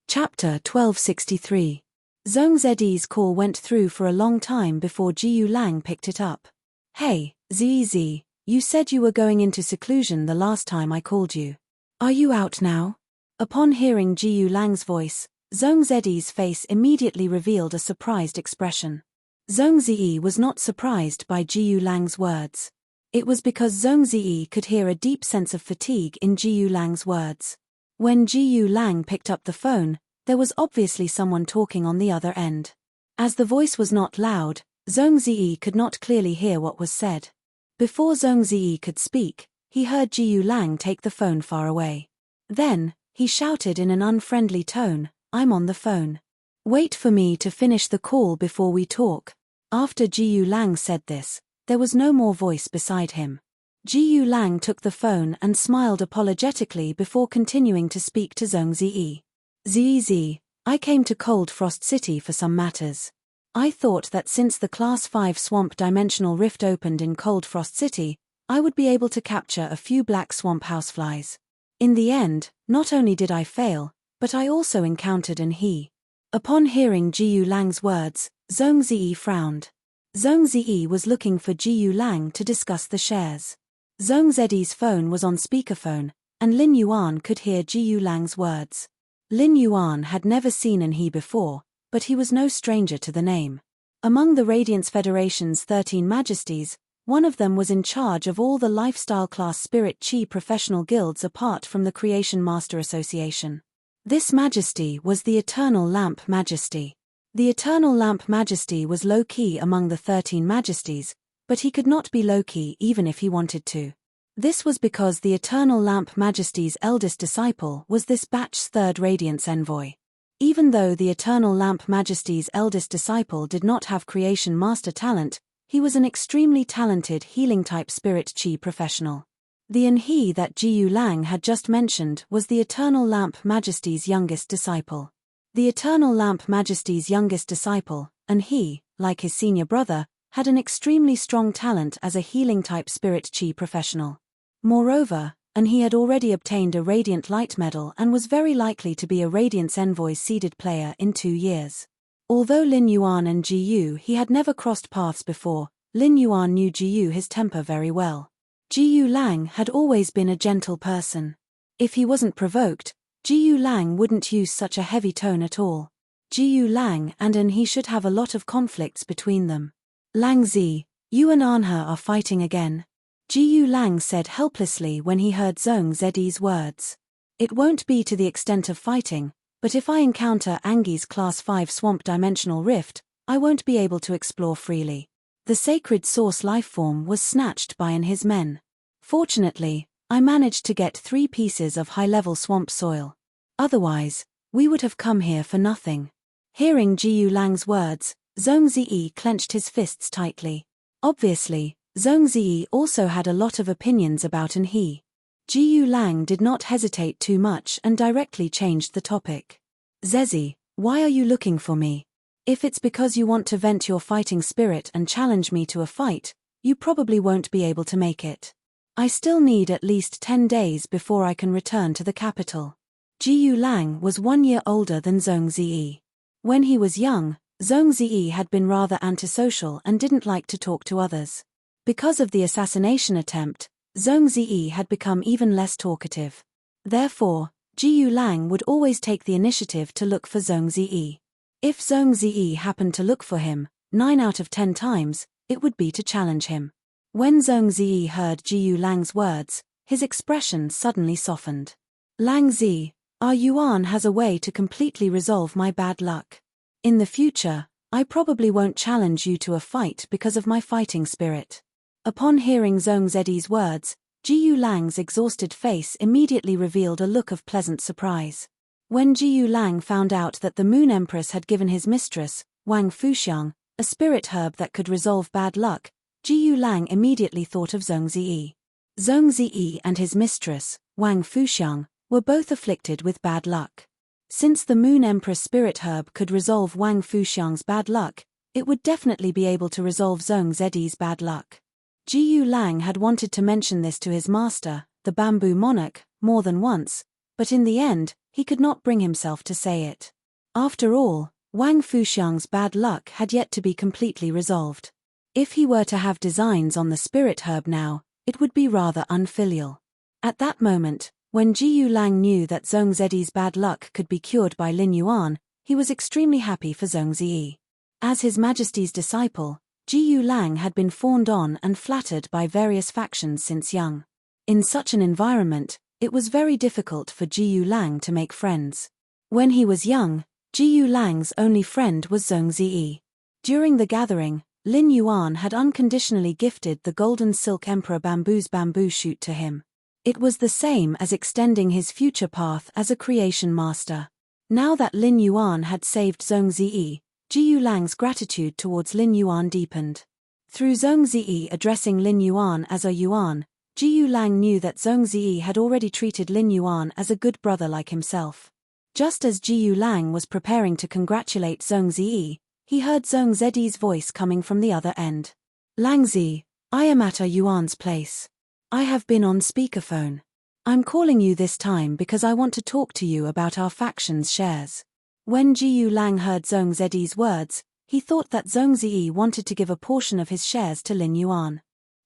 Chapter 1263. Zhong Ziyi's call went through for a long time before Jiyu Lang picked it up. Hey, Ziyi, you said you were going into seclusion the last time I called you. Are you out now? Upon hearing Jiyu Lang's voice, Zhong Ziyi's face immediately revealed a surprised expression. Zhong Ziyi was not surprised by Jiyu Lang's words. It was because Zhong Ziyi could hear a deep sense of fatigue in Jiyu Lang's words. When Jiyu Lang picked up the phone, there was obviously someone talking on the other end. As the voice was not loud, Zhong Ziyi could not clearly hear what was said. Before Zhong Ziyi could speak, he heard Jiyu Lang take the phone far away. Then, he shouted in an unfriendly tone, I'm on the phone. Wait for me to finish the call before we talk. After Jiyu Lang said this, there was no more voice beside him. Jiyu Lang took the phone and smiled apologetically before continuing to speak to Zhong Ziyi. Ziyi, I came to Cold Frost City for some matters. I thought that since the Class 5 Swamp Dimensional Rift opened in Cold Frost City, I would be able to capture a few black swamp houseflies. In the end, not only did I fail, but I also encountered an he. Upon hearing Jiyu Lang's words, Zhong Ziyi frowned. Zhong Ziyi was looking for Jiyu Lang to discuss the shares. Zhong Ziyi's phone was on speakerphone, and Lin Yuan could hear Jiyu Lang's words. Lin Yuan had never seen an he before, but he was no stranger to the name. Among the Radiance Federation's 13 majesties, One of them was in charge of all the lifestyle class spirit chi professional guilds apart from the Creation Master Association. This majesty was the Eternal Lamp Majesty. The Eternal Lamp Majesty was low-key among the 13 majesties, but he could not be low-key even if he wanted to. This was because the Eternal Lamp Majesty's eldest disciple was this batch's third Radiance Envoy. Even though the Eternal Lamp Majesty's eldest disciple did not have Creation Master talent, he was an extremely talented healing-type spirit chi professional. The Enhe that Jiyu Lang had just mentioned was the Eternal Lamp Majesty's youngest disciple. The Eternal Lamp Majesty's youngest disciple, Enhe, like his senior brother, had an extremely strong talent as a healing-type spirit chi professional. Moreover, Enhe had already obtained a Radiant Light Medal and was very likely to be a Radiance Envoy's seeded player in 2 years. Although Lin Yuan and Jiyu he had never crossed paths before, Lin Yuan knew Jiyu his temper very well. Jiyu Lang had always been a gentle person. If he wasn't provoked, Jiyu Lang wouldn't use such a heavy tone at all. Jiyu Lang and Enhe should have a lot of conflicts between them. Lang Zi, you and Anhe are fighting again. Jiyu Lang said helplessly when he heard Zhong Zi's words. It won't be to the extent of fighting, but if I encounter Angi's Class 5 Swamp Dimensional Rift, I won't be able to explore freely. The sacred source lifeform was snatched by Enhe's men. Fortunately, I managed to get 3 pieces of high-level swamp soil. Otherwise, we would have come here for nothing. Hearing Jiyu Lang's words, Zhong Zi clenched his fists tightly. Obviously, Zhong Zi also had a lot of opinions about Enhe. Jiyu Lang did not hesitate too much and directly changed the topic. Zezi, why are you looking for me? If it's because you want to vent your fighting spirit and challenge me to a fight, you probably won't be able to make it. I still need at least 10 days before I can return to the capital. Jiyu Lang was 1 year older than Zhong Zi. When he was young, Zhong Zi had been rather antisocial and didn't like to talk to others. Because of the assassination attempt, Zhong Zi had become even less talkative. Therefore, Jiyu Lang would always take the initiative to look for Zhong Zi. If Zhong Zi happened to look for him, 9 out of 10 times, it would be to challenge him. When Zhong Zi heard Jiyu Lang's words, his expression suddenly softened. Lang Zi, our Yuan has a way to completely resolve my bad luck. In the future, I probably won't challenge you to a fight because of my fighting spirit. Upon hearing Zhong Zi's words, Jiyu Lang's exhausted face immediately revealed a look of pleasant surprise. When Jiyu Lang found out that the Moon Empress had given his mistress, Wang Fuxiang, a spirit herb that could resolve bad luck, Jiyu Lang immediately thought of Zhong Zi. Zhong Zi and his mistress, Wang Fuxiang, were both afflicted with bad luck. Since the Moon Empress spirit herb could resolve Wang Fuxiang's bad luck, it would definitely be able to resolve Zhong Zi's bad luck. Jiyu Lang had wanted to mention this to his master, the Bamboo Monarch, more than once, but in the end, he could not bring himself to say it. After all, Wang Fuxiang's bad luck had yet to be completely resolved. If he were to have designs on the spirit herb now, it would be rather unfilial. At that moment, when Jiyu Lang knew that Zhong Zi's bad luck could be cured by Lin Yuan, he was extremely happy for Zhong Zi. As His Majesty's disciple, Jiyu Lang had been fawned on and flattered by various factions since young. In such an environment, it was very difficult for Jiyu Lang to make friends. When he was young, Jiyu Lang's only friend was Zhong Zi. During the gathering, Lin Yuan had unconditionally gifted the Golden Silk Emperor Bamboo's bamboo shoot to him. It was the same as extending his future path as a creation master. Now that Lin Yuan had saved Zhong Zi, Jiyu Lang's gratitude towards Lin Yuan deepened. Through Zhong Zi addressing Lin Yuan as a Yuan, Jiyu Lang knew that Zhong Zi had already treated Lin Yuan as a good brother like himself. Just as Jiyu Lang was preparing to congratulate Zhong Zi, he heard Zhong Zi's voice coming from the other end. Lang Zi, I am at a Yuan's place. I have been on speakerphone. I'm calling you this time because I want to talk to you about our faction's shares. When Jiyu Lang heard Zhong Zi's words, he thought that Zhong Zi wanted to give a portion of his shares to Lin Yuan.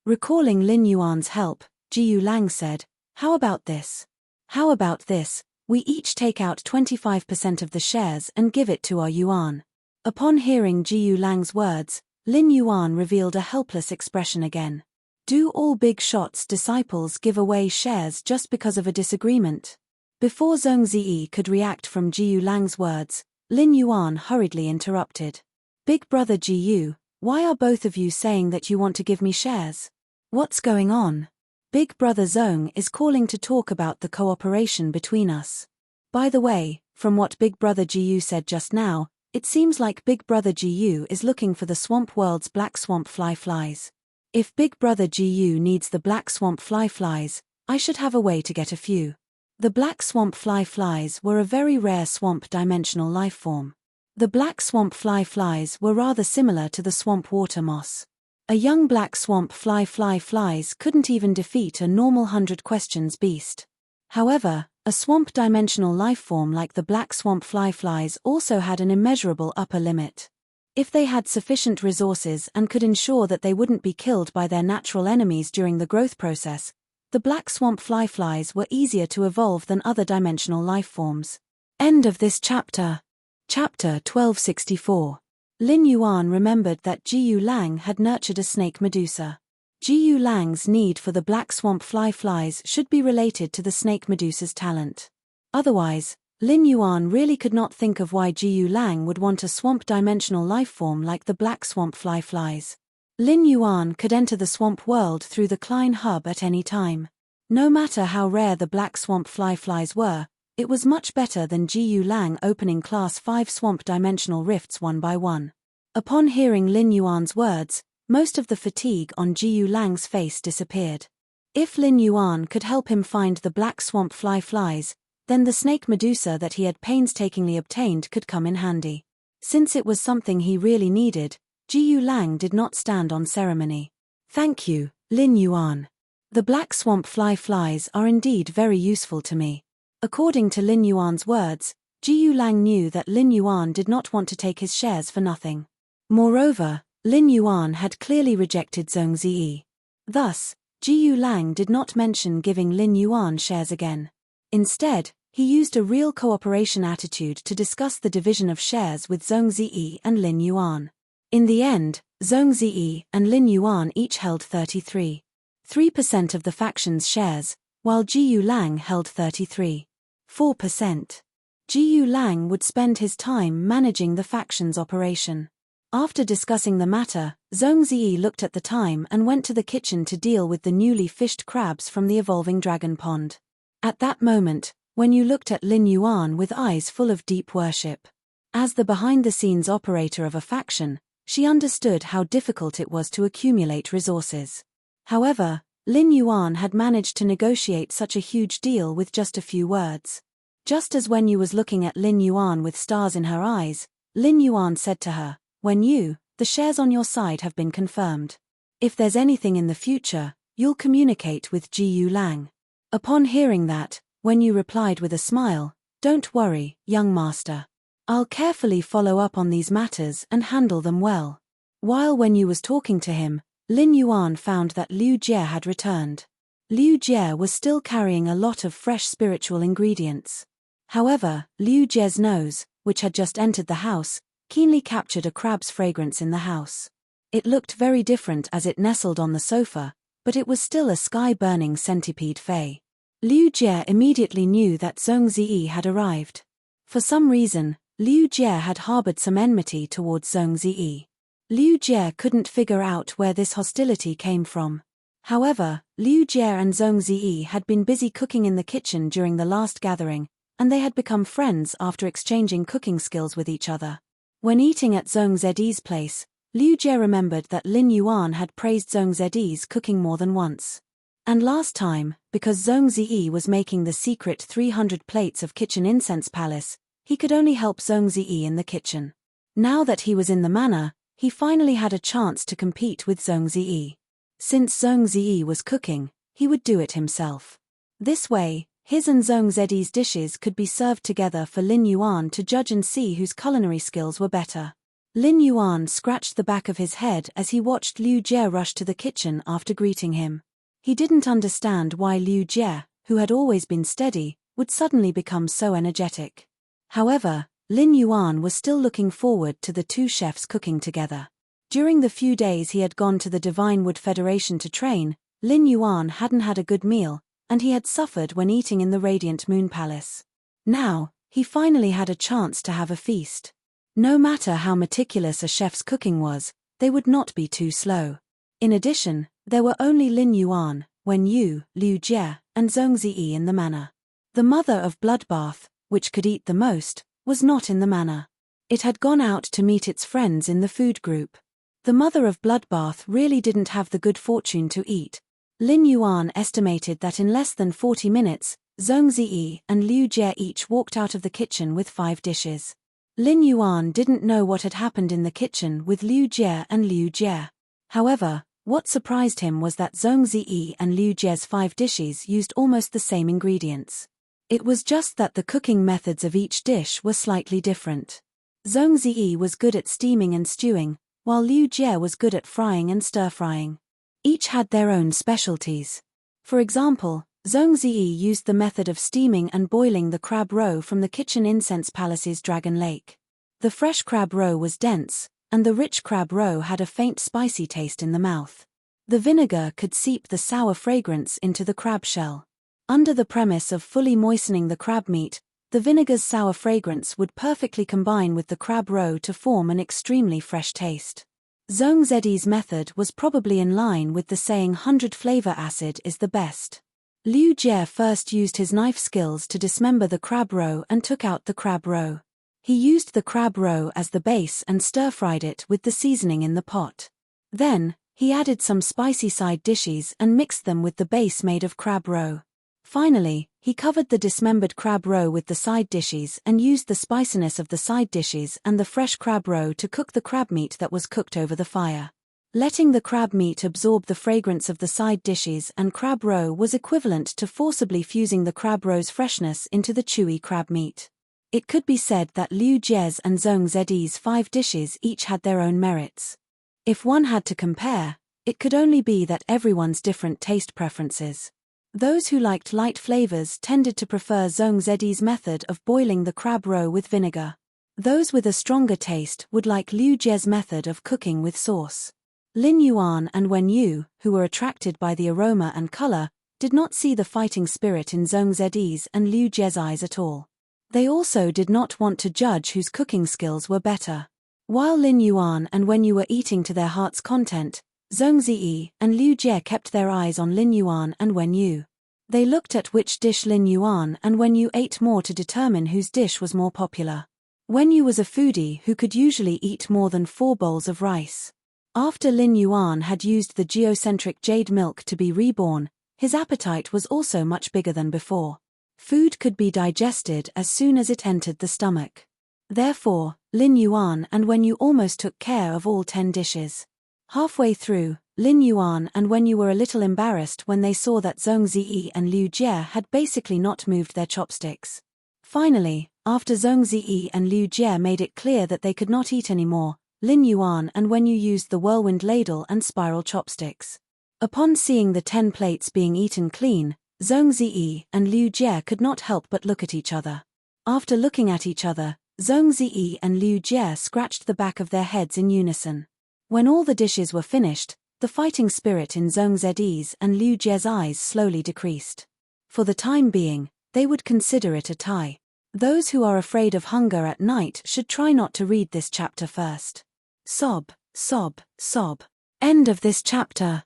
Recalling Lin Yuan's help, Jiyu Lang said, How about this? How about this, we each take out 25% of the shares and give it to our Yuan. Upon hearing Jiyu Lang's words, Lin Yuan revealed a helpless expression again. Do all big shots disciples give away shares just because of a disagreement? Before Zhong Ziyi could react from Jiyu Lang's words, Lin Yuan hurriedly interrupted. Big brother Jiyu, why are both of you saying that you want to give me shares? What's going on? Big brother Zhong is calling to talk about the cooperation between us. By the way, from what Big brother Jiyu said just now, it seems like Big brother Jiyu is looking for the swamp world's black swamp flies. If Big brother Jiyu needs the black swamp flies, I should have a way to get a few. The black swamp flies were a very rare swamp dimensional life form. The black swamp flies were rather similar to the swamp water moss. A young black swamp flies couldn't even defeat a normal 100 questions beast. However, a swamp dimensional life form like the black swamp flies also had an immeasurable upper limit. If they had sufficient resources and could ensure that they wouldn't be killed by their natural enemies during the growth process, the black swamp flies were easier to evolve than other dimensional life forms. End of this chapter. Chapter 1264. Lin Yuan remembered that Jiyu Lang had nurtured a snake medusa. Jiyu Lang's need for the black swamp flies should be related to the snake medusa's talent. Otherwise, Lin Yuan really could not think of why Jiyu Lang would want a swamp dimensional life form like the black swamp flies. Lin Yuan could enter the swamp world through the Klein hub at any time. No matter how rare the black swamp flies were, it was much better than Jiyu Lang opening Class 5 swamp dimensional rifts one by one. Upon hearing Lin Yuan's words, most of the fatigue on Jiyu Lang's face disappeared. If Lin Yuan could help him find the black swamp flies, then the snake medusa that he had painstakingly obtained could come in handy. Since it was something he really needed, Jiyu Lang did not stand on ceremony. Thank you, Lin Yuan. The black swamp flies are indeed very useful to me. According to Lin Yuan's words, Jiyu Lang knew that Lin Yuan did not want to take his shares for nothing. Moreover, Lin Yuan had clearly rejected Zhong Ziyi. Thus, Jiyu Lang did not mention giving Lin Yuan shares again. Instead, he used a real cooperation attitude to discuss the division of shares with Zhong Ziyi and Lin Yuan. In the end, Zhong Ziyi and Lin Yuan each held 33.3% of the faction's shares, while Jiyu Lang held 33.4%. Jiyu Lang would spend his time managing the faction's operation. After discussing the matter, Zhong Ziyi looked at the time and went to the kitchen to deal with the newly fished crabs from the evolving dragon pond. At that moment, when you looked at Lin Yuan with eyes full of deep worship. As the behind-the-scenes operator of a faction, she understood how difficult it was to accumulate resources. However, Lin Yuan had managed to negotiate such a huge deal with just a few words. Just as when you was looking at Lin Yuan with stars in her eyes, Lin Yuan said to her, "When the shares on your side have been confirmed. If there's anything in the future, you'll communicate with Jiyu Lang." Upon hearing that, Wen Yu replied with a smile, "Don't worry, young master. I'll carefully follow up on these matters and handle them well." While Wen Yu was talking to him, Lin Yuan found that Liu Jie had returned. Liu Jie was still carrying a lot of fresh spiritual ingredients. However, Liu Jie's nose, which had just entered the house, keenly captured a crab's fragrance in the house. It looked very different as it nestled on the sofa, but it was still a sky-burning centipede fey. Liu Jie immediately knew that Zhong Ziyi had arrived. For some reason, Liu Jie had harbored some enmity towards Zhong Ziyi. Liu Jie couldn't figure out where this hostility came from. However, Liu Jie and Zhong Ziyi had been busy cooking in the kitchen during the last gathering, and they had become friends after exchanging cooking skills with each other. When eating at Zhong Ziyi's place, Liu Jie remembered that Lin Yuan had praised Zhong Ziyi's cooking more than once. And last time, because Zhong Ziyi was making the secret 300 plates of kitchen incense palace, he could only help Zhong Ziyi in the kitchen. Now that he was in the manor, he finally had a chance to compete with Zhong Ziyi. Since Zhong Ziyi was cooking, he would do it himself. This way, his and Zhong Ziyi's dishes could be served together for Lin Yuan to judge and see whose culinary skills were better. Lin Yuan scratched the back of his head as he watched Liu Jie rush to the kitchen after greeting him. He didn't understand why Liu Jie, who had always been steady, would suddenly become so energetic. However, Lin Yuan was still looking forward to the two chefs cooking together. During the few days he had gone to the Divine Wood Federation to train, Lin Yuan hadn't had a good meal, and he had suffered when eating in the Radiant Moon Palace. Now, he finally had a chance to have a feast. No matter how meticulous a chef's cooking was, they would not be too slow. In addition, there were only Lin Yuan, Wen Yu, Liu Jie, and Zhong Ziyi in the manor. The mother of Bloodbath, which could eat the most, was not in the manor. It had gone out to meet its friends in the food group. The mother of Bloodbath really didn't have the good fortune to eat. Lin Yuan estimated that in less than 40 minutes, Zhong Ziyi and Liu Jie each walked out of the kitchen with 5 dishes. Lin Yuan didn't know what had happened in the kitchen with Liu Jie and Liu Jie. However, what surprised him was that Zhong Ziyi and Liu Jie's 5 dishes used almost the same ingredients. It was just that the cooking methods of each dish were slightly different. Zhong Ziyi was good at steaming and stewing, while Liu Jie was good at frying and stir-frying. Each had their own specialties. For example, Zhong Ziyi used the method of steaming and boiling the crab roe from the Kitchen Incense Palace's Dragon Lake. The fresh crab roe was dense, and the rich crab roe had a faint spicy taste in the mouth. The vinegar could seep the sour fragrance into the crab shell. Under the premise of fully moistening the crab meat, the vinegar's sour fragrance would perfectly combine with the crab roe to form an extremely fresh taste. Zhong Ziyi's method was probably in line with the saying 100 flavor acid is the best. Liu Jie first used his knife skills to dismember the crab roe and took out the crab roe. He used the crab roe as the base and stir-fried it with the seasoning in the pot. Then, he added some spicy side dishes and mixed them with the base made of crab roe. Finally, he covered the dismembered crab roe with the side dishes and used the spiciness of the side dishes and the fresh crab roe to cook the crab meat that was cooked over the fire. Letting the crab meat absorb the fragrance of the side dishes and crab roe was equivalent to forcibly fusing the crab roe's freshness into the chewy crab meat. It could be said that Liu Jie's and Zhong Ziyi's 5 dishes each had their own merits. If one had to compare, it could only be that everyone's different taste preferences. Those who liked light flavors tended to prefer Zhong Ziyi's method of boiling the crab roe with vinegar. Those with a stronger taste would like Liu Jie's method of cooking with sauce. Lin Yuan and Wen Yu, who were attracted by the aroma and color, did not see the fighting spirit in Zhong Ziyi's and Liu Jie's eyes at all. They also did not want to judge whose cooking skills were better. While Lin Yuan and Wen Yu were eating to their heart's content, Zhong Ziyi and Liu Jie kept their eyes on Lin Yuan and Wen Yu. They looked at which dish Lin Yuan and Wen Yu ate more to determine whose dish was more popular. Wen Yu was a foodie who could usually eat more than 4 bowls of rice. After Lin Yuan had used the geocentric jade milk to be reborn, his appetite was also much bigger than before. Food could be digested as soon as it entered the stomach. Therefore, Lin Yuan and Wen Yu almost took care of all 10 dishes. Halfway through, Lin Yuan and Wen Yu were a little embarrassed when they saw that Zhong Ziyi and Liu Jie had basically not moved their chopsticks. Finally, after Zhong Ziyi and Liu Jie made it clear that they could not eat anymore, Lin Yuan and Wen Yu used the whirlwind ladle and spiral chopsticks. Upon seeing the 10 plates being eaten clean, Zhong Ziyi and Liu Jie could not help but look at each other. After looking at each other, Zhong Ziyi and Liu Jie scratched the back of their heads in unison. When all the dishes were finished, the fighting spirit in Zhong Ziyi's and Liu Jie's eyes slowly decreased. For the time being, they would consider it a tie. Those who are afraid of hunger at night should try not to read this chapter first. Sob, sob, sob. End of this chapter.